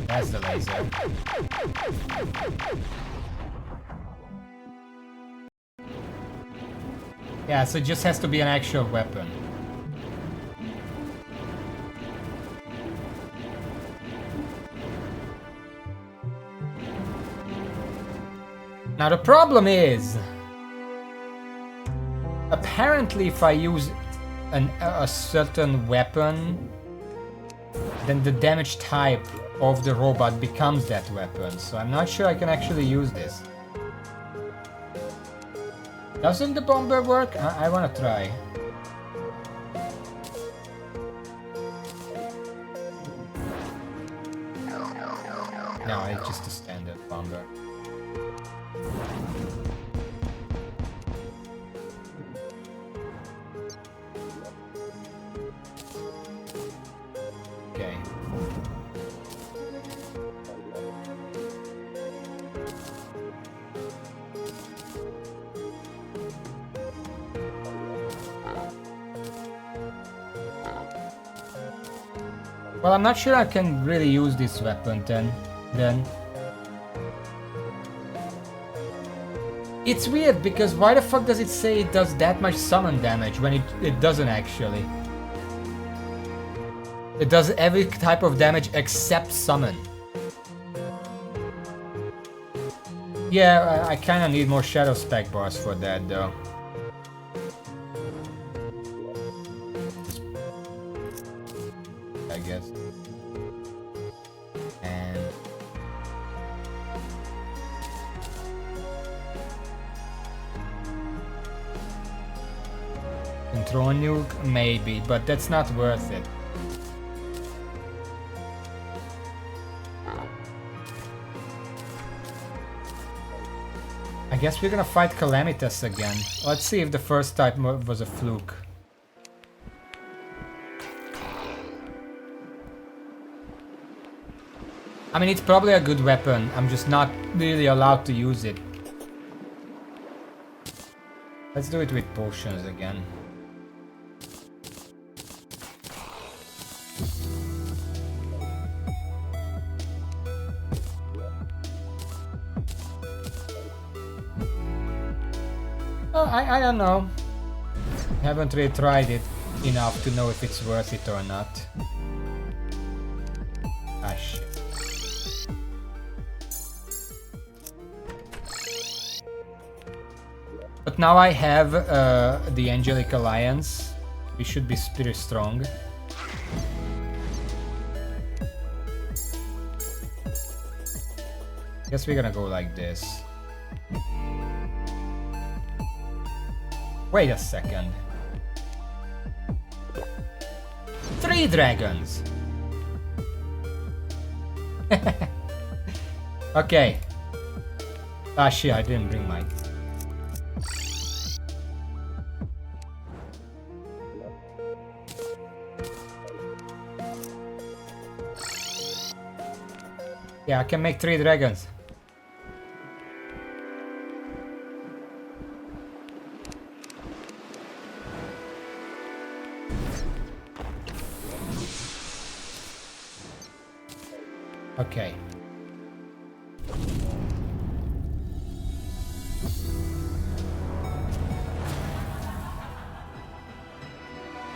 That's the laser. Yeah, so it just has to be an actual weapon. Now the problem is, apparently if I use a certain weapon, then the damage type of the robot becomes that weapon. So I'm not sure I can actually use this. Doesn't the bomber work? I wanna try. No, it's just a standard bomber. Okay. Well, I'm not sure I can really use this weapon then. It's weird because why the fuck does it say it does that much summon damage when it doesn't actually? It does every type of damage except summon. Yeah, I kinda need more shadow spec bars for that though. I guess. And control nuke, maybe, but that's not worth it. I guess we're gonna fight Calamitas again. Let's see if the first type was a fluke. I mean, it's probably a good weapon. I'm just not really allowed to use it. Let's do it with potions again. I don't know. Haven't really tried it enough to know if it's worth it or not. Ah, shit. But now I have the Angelic Alliance. We should be pretty strong. Guess we're gonna go like this. Wait a second. 3 dragons! Okay. Ah shit, I didn't bring mine. Yeah, I can make 3 dragons. Okay.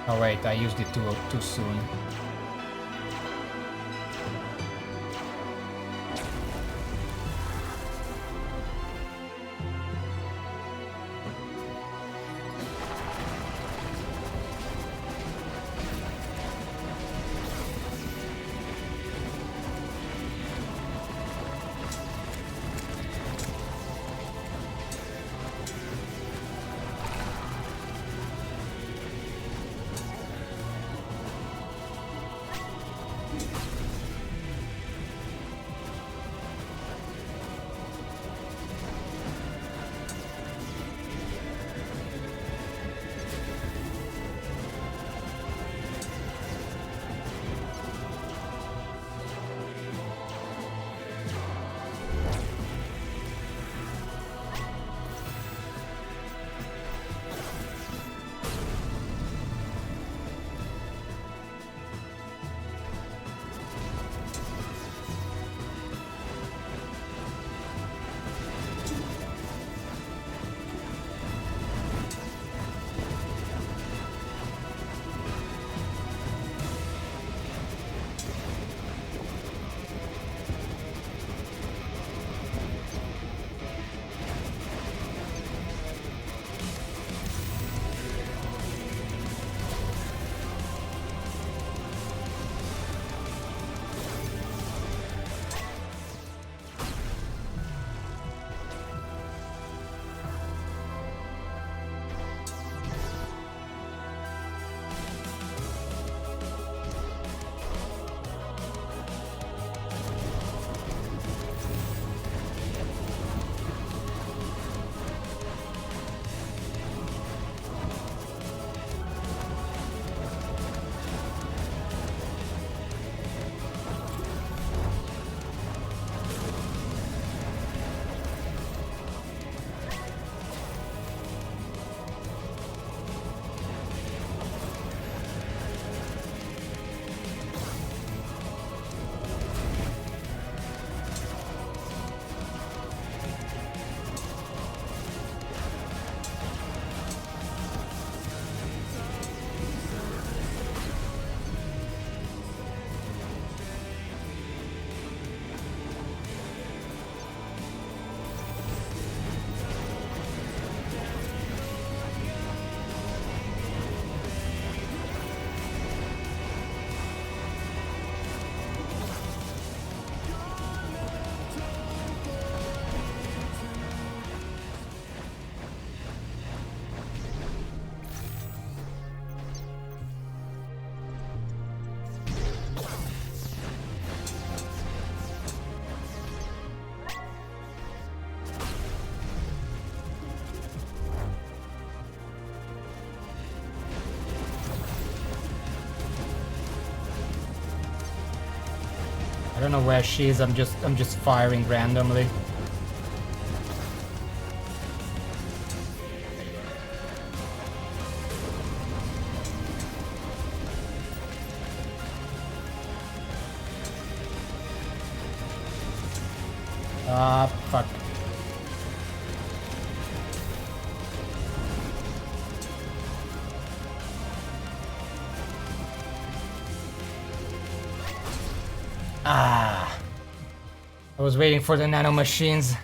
Oh wait, I used it too soon. I don't know where she is. I'm just firing randomly. Ah, fuck. Ah. I was waiting for the nano machines.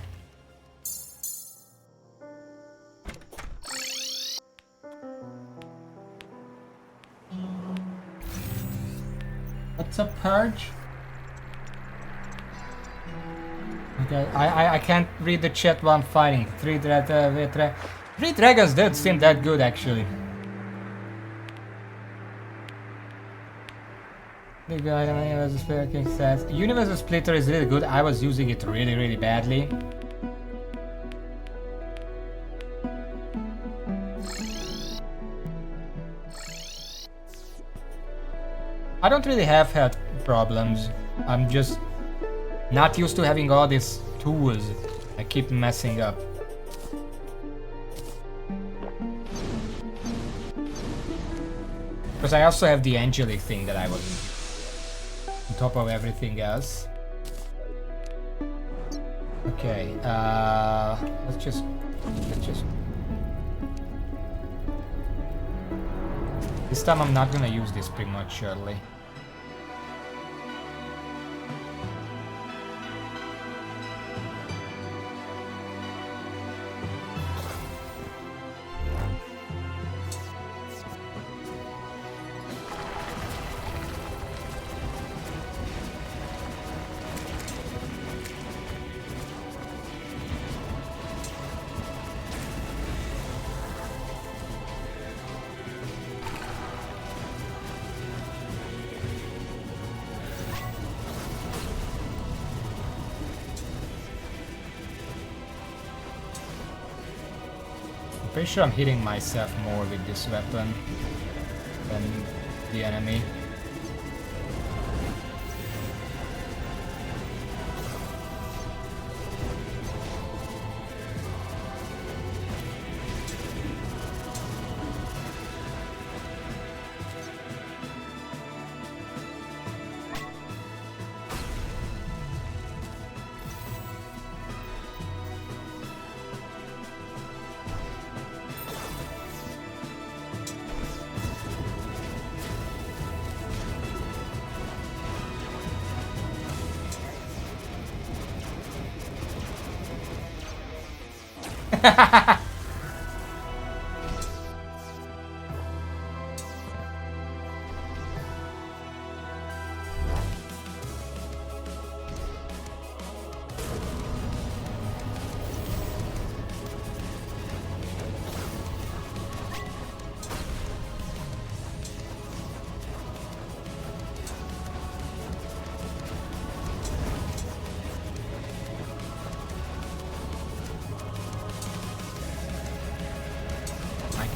What's a purge? Okay, I can't read the chat while I'm fighting. Three dragons did seem that good actually. The guy on Universal Splitter King says Universal Splitter is really good. I was using it really badly. I don't really have health problems. I'm just not used to having all these tools. I keep messing up. Because I also have the angelic thing that I was on top of everything else. Okay, let's just this time I'm not gonna use this prematurely. Pretty sure I'm hitting myself more with this weapon than the enemy.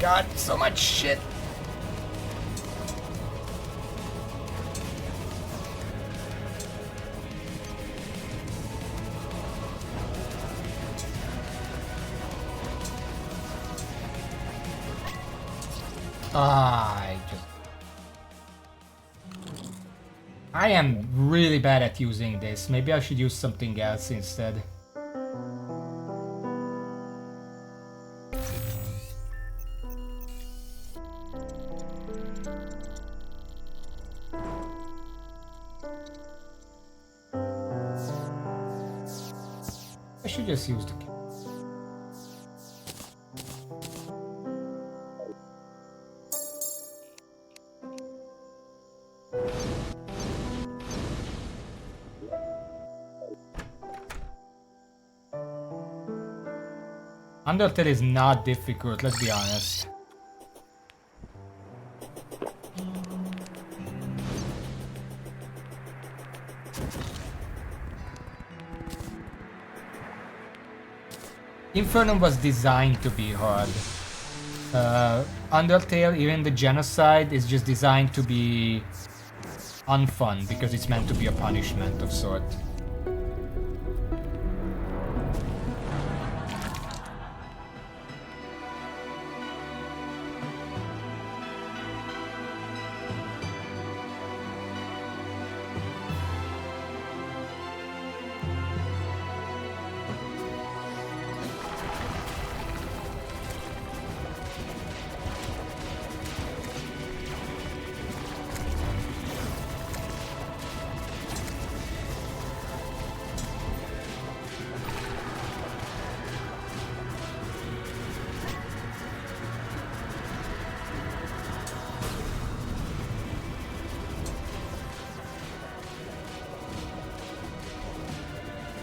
God, so much shit. I am really bad at using this. Maybe I should use something else instead. I should just use the Undertale is not difficult, let's be honest. Infernum was designed to be hard. Undertale, even the genocide, is just designed to be unfun because it's meant to be a punishment of sort.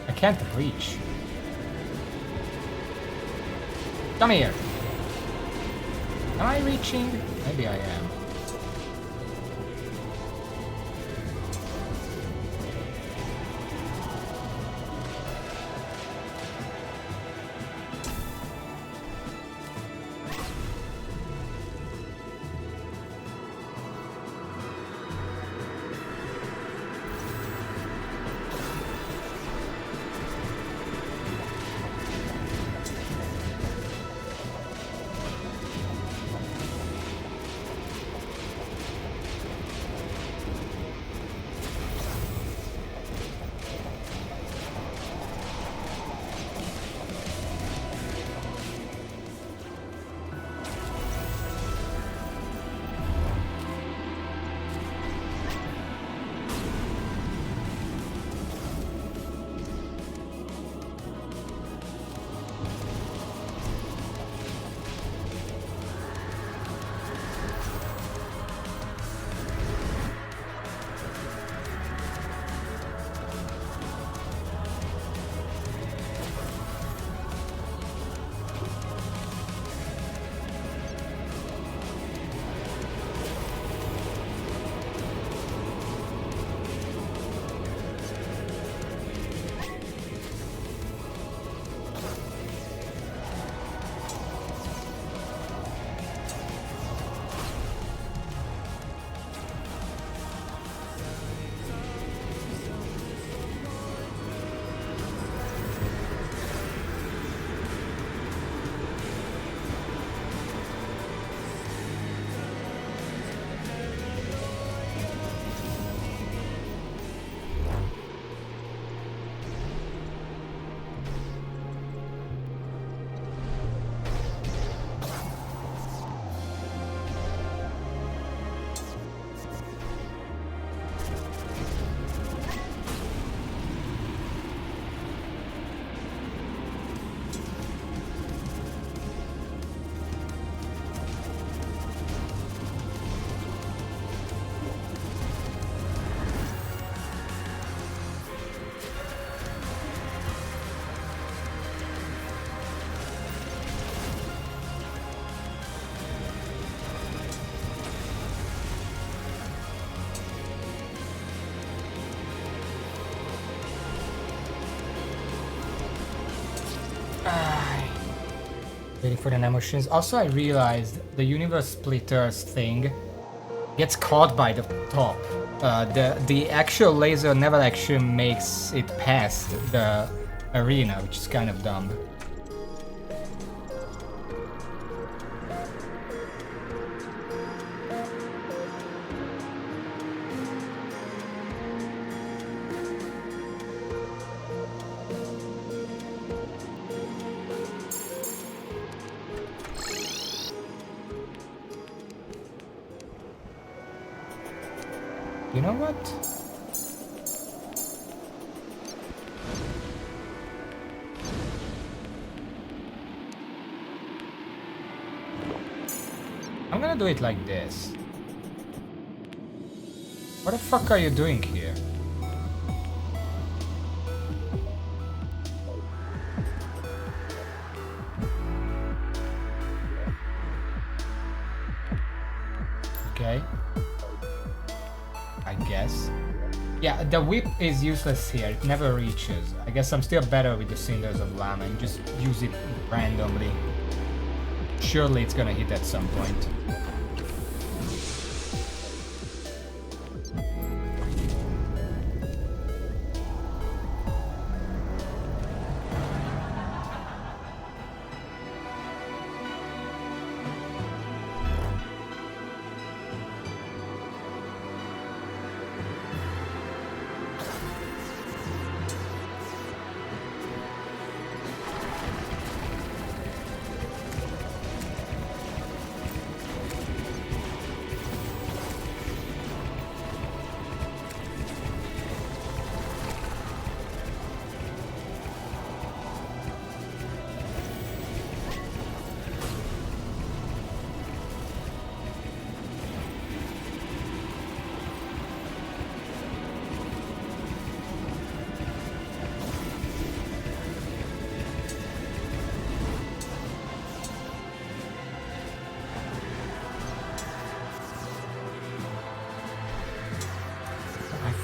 I can't reach. Come here. Am I reaching? Maybe I am. Waiting for the emotions. Also, I realized the universe splitters thing gets caught by the top. The actual laser never actually makes it past the arena, which is kind of dumb. You know what? I'm gonna do it like this. What the fuck are you doing here? Okay. I guess. Yeah, the whip is useless here. It never reaches. I guess I'm still better with the Cinders of Llama and just use it randomly. Surely it's gonna hit at some point.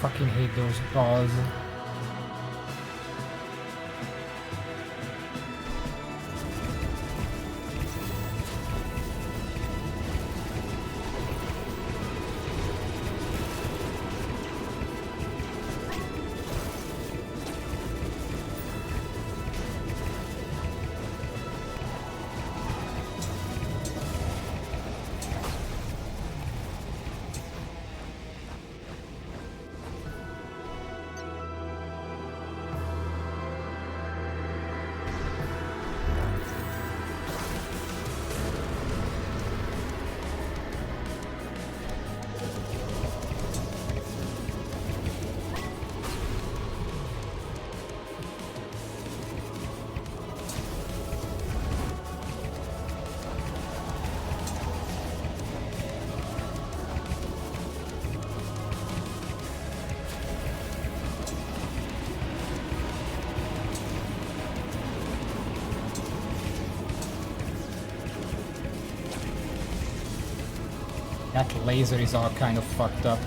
fucking hate those balls. That laser is all kind of fucked up.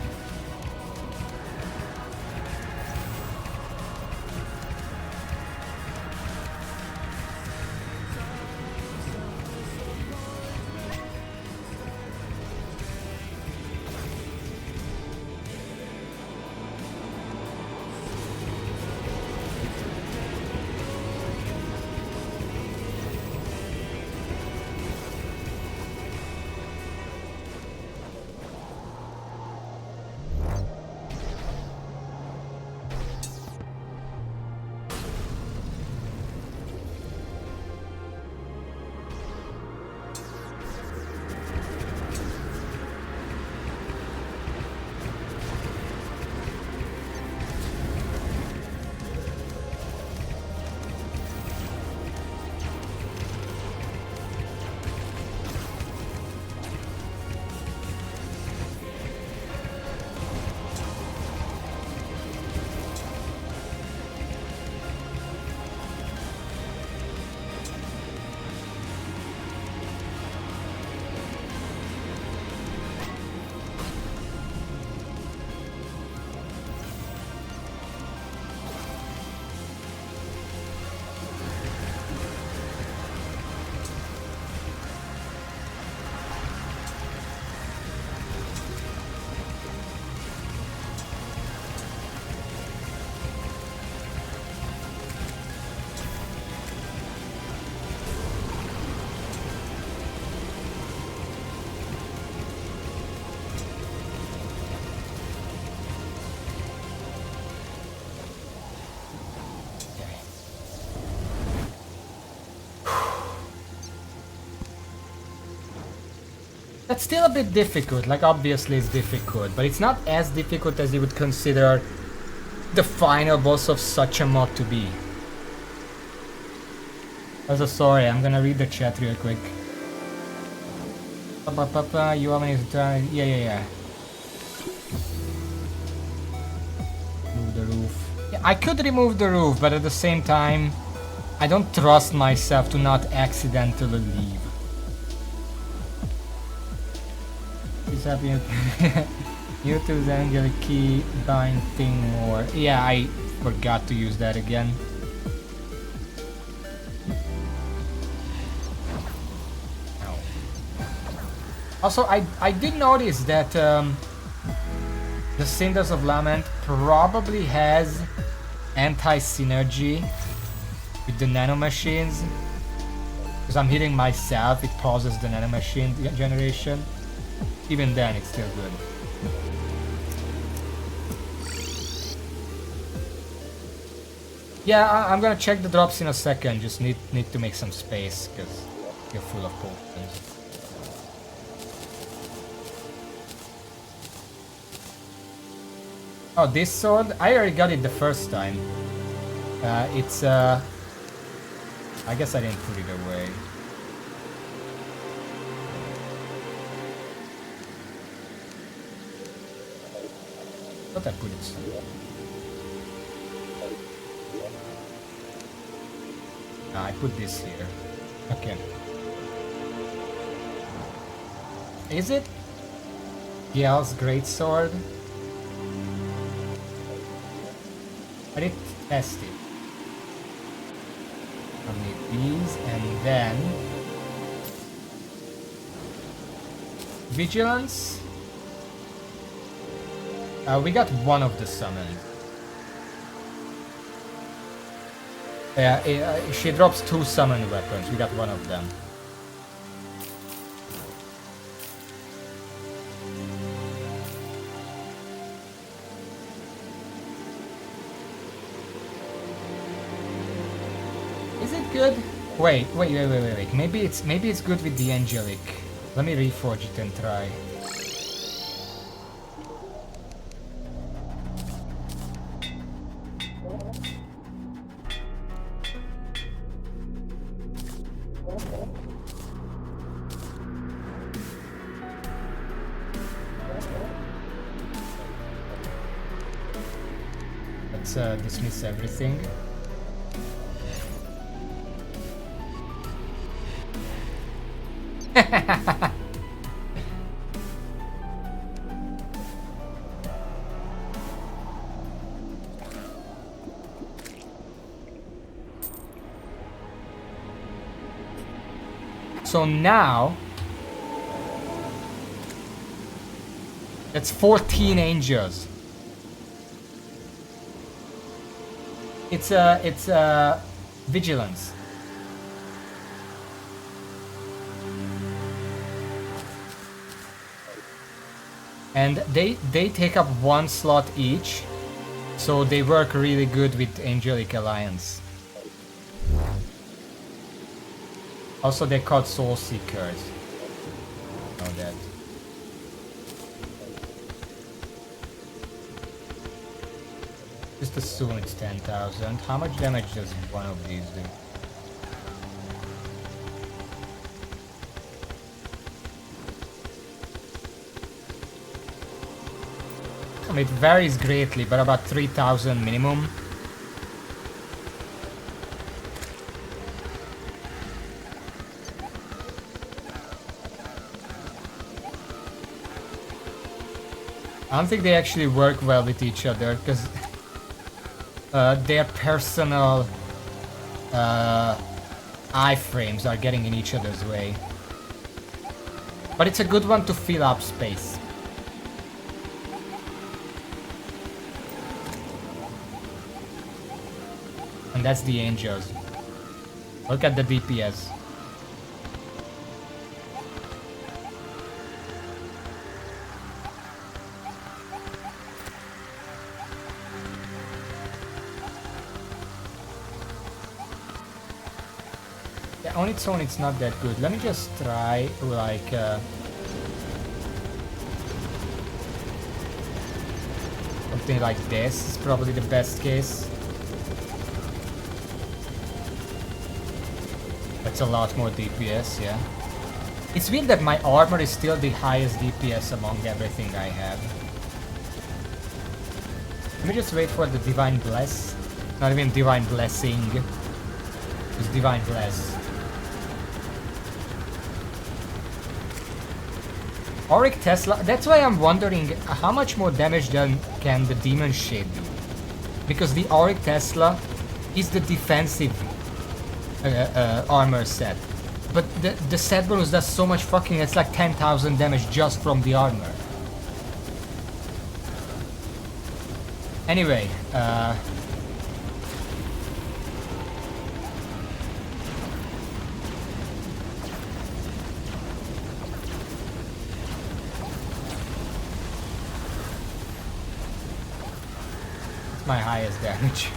That's still a bit difficult, like obviously it's difficult, but it's not as difficult as you would consider the final boss of such a mod to be. Also, sorry, I'm gonna read the chat real quick. You want me to try? Yeah. Remove the roof. Yeah, I could remove the roof, but at the same time, I don't trust myself to not accidentally leave. It's happening. YouTube's Angelic Key buying thing more. Yeah, I forgot to use that again. Also, I did notice that the Cinders of Lament probably has anti-synergy with the nanomachines. Because I'm hitting myself, it pauses the nanomachine generation. Even then, it's still good. Yeah, I'm gonna check the drops in a second. Just need to make some space because you're full of potions. Oh, this sword? I already got it the first time. It's I guess I didn't put it away. I thought I put it somewhere. I put this here. Okay. Is it Gial's greatsword? Let it test it. I'll need these and then Vigilance. We got one of the summons. Yeah, she drops 2 summon weapons. We got one of them. Is it good? Wait. Maybe it's good with the angelic. Let me reforge it and try. Let's dismiss everything. So now that's 14 angels. It's vigilance. And they take up 1 slot each, so they work really good with Angelic Alliance. Also, they're called Soul Seekers. Know that. Just assume it's 10,000. How much damage does one of these do? I mean, it varies greatly, but about 3,000 minimum. I don't think they actually work well with each other because their personal iframes are getting in each other's way. But it's a good one to fill up space. And that's the angels. Look at the DPS. Yeah, on its own it's not that good. Let me just try like something like this is probably the best case. That's a lot more DPS, yeah. It's weird that my armor is still the highest DPS among everything I have. Let me just wait for the Divine Bless. Not even Divine Blessing. It's Divine Bless. Auric Tesla, that's why I'm wondering how much more damage can the Demon Shade do. Because the Auric Tesla is the defensive armor set. But the set bonus does so much fucking, it's like 10,000 damage just from the armor. Anyway, my highest damage.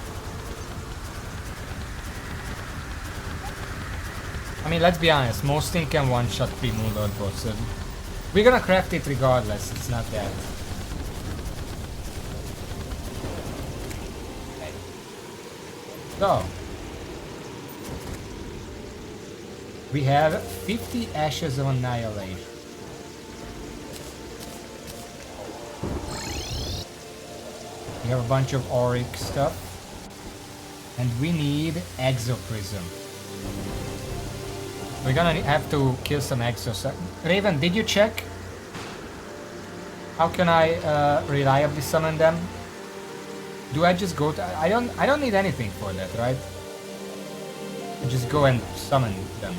I mean, let's be honest, most things can one-shot 3 Moonlord bosses. We're gonna craft it regardless, it's not that. So, we have 50 Ashes of Annihilation. We have a bunch of Auric stuff. And we need Exoprism. We're gonna have to kill some Exos. Raven, did you check? How can I reliably summon them? Do I just go to... I don't need anything for that, right? I just go and summon them.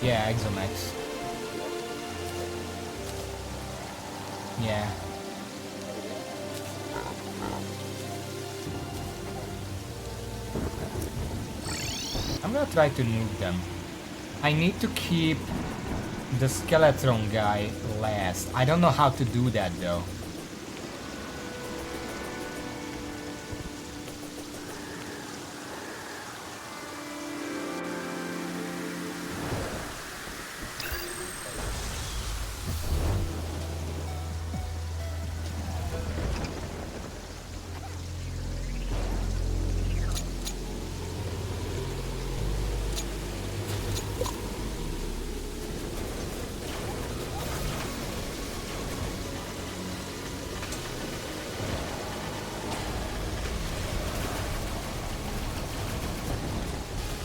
Yeah, Exomax. Yeah. I'm gonna try to nuke them. I need to keep the Skeletron guy last. I don't know how to do that though.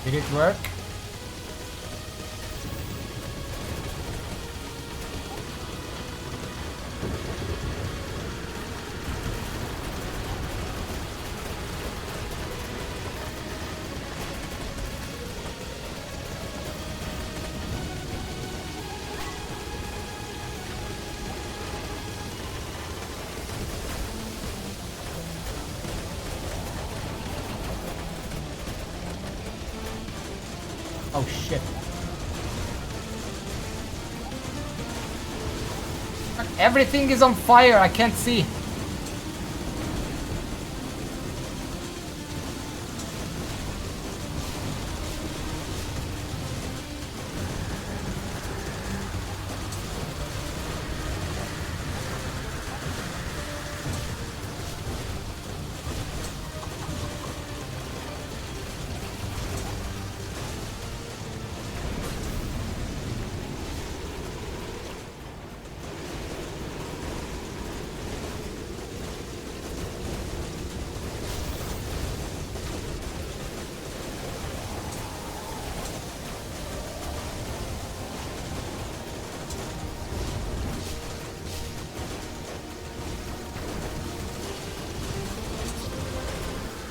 Did it work? Oh shit. Everything is on fire, I can't see.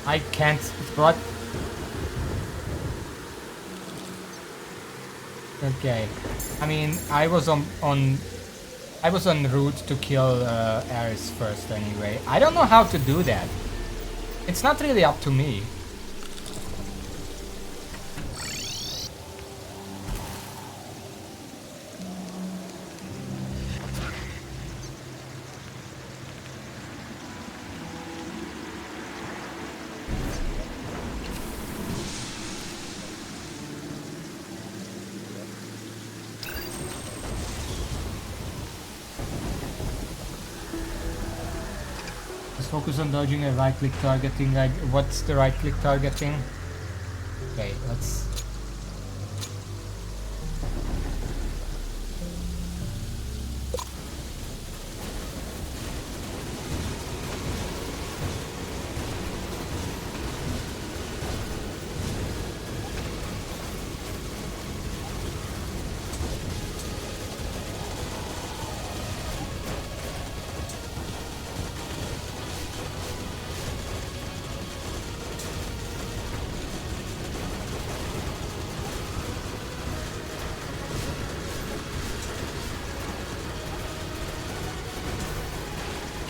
I can't. What? Okay. I mean, I was on route to kill Ares first anyway. I don't know how to do that. It's not really up to me. Focus on dodging and right-click targeting. What's the right-click targeting? Okay, let's...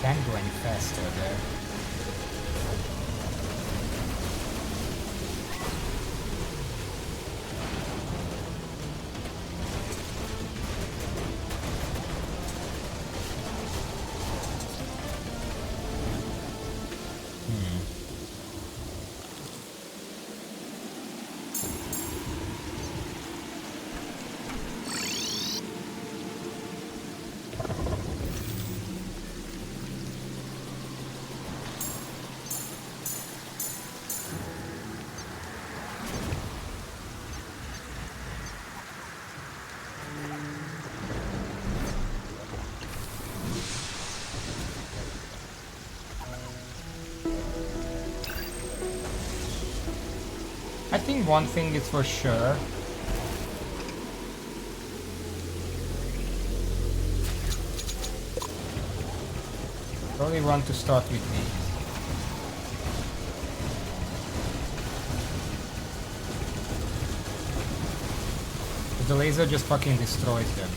Can't go any faster there. I think one thing is for sure. Probably want to start with these. The laser just fucking destroys them.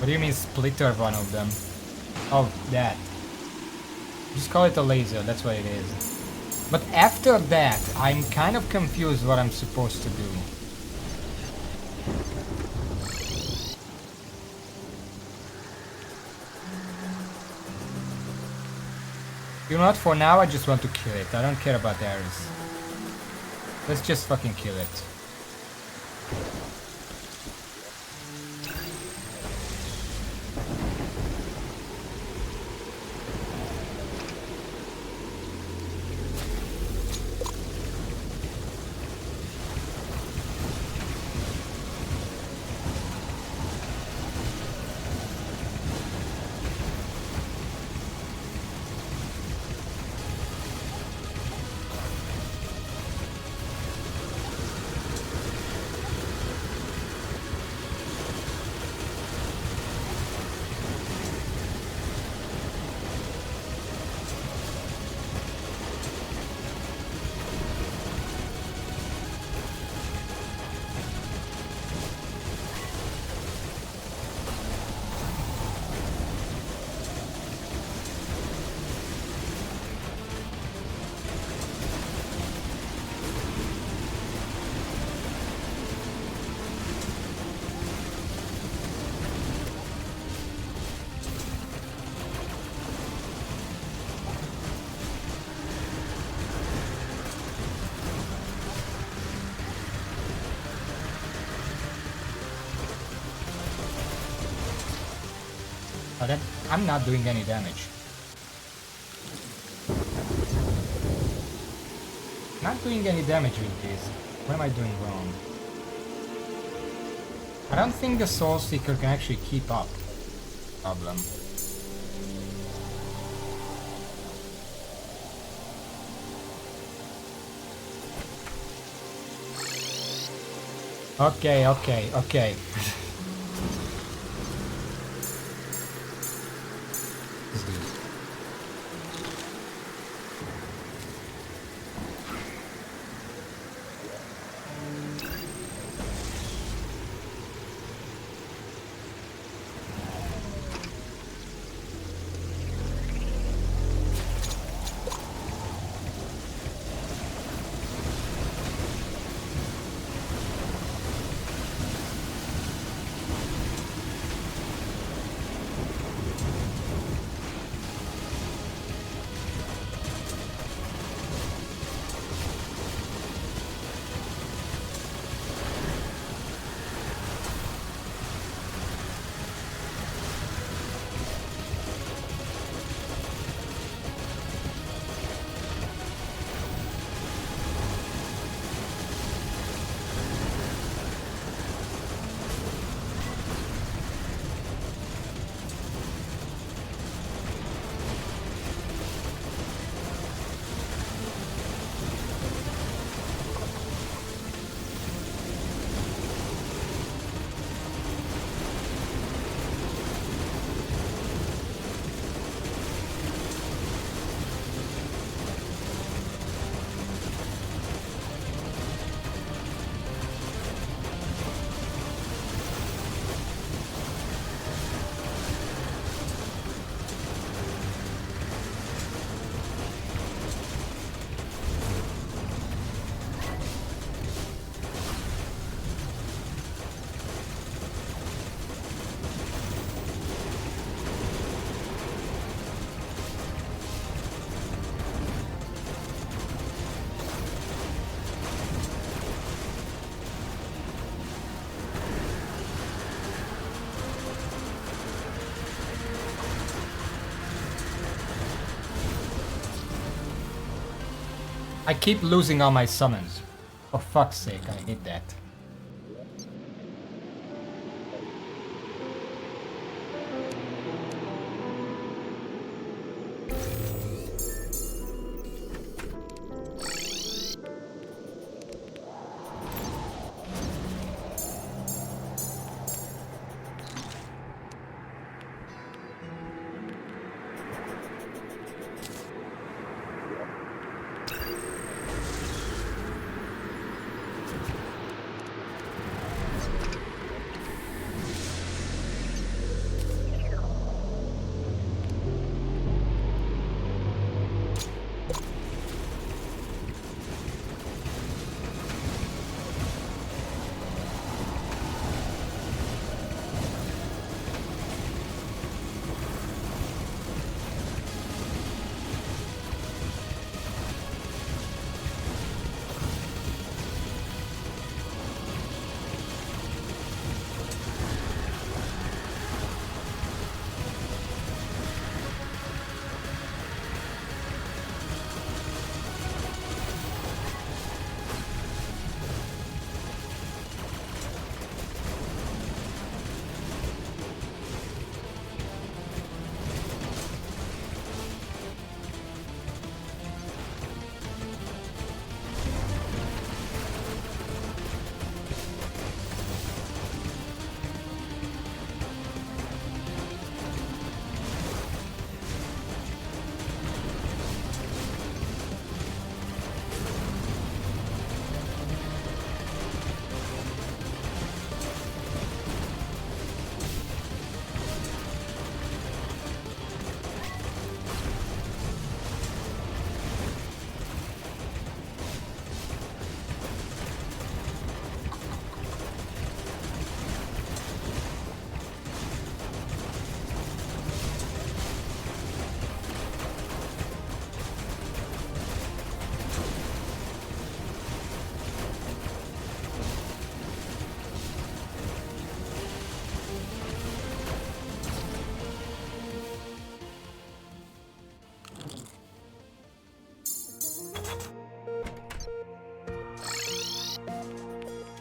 What do you mean splitter one of them? Oh, that. Just call it a laser, that's what it is. But after that, I'm kind of confused what I'm supposed to do. You know what, for now I just want to kill it. I don't care about Ares. Let's just fucking kill it. Oh, that, I'm not doing any damage. Not doing any damage with this. What am I doing wrong? I don't think the Soul Seeker can actually keep up. Problem. Okay. I keep losing all my summons. For fuck's sake, I hate that.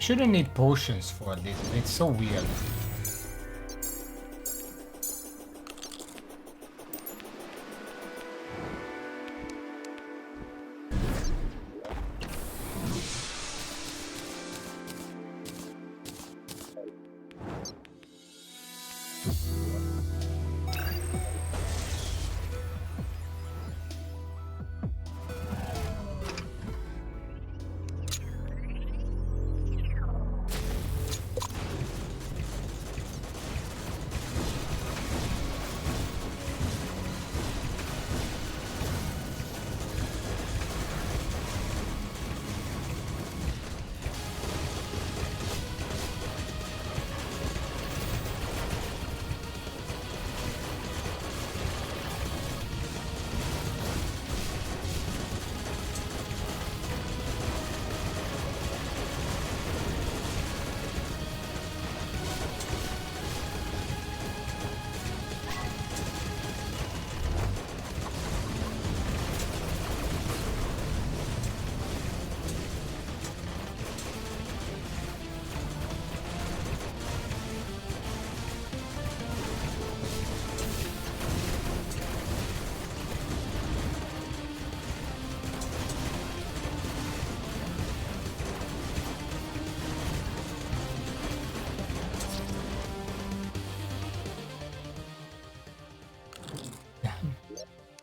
Shouldn't need potions for this, it's so weird.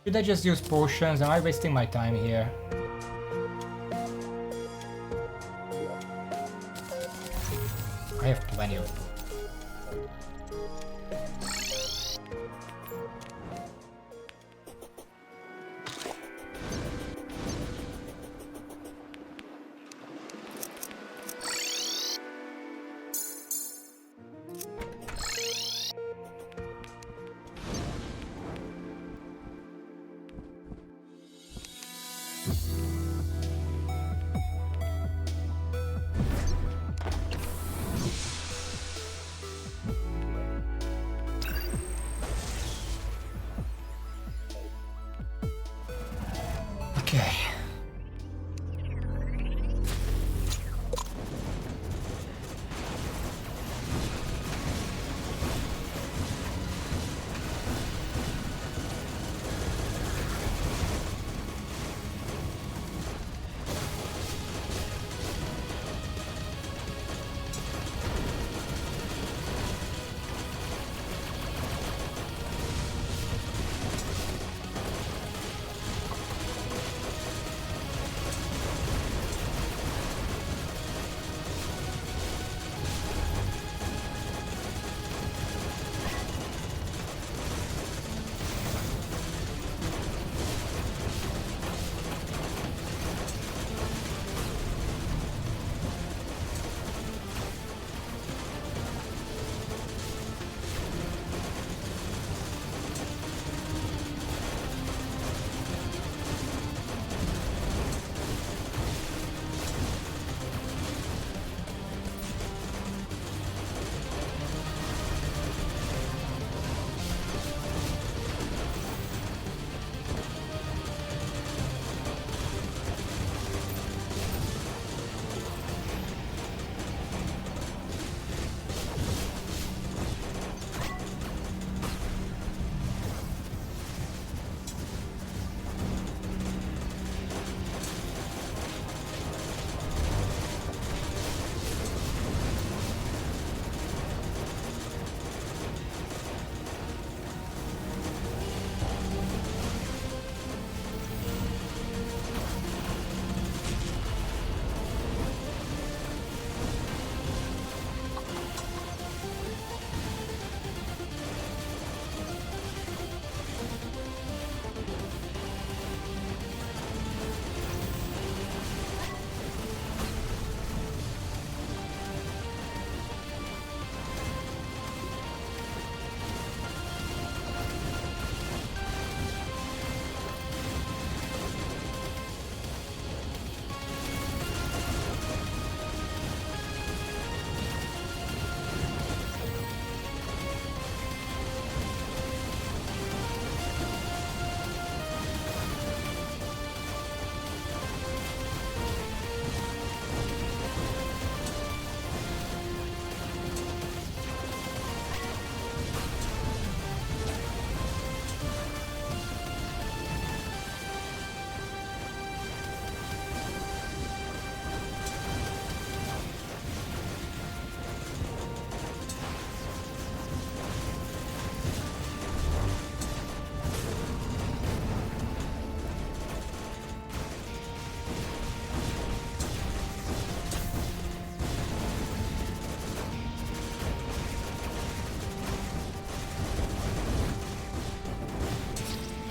Should I just use potions? Am I wasting my time here? I have plenty of them.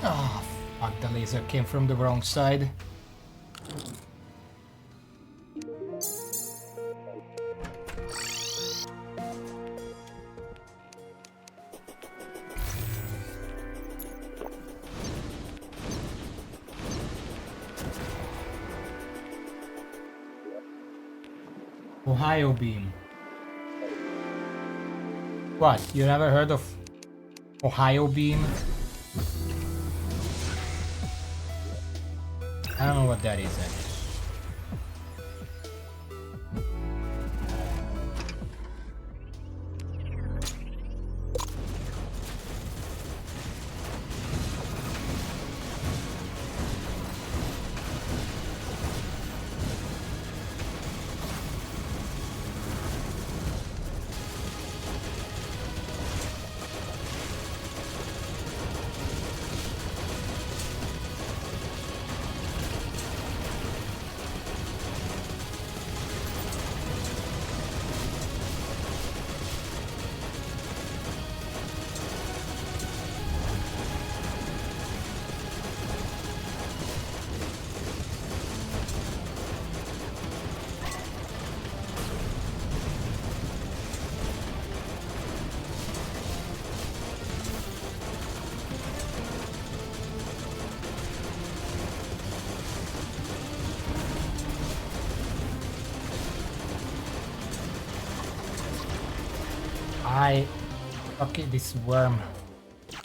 Oh, fuck, the laser came from the wrong side. Ohio beam. What? You never heard of Ohio beam? I don't know what that is actually. Okay, this worm.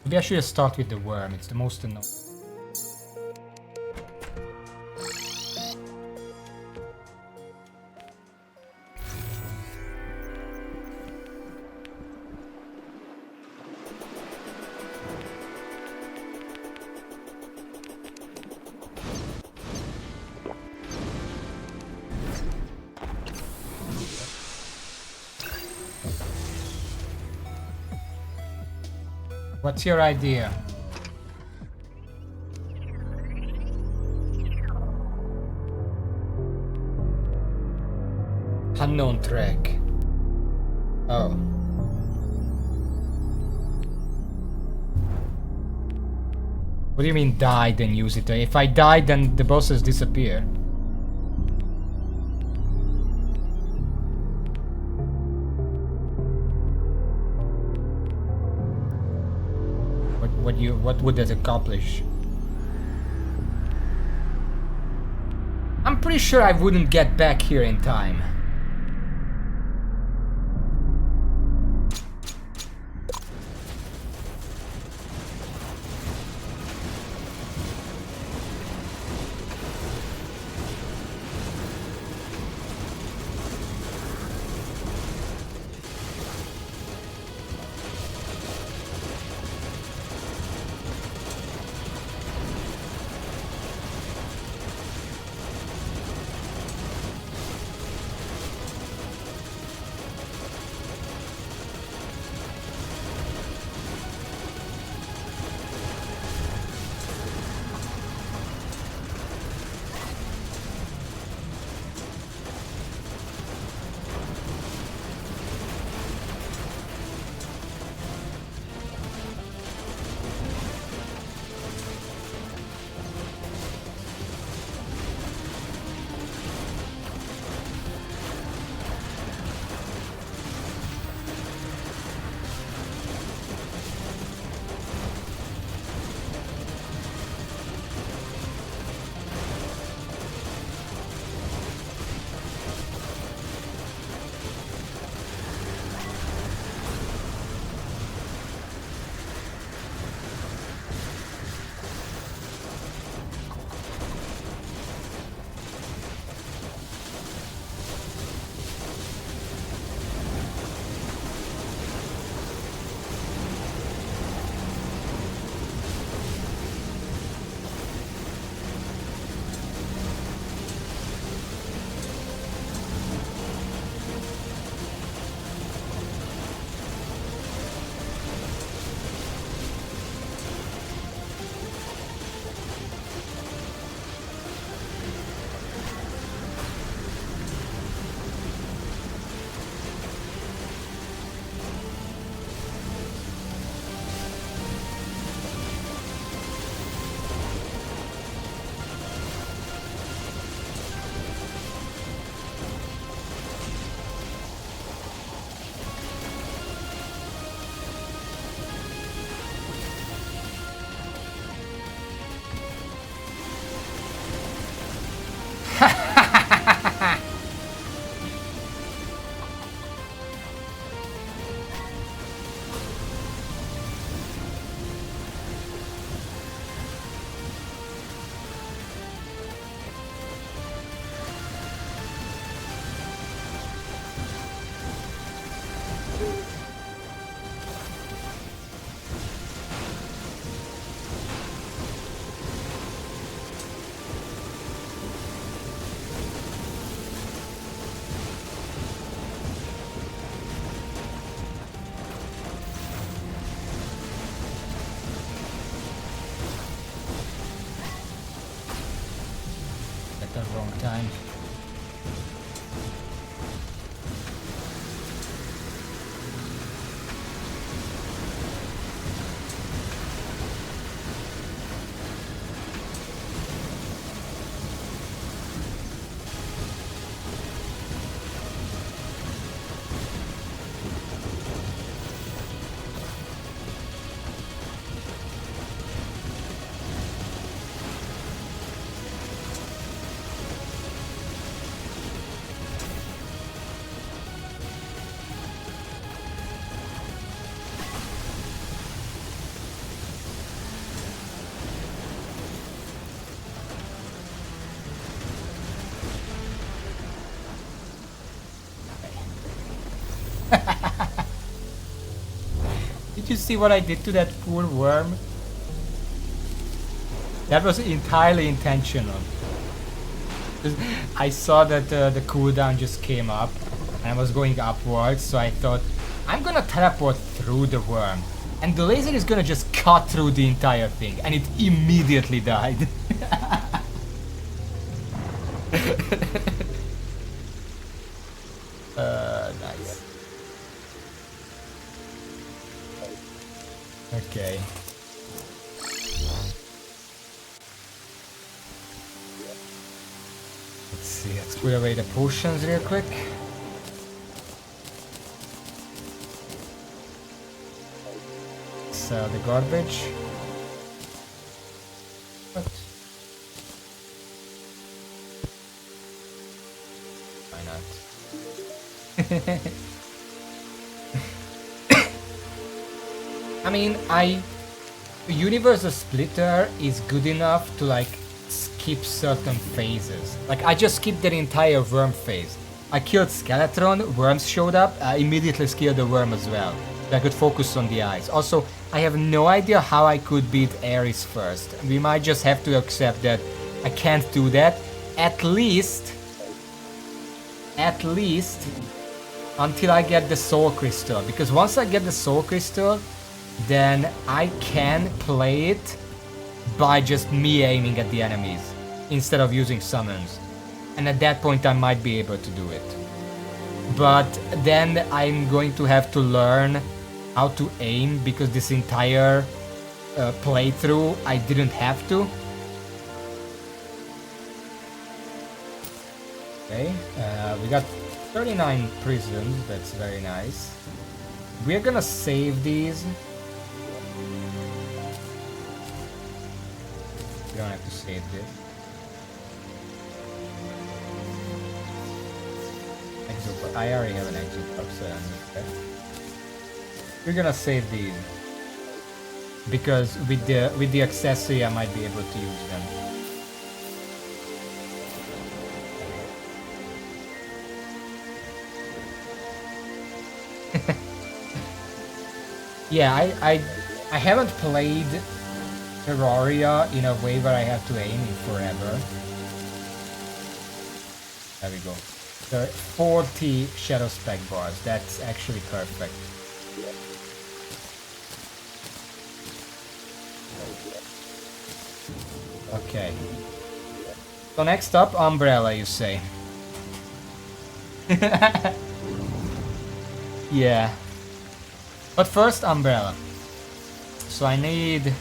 Maybe I should start with the worm, it's the most annoying. What's your idea? Unknown track. Oh. What do you mean die then use it? If I die then the bosses disappear. What would that accomplish? I'm pretty sure I wouldn't get back here in time. time. Did you see what I did to that poor worm? That was entirely intentional. I saw that the cooldown just came up and I was going upwards, so I thought I'm gonna teleport through the worm and the laser is gonna just cut through the entire thing, and it immediately died. Nice. Okay. Let's see, let's put away the potions real quick. Sell the garbage. What? Why not? I mean, Universal Splitter is good enough to like skip certain phases. Like I just skipped the entire worm phase. I killed Skeletron, worms showed up, I immediately killed the worm as well. So I could focus on the eyes. Also, I have no idea how I could beat Ares first. We might just have to accept that I can't do that. At least until I get the Soul Crystal. Because once I get the Soul Crystal, then I can play it by just me aiming at the enemies instead of using summons. And at that point I might be able to do it. But then I'm going to have to learn how to aim, because this entire playthrough I didn't have to. Okay, we got 39 prisms, that's very nice. We're gonna save these. We don't have to save this. I already have an exocut, so I don't need that. We're gonna save these because with the accessory I might be able to use them. Yeah, I haven't played Terraria in a way where I have to aim in forever. There we go. There are 40 shadow spec bars. That's actually perfect. Okay. So next up, Umbrella, you say? Yeah. But first, Umbrella. So I need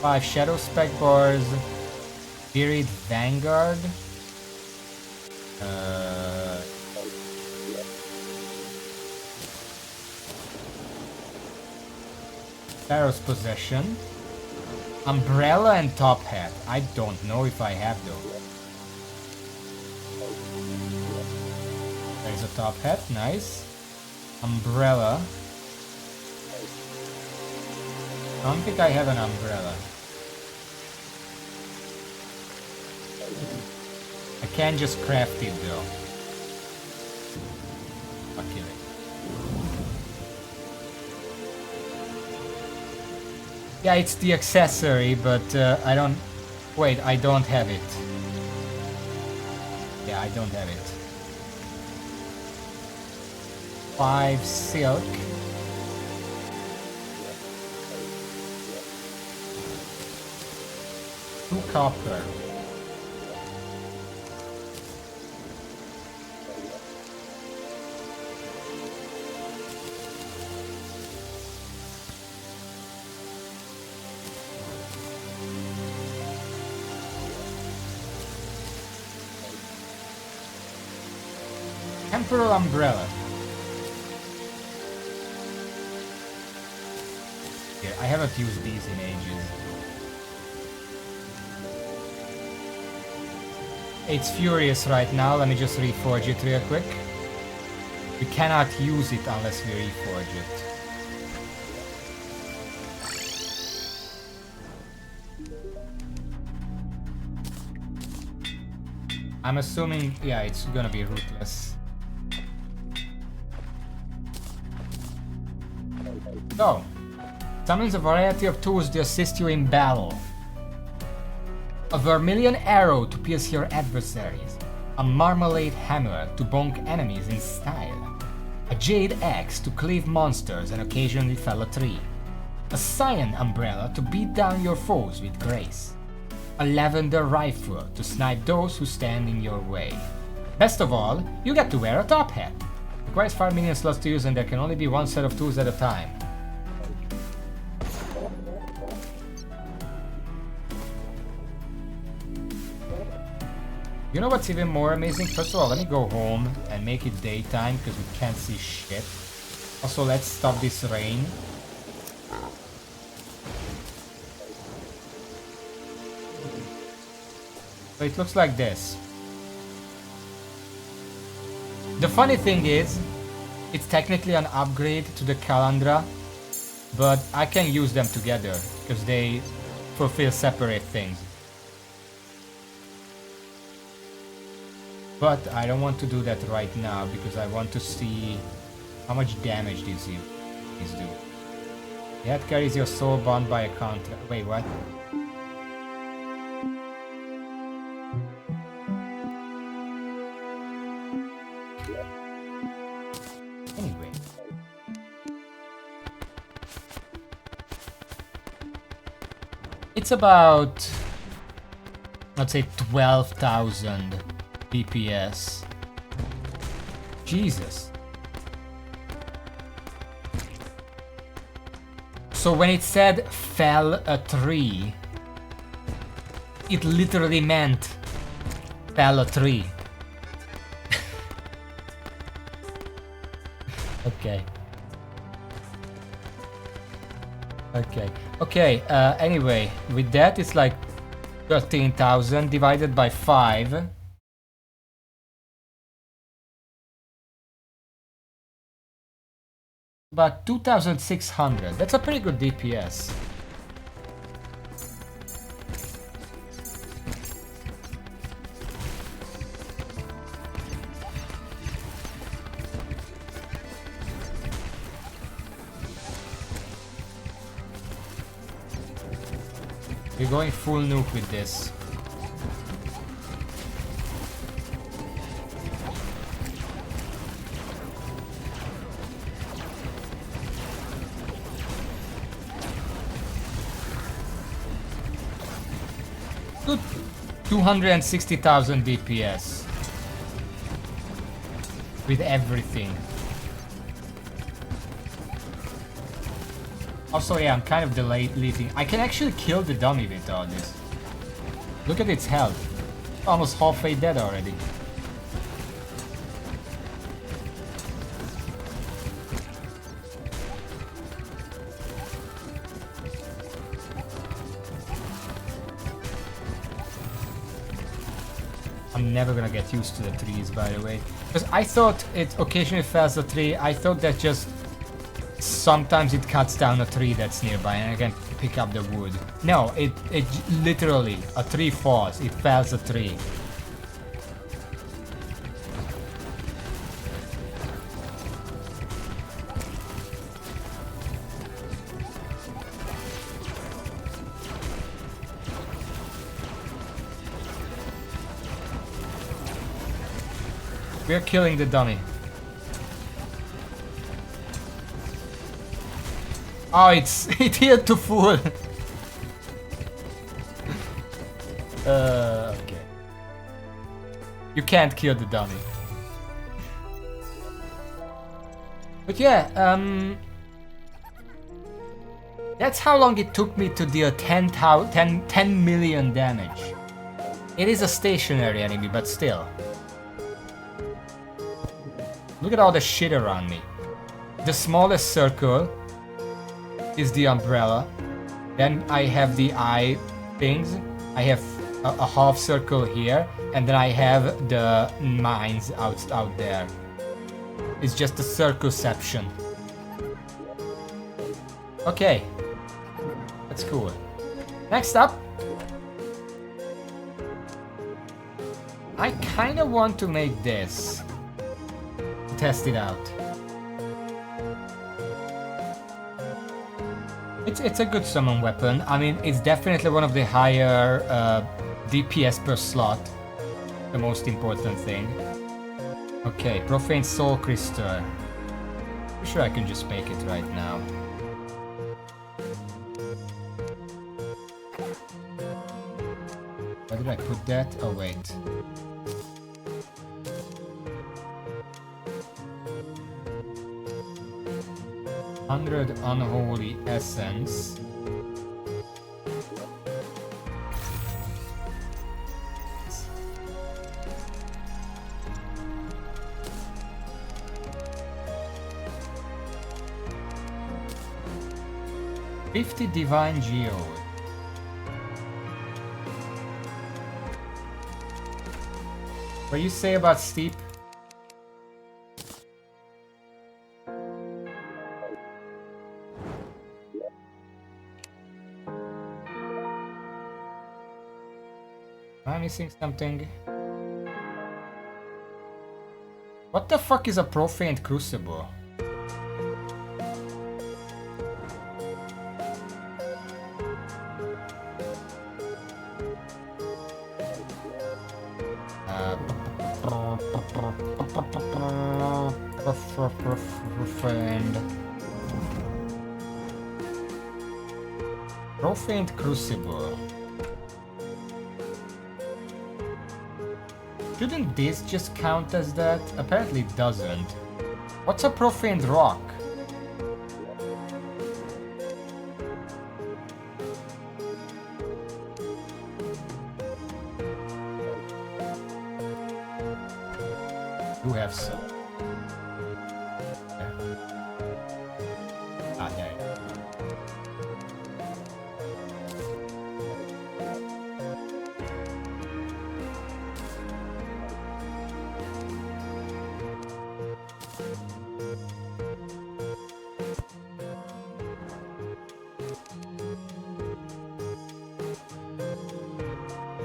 5 shadow spec bars, Buried Vanguard, Pharaoh's Possession, Umbrella and Top Hat. I don't know if I have those. There's a Top Hat, nice. Umbrella. I don't think I have an umbrella. I can just craft it though. Luckily. Yeah, it's the accessory, but I don't... Wait, I don't have it. Yeah, I don't have it. 5 silk. 2 copper. Temporal umbrella. Yeah, I haven't used these in ages. It's furious right now. Let me just reforge it real quick. We cannot use it unless we reforge it. I'm assuming, yeah, it's gonna be rootless. So, summons a variety of tools to assist you in battle. A vermilion arrow to pierce your adversaries. A marmalade hammer to bonk enemies in style. A jade axe to cleave monsters and occasionally fell a tree. A cyan umbrella to beat down your foes with grace. A lavender rifle to snipe those who stand in your way. Best of all, you get to wear a top hat. Requires 5 million slots to use and there can only be one set of tools at a time. You know what's even more amazing? First of all, let me go home and make it daytime because we can't see shit. Also, let's stop this rain. So it looks like this. The funny thing is, it's technically an upgrade to the Calandra, but I can use them together because they fulfill separate things. But I don't want to do that right now because I want to see how much damage these do. The head carries your soul bound by a contract. Wait, what? Anyway. It's about, let's say, 12,000 DPS. Jesus. So when it said fell a tree, it literally meant fell a tree. Okay. Okay, anyway, with that it's like 13,000 divided by 5. About 2,600. That's a pretty good DPS. We're going full nuke with this. Good 260,000 DPS with everything. Also, yeah, I'm kind of deleting. I can actually kill the dummy with all this. Look at its health. Almost halfway dead already. I'm never gonna get used to the trees, by the way. Because I thought it occasionally fells a tree. I thought that just sometimes it cuts down a tree that's nearby and I can pick up the wood. No, it literally, a tree falls, it fells a tree. We're killing the dummy. Oh, it healed to full. Okay. You can't kill the dummy. But yeah, that's how long it took me to deal 10 million damage. It is a stationary enemy, but still. Look at all the shit around me. The smallest circle is the umbrella. Then I have the eye things. I have a half circle here, and then I have the mines out there. It's just a circumception. Okay, that's cool. Next up, I kind of want to make this. Test it out. It's a good summon weapon. I mean, it's definitely one of the higher DPS per slot. The most important thing. Okay, Profane Soul Crystal. Pretty sure I can just make it right now. Where did I put that? Oh wait. $100 Unholy Essence. $50 Divine Geode. What do you say about Steep? Am I missing something? What the fuck is a Profane Crucible? Profaned Crucible. Shouldn't this just count as that? Apparently it doesn't. What's a Profaned Rock? You have some. Ah, there you go.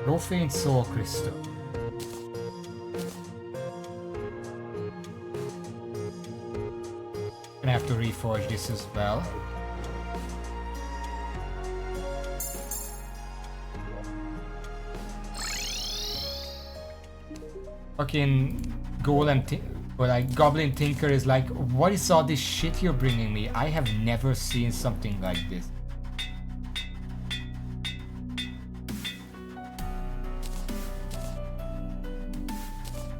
Profane Soul Crystal. Gonna have to reforge this as well. Fucking Golem, or like Goblin Tinker is like, what is all this shit you're bringing me? I have never seen something like this.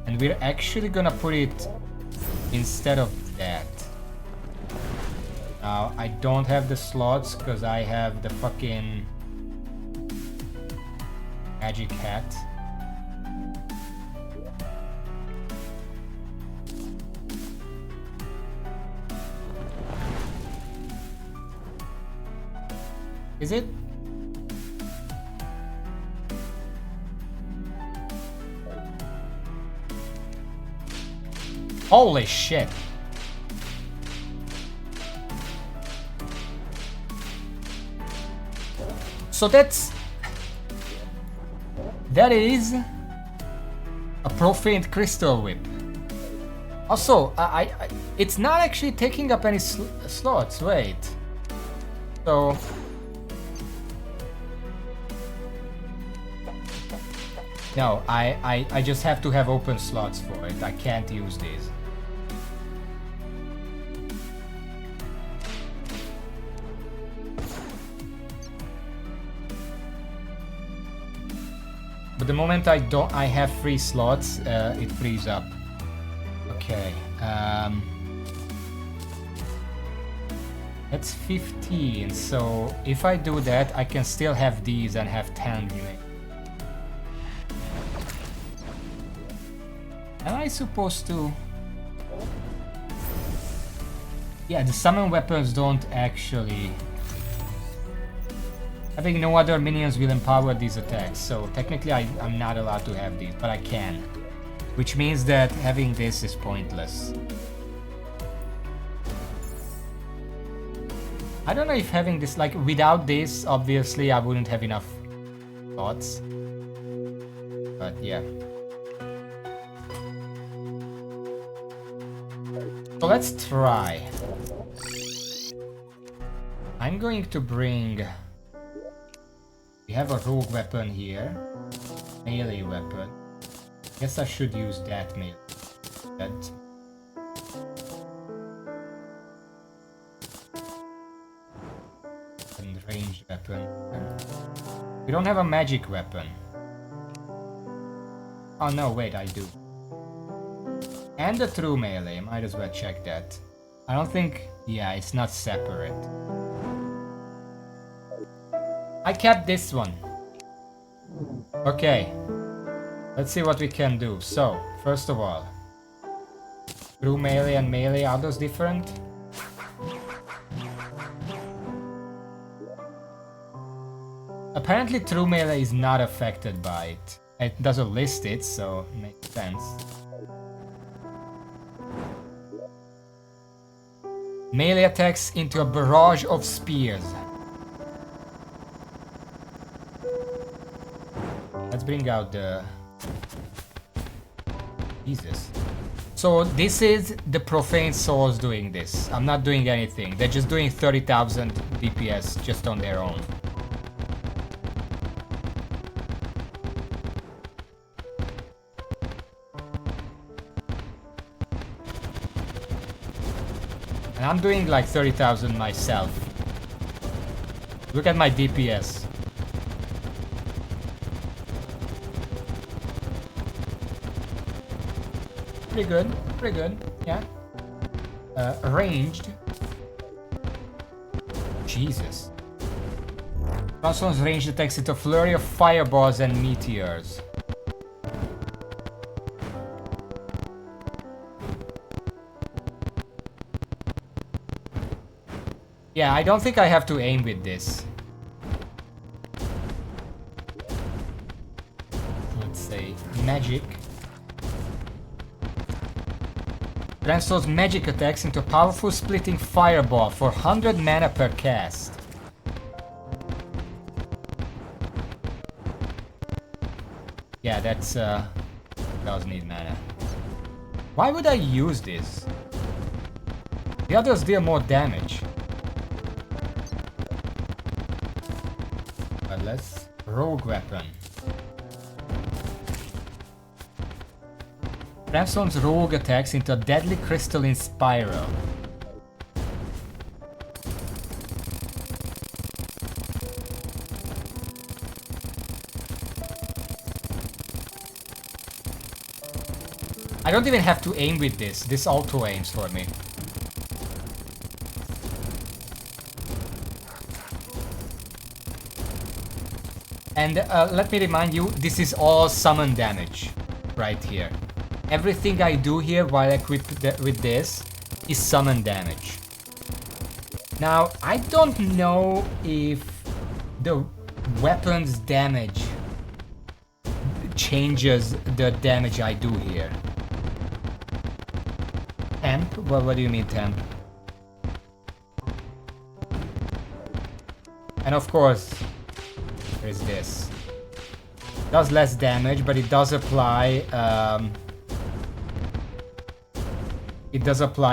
And we're actually gonna put it instead of that. Now, I don't have the slots because I have the fucking magic hat. Is it? Holy shit. So that is a Profaned Crystal Whip. Also, it's not actually taking up any slots. Wait. So no, I just have to have open slots for it. I can't use these. But the moment I have free slots, it frees up. Okay. That's 15. So if I do that, I can still have these and have 10 remaining. Am I supposed to? Yeah, the summon weapons don't actually... Having no other minions will empower these attacks, so technically I'm not allowed to have these, but I can. Which means that having this is pointless. I don't know if having this, like, without this, obviously I wouldn't have enough thoughts. But yeah. So let's try. I'm going to bring... We have a rogue weapon here. Melee weapon. Guess I should use that melee. That. And ranged weapon. We don't have a magic weapon. Oh no, wait, I do. And the true melee, might as well check that. I don't think... Yeah, it's not separate. I kept this one. Okay. Let's see what we can do. So, first of all. True melee and melee, are those different? Apparently true melee is not affected by it. It doesn't list it, so makes sense. Melee attacks into a barrage of spears. Let's bring out the... Jesus. So this is the Profane Souls doing this. I'm not doing anything. They're just doing 30,000 DPS just on their own. And I'm doing like 30,000 myself. Look at my DPS. Pretty good, yeah. Ranged. Jesus. Transforms ranged attacks into a flurry of fireballs and meteors. Yeah, I don't think I have to aim with this. Let's say magic. Transforms magic attacks into a powerful splitting fireball for 100 mana per cast. Yeah, that's does need mana. Why would I use this? The others deal more damage. But let's... Rogue weapon. Transforms rogue attacks into a deadly crystalline spiral. I don't even have to aim with this. This auto aims for me. And let me remind you, this is all summon damage right here. Everything I do here while equipped with this is summon damage. Now, I don't know if the weapon's damage changes the damage I do here. Temp? Well, what do you mean temp? And of course, there's this. Does less damage, but it does apply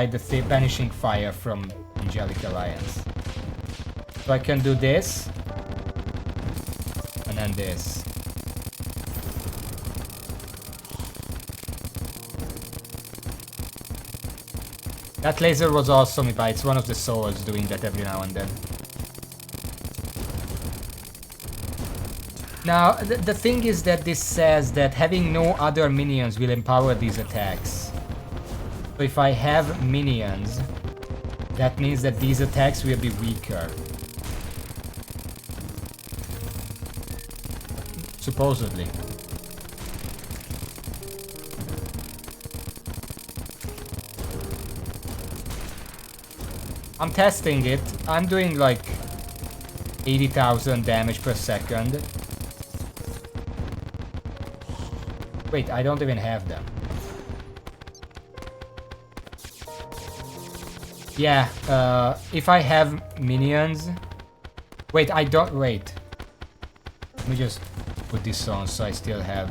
the banishing fire from Angelic Alliance. So I can do this and then this. That laser was awesome, it's one of the swords doing that every now and then. Now, the thing is that this says that having no other minions will empower these attacks. So if I have minions, that means that these attacks will be weaker. Supposedly. I'm testing it. I'm doing like 80,000 damage per second. Wait, I don't even have them. Yeah, if I have minions... Wait, I don't... Wait. Let me just put this on so I still have...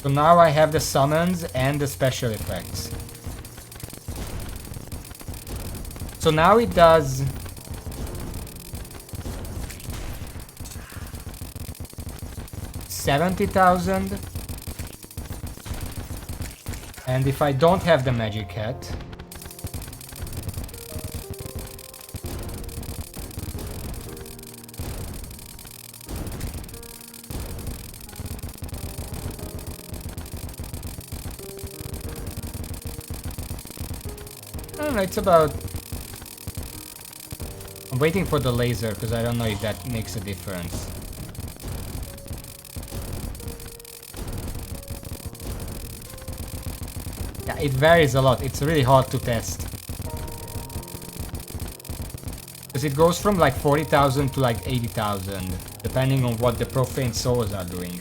So now I have the summons and the special effects. So now it does... 70,000. And if I don't have the magic hat... I don't know, it's about... I'm waiting for the laser because I don't know if that makes a difference. Yeah, it varies a lot. It's really hard to test. Because it goes from like 40,000 to like 80,000, depending on what the profane souls are doing.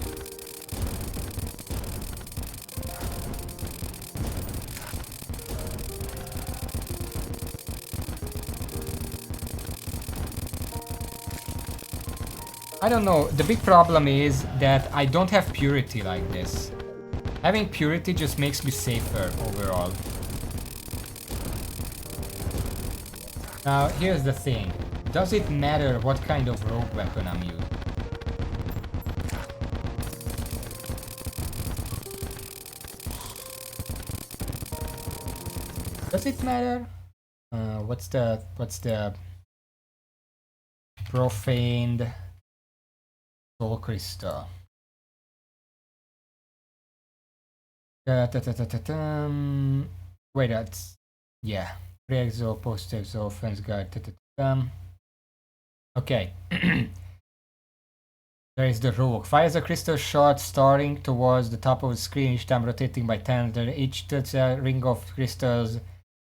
I don't know, the big problem is that I don't have purity like this. Having purity just makes me safer overall. Now, here's the thing. Does it matter what kind of rogue weapon I'm using? Does it matter? What's the profaned soul crystal? Wait, that's... Yeah. Pre-exo, post-exo, offense guard. Okay. There is the rogue. Fires a crystal shot starting towards the top of the screen, each time rotating by 10. Each touch a ring of crystals.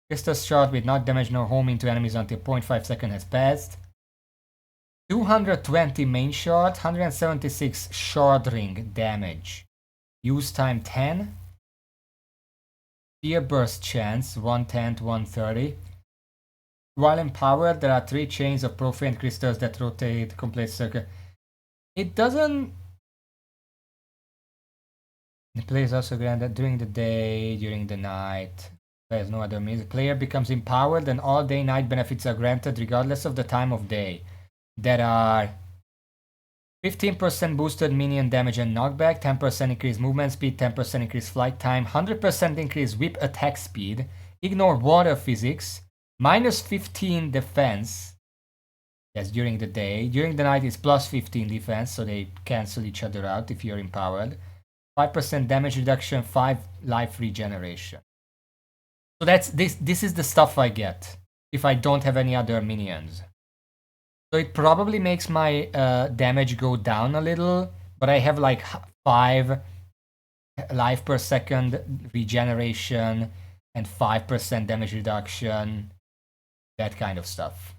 Crystal shot with not damage nor home into enemies until 0.5 seconds has passed. 220 main shot, 176 shard ring damage. Use time 10. Fear burst chance 110 to 130. While empowered, there are 3 chains of profane crystals that rotate complete circle. It doesn't... The player is also granted during the day, during the night. There's no other means. The player becomes empowered and all day night benefits are granted regardless of the time of day. There are 15% boosted minion damage and knockback, 10% increased movement speed, 10% increased flight time, 100% increased whip attack speed, ignore water physics, minus 15 defense. That's during the day. During the night it's plus 15 defense, so they cancel each other out if you're empowered. 5% damage reduction, 5 life regeneration. So that's this is the stuff I get if I don't have any other minions. So it probably makes my damage go down a little, but I have like 5 life per second regeneration and 5% damage reduction, that kind of stuff.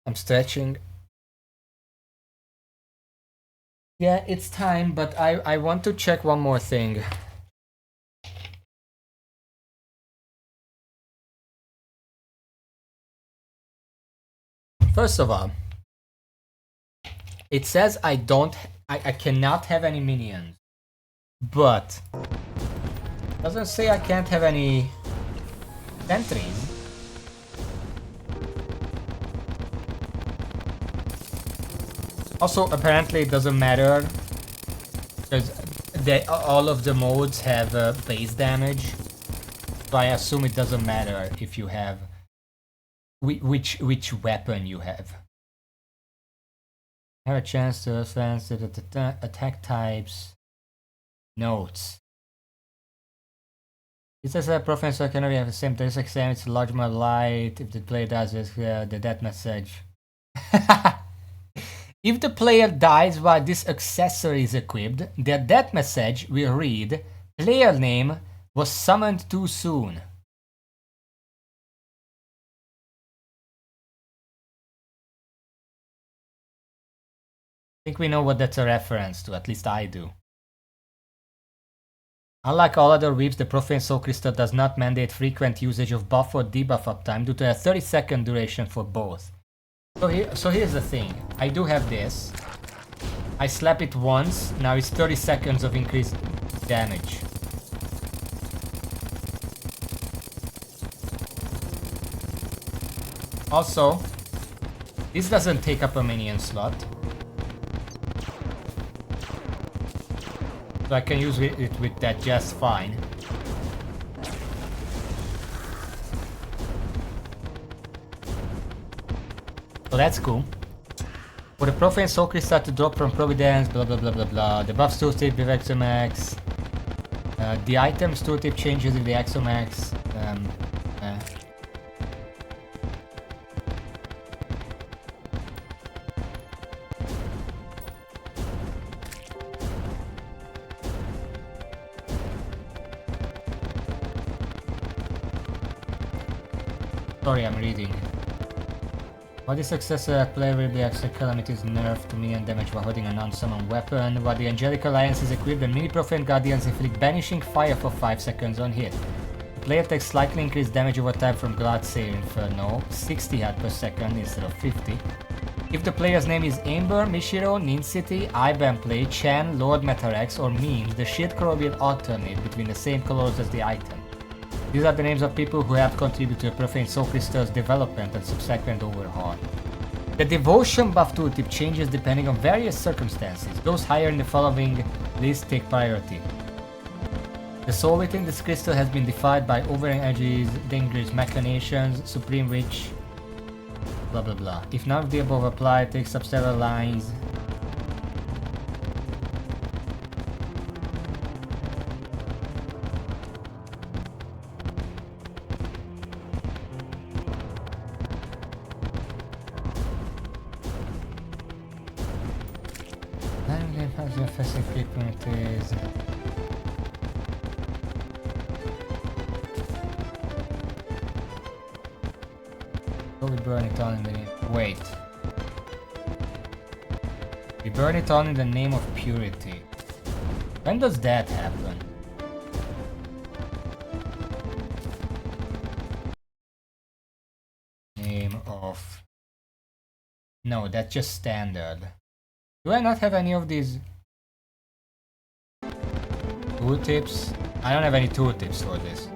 I'm stretching. Yeah, it's time, but I want to check one more thing. First of all, it says I cannot have any minions, but it doesn't say I can't have any sentries. Also, apparently it doesn't matter because all of the modes have base damage, so I assume it doesn't matter if you have which weapon you have. Have a chance to advance the attack types. Notes. It says that Professor can only have the same 36 damage, it's a large amount of light. If the player dies with the death message. If the player dies while this accessory is equipped, their death message will read Player name was summoned too soon. I think we know what that's a reference to, at least I do. Unlike all other weeps, the Profane Soul Crystal does not mandate frequent usage of buff or debuff uptime due to a 30-second duration for both. So here's the thing. I do have this. I slap it once, now it's 30 seconds of increased damage. Also, this doesn't take up a minion slot. So I can use it with that just fine. So that's cool. For the Profane Soul Crystal to drop from Providence, blah blah blah blah blah. The buff's tooltip with Exomax. The item's tooltip changes with the Exomax. Sorry, I'm reading. While the successor player will be extra Calamity's nerf to minion damage while holding a non-summon weapon, while the Angelic Alliance is equipped, the mini Profane Guardians inflict Banishing Fire for 5 seconds on hit. The player takes slightly increased damage over time from Gladsale Inferno, 60 health per second instead of 50. If the player's name is Amber, Mishiro, Nincity, Ibanplay, Chen, Lord Metarex, or Memes, the shield color will alternate between the same colors as the item. These are the names of people who have contributed to the Profane Soul Crystal's development and subsequent overhaul. The Devotion buff tooltip changes depending on various circumstances. Those higher in the following list take priority. The soul within this crystal has been defied by overenergies, dangerous machinations, supreme witch, blah blah blah. If none of the above apply, it takes up several lines. We burn it on in the wait. We burn it on in the name of purity. When does that happen? Name of... No, that's just standard. Do I not have any of these tooltips? I don't have any tooltips for this.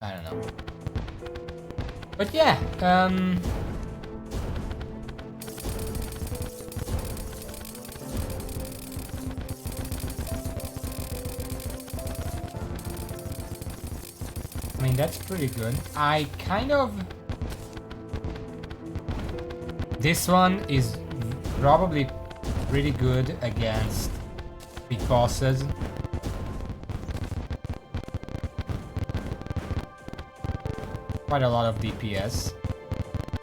I don't know. But yeah, I mean, that's pretty good. I kind of... This one is probably pretty good against big bosses. Quite a lot of DPS.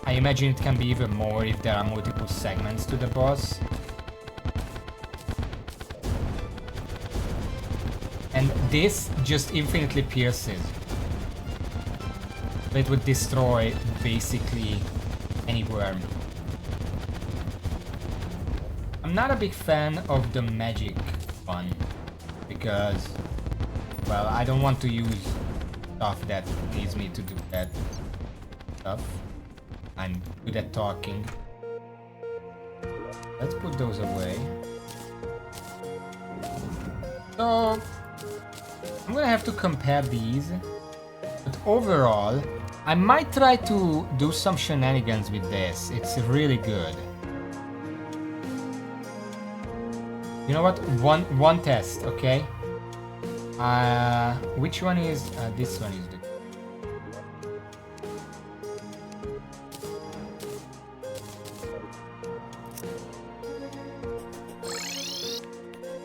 I imagine it can be even more if there are multiple segments to the boss. And this just infinitely pierces. It would destroy basically any worm. I'm not a big fan of the magic one because, well, I don't want to use stuff that needs me to do that stuff. I'm good at talking. Let's put those away. So I'm gonna have to compare these, but overall I might try to do some shenanigans with this. It's really good. You know what? One test, okay? Which one is... this one is the...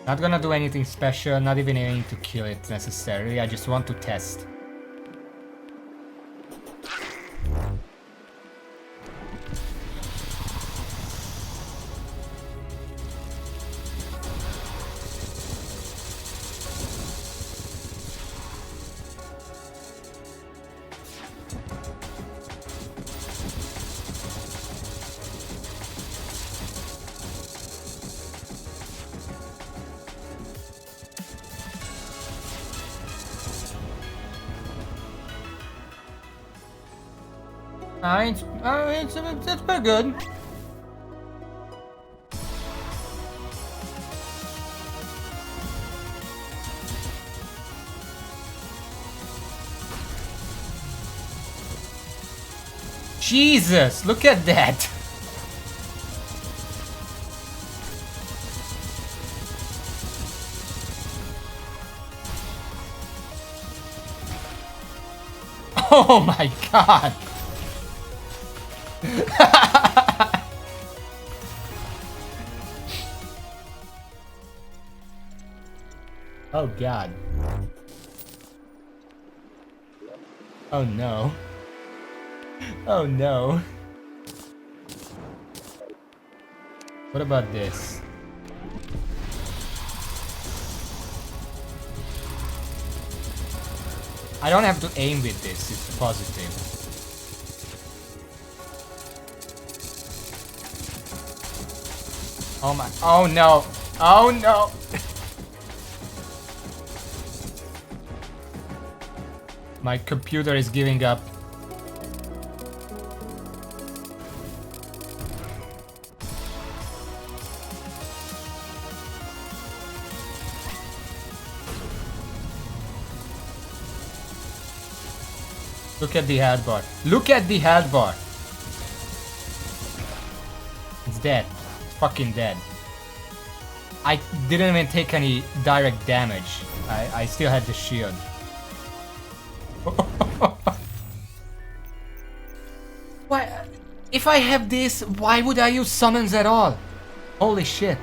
Not gonna do anything special, not even aiming to kill it necessarily, I just want to test. It's pretty good. Jesus, look at that. Oh my god. Oh god. Oh no. Oh no. What about this? I don't have to aim with this, it's positive. Oh my, oh no, oh no. My computer is giving up. Look at the health bar. Look at the health bar. It's dead. It's fucking dead. I didn't even take any direct damage. I still had the shield. Why? If I have this, why would I use summons at all? Holy shit.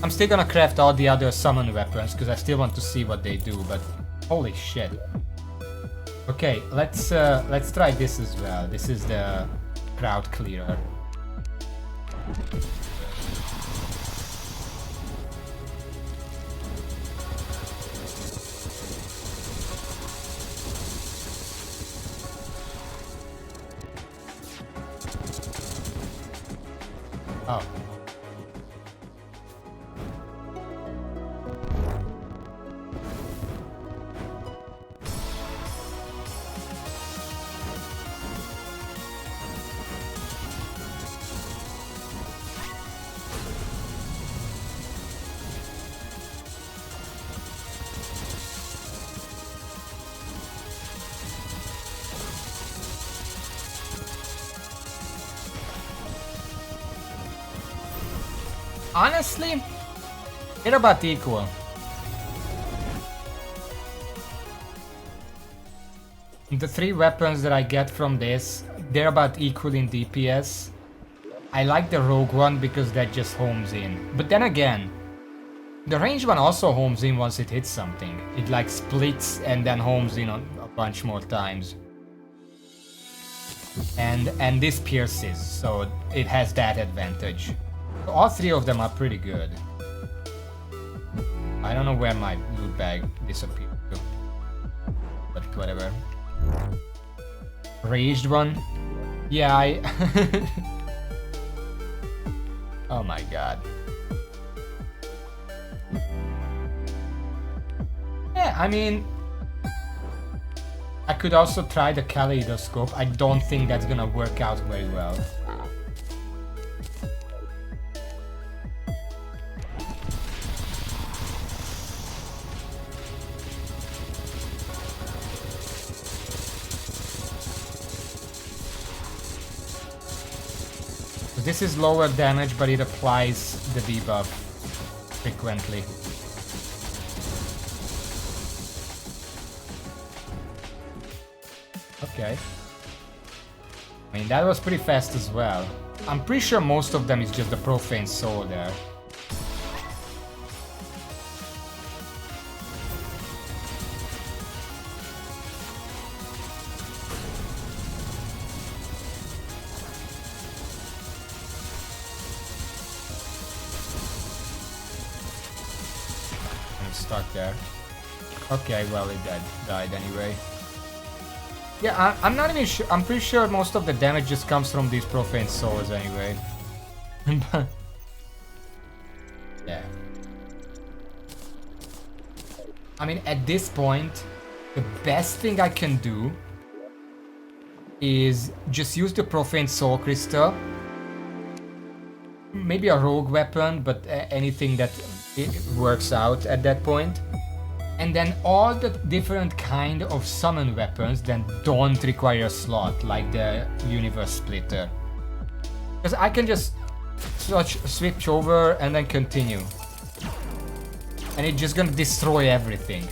I'm still gonna craft all the other summon weapons because I still want to see what they do, but holy shit. Okay, let's try this as well. This is the crowd clearer. Oh. Honestly, they're about equal. The three weapons that I get from this, they're about equal in DPS. I like the rogue one because that just homes in. But then again, the ranged one also homes in once it hits something. It like splits and then homes in a bunch more times. And this pierces, so it has that advantage. All three of them are pretty good. I don't know where my loot bag disappeared to, but whatever. Raged one? Yeah, Oh my god. Yeah, I mean... I could also try the kaleidoscope. I don't think that's gonna work out very well. This is lower damage, but it applies the debuff frequently. Okay. I mean, that was pretty fast as well. I'm pretty sure most of them is just the Profane Soul there. I'm stuck there. Okay, well, it died anyway. Yeah, I'm not even sure. I'm pretty sure most of the damage just comes from these Profane Souls anyway. Yeah. I mean, at this point, the best thing I can do is just use the Profane Soul Crystal. Maybe a rogue weapon, but anything that it works out at that point. And then all the different kind of summon weapons that don't require a slot, like the Universe Splitter. Because I can just switch over and then continue. And it's just gonna destroy everything.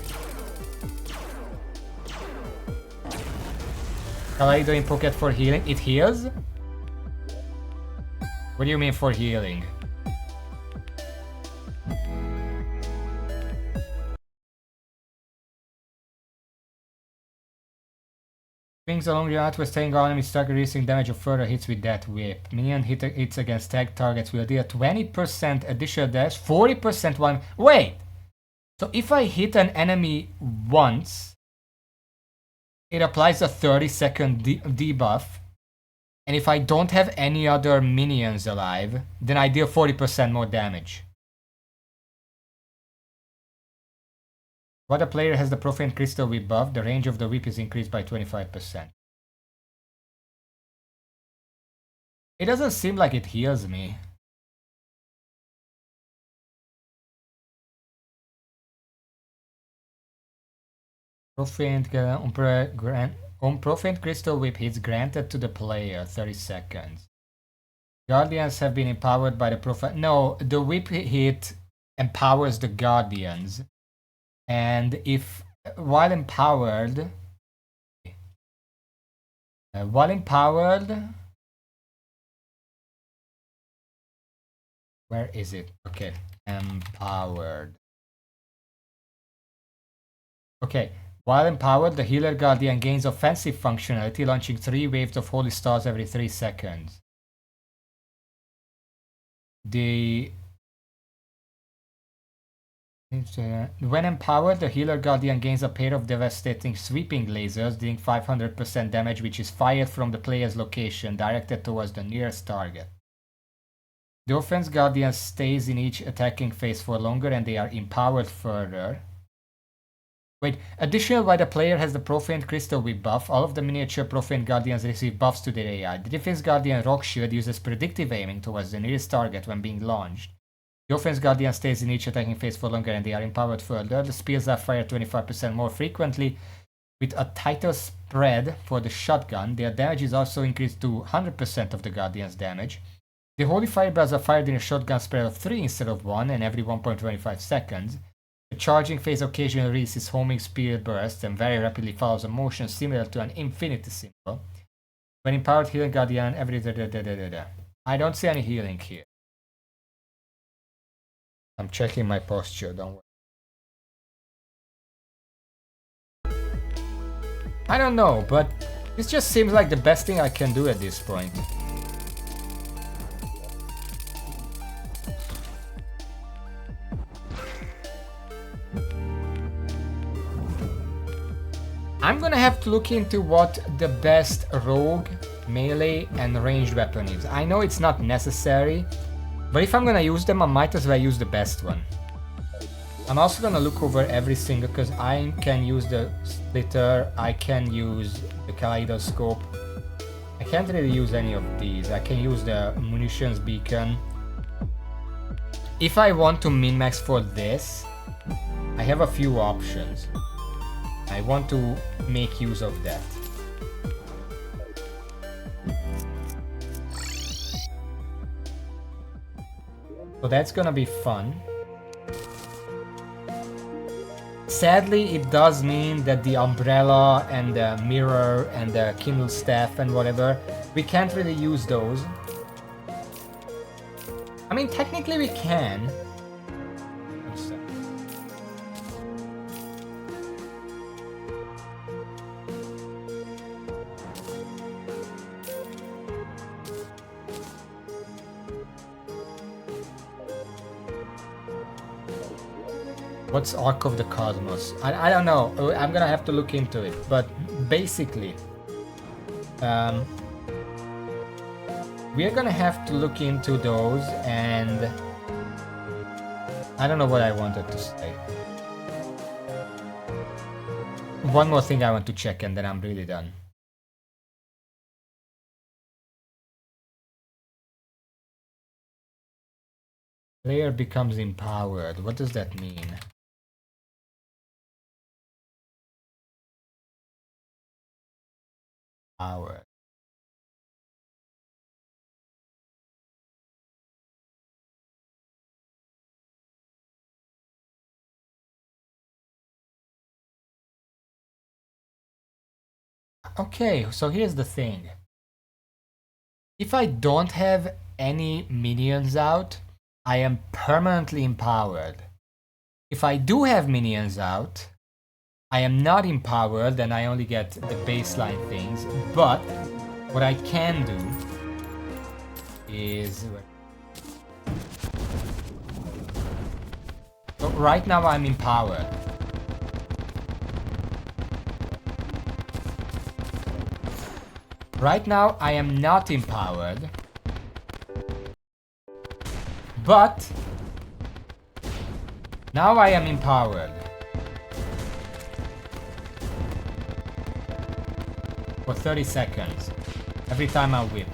Kaleido in pocket for healing. It heals? What do you mean for healing? Swings along the outward staying enemy start reducing damage of further hits with that whip. Minion hits against tag targets will deal 20% additional damage, 40% one. Wait! So if I hit an enemy once, it applies a 30-second debuff. And if I don't have any other minions alive, then I deal 40% more damage. While the player has the Profane Crystal Whip buff, the range of the whip is increased by 25%. It doesn't seem like it heals me. On Profane Crystal Whip hits granted to the player 30 seconds. Guardians have been empowered by the Profane... No, the whip hit empowers the Guardians. And if while empowered, where is it? Okay, empowered. Okay, while empowered, the Healer Guardian gains offensive functionality, launching 3 waves of Holy Stars every 3 seconds. When empowered, the Healer Guardian gains a pair of devastating sweeping lasers, dealing 500% damage, which is fired from the player's location, directed towards the nearest target. The Offense Guardian stays in each attacking phase for longer, and they are empowered further. Wait, additional while the player has the Profane Crystal Whip buff, all of the miniature Profane Guardians receive buffs to their AI. The Defense Guardian Rock Shield uses predictive aiming towards the nearest target when being launched. The Offense Guardian stays in each attacking phase for longer and they are empowered further. The spears are fired 25% more frequently with a tighter spread for the shotgun. Their damage is also increased to 100% of the Guardian's damage. The Holy Fireballs are fired in a shotgun spread of 3 instead of 1 and every 1.25 seconds. The charging phase occasionally releases homing spear bursts and very rapidly follows a motion similar to an infinity symbol. When empowered, Healing Guardian every I don't see any healing here. I'm checking my posture, don't worry. I don't know, but this just seems like the best thing I can do at this point. I'm gonna have to look into what the best rogue, melee, and ranged weapon is. I know it's not necessary, but if I'm gonna use them, I might as well use the best one. I'm also gonna look over every single, because I can use the splitter, I can use the kaleidoscope. I can't really use any of these. I can use the munitions beacon. If I want to min-max for this, I have a few options. I want to make use of that. So that's gonna be fun. Sadly, it does mean that the umbrella and the mirror and the Kindle staff and whatever, we can't really use those. I mean, technically we can. What's Arc of the Cosmos? I don't know. I'm gonna have to look into it. But basically, we're gonna have to look into those, and I don't know what I wanted to say. One more thing I want to check, and then I'm really done. Player becomes empowered. What does that mean? Power. Okay, so here's the thing. If I don't have any minions out, I am permanently empowered. If I do have minions out, I am not empowered and I only get the baseline things. But what I can do is... So right now I'm empowered. Right now I am not empowered. But now I am empowered. For 30 seconds. Every time I whip.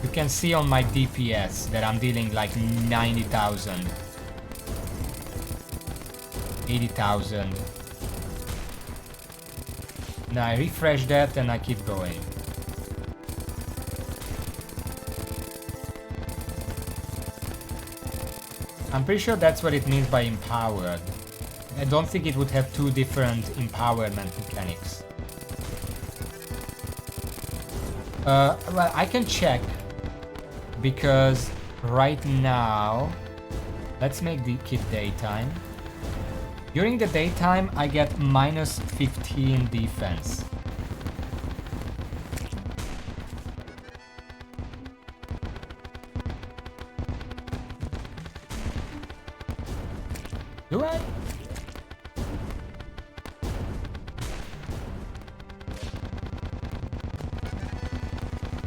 You can see on my DPS that I'm dealing like 90,000. 80,000. Now I refresh that and I keep going. I'm pretty sure that's what it means by empowered. I don't think it would have two different empowerment mechanics. Well, I can check. Because right now... Let's make the kit daytime. During the daytime, I get minus 15 defense. Do I?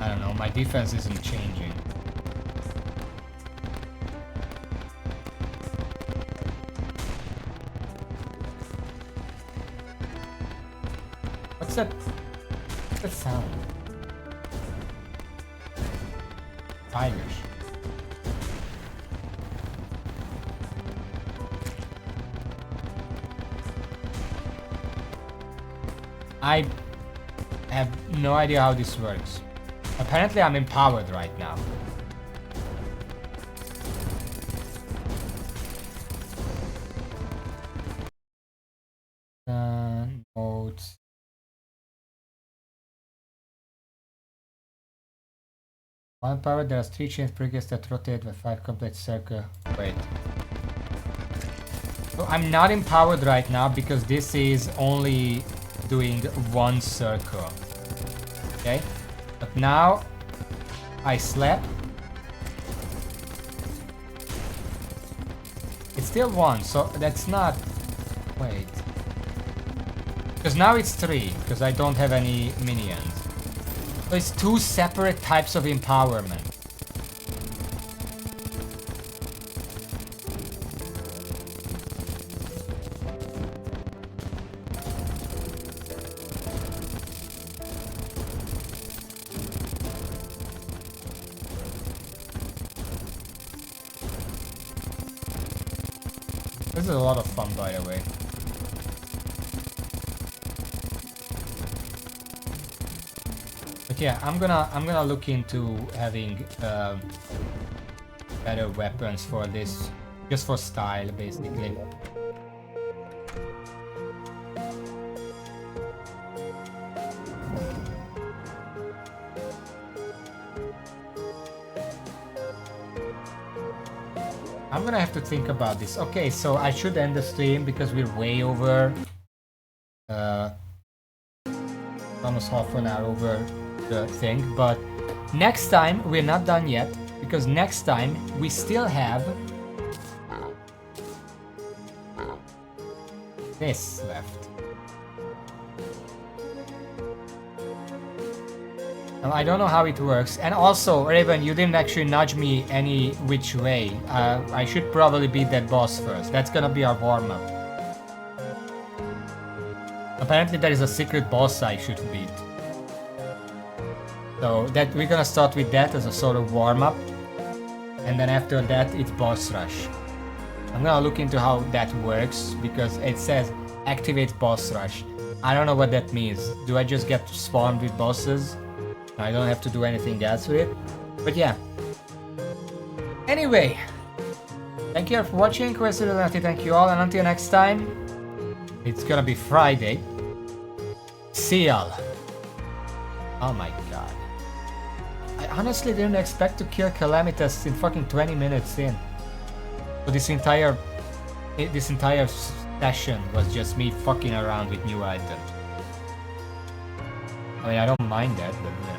I don't know, my defense isn't changing. What's that? What's that sound? Tigers. I have no idea how this works. Apparently I'm empowered right now. Notes. One power, there are 3 chains per guess that rotate with 5 complete circle. Wait. So I'm not empowered right now because this is only doing 1 circle. Okay? But now I slap. It's still 1, so that's not... Wait. Because now it's 3, because I don't have any minions. So it's 2 separate types of empowerment. This is a lot of fun, by the way. But yeah, I'm gonna look into having better weapons for this, just for style, basically. I'm gonna have to think about this. Okay, so I should end the stream because we're way over. Almost half an hour over the thing. But next time, we're not done yet. Because next time, we still have this left. Now, I don't know how it works. And also, Raven, you didn't actually nudge me any which way. I should probably beat that boss first. That's gonna be our warm-up. Apparently there is a secret boss I should beat. So that we're gonna start with that as a sort of warm-up. And then after that, it's boss rush. I'm gonna look into how that works, because it says activate boss rush. I don't know what that means. Do I just get spawned with bosses? I don't have to do anything else with it. But yeah. Anyway. Thank you all for watching. Thank you all. And until next time, it's gonna be Friday. See y'all. Oh my god. I honestly didn't expect to kill Calamity in fucking 20 minutes in. So this entire session was just me fucking around with new items. I mean, I don't mind that, but yeah.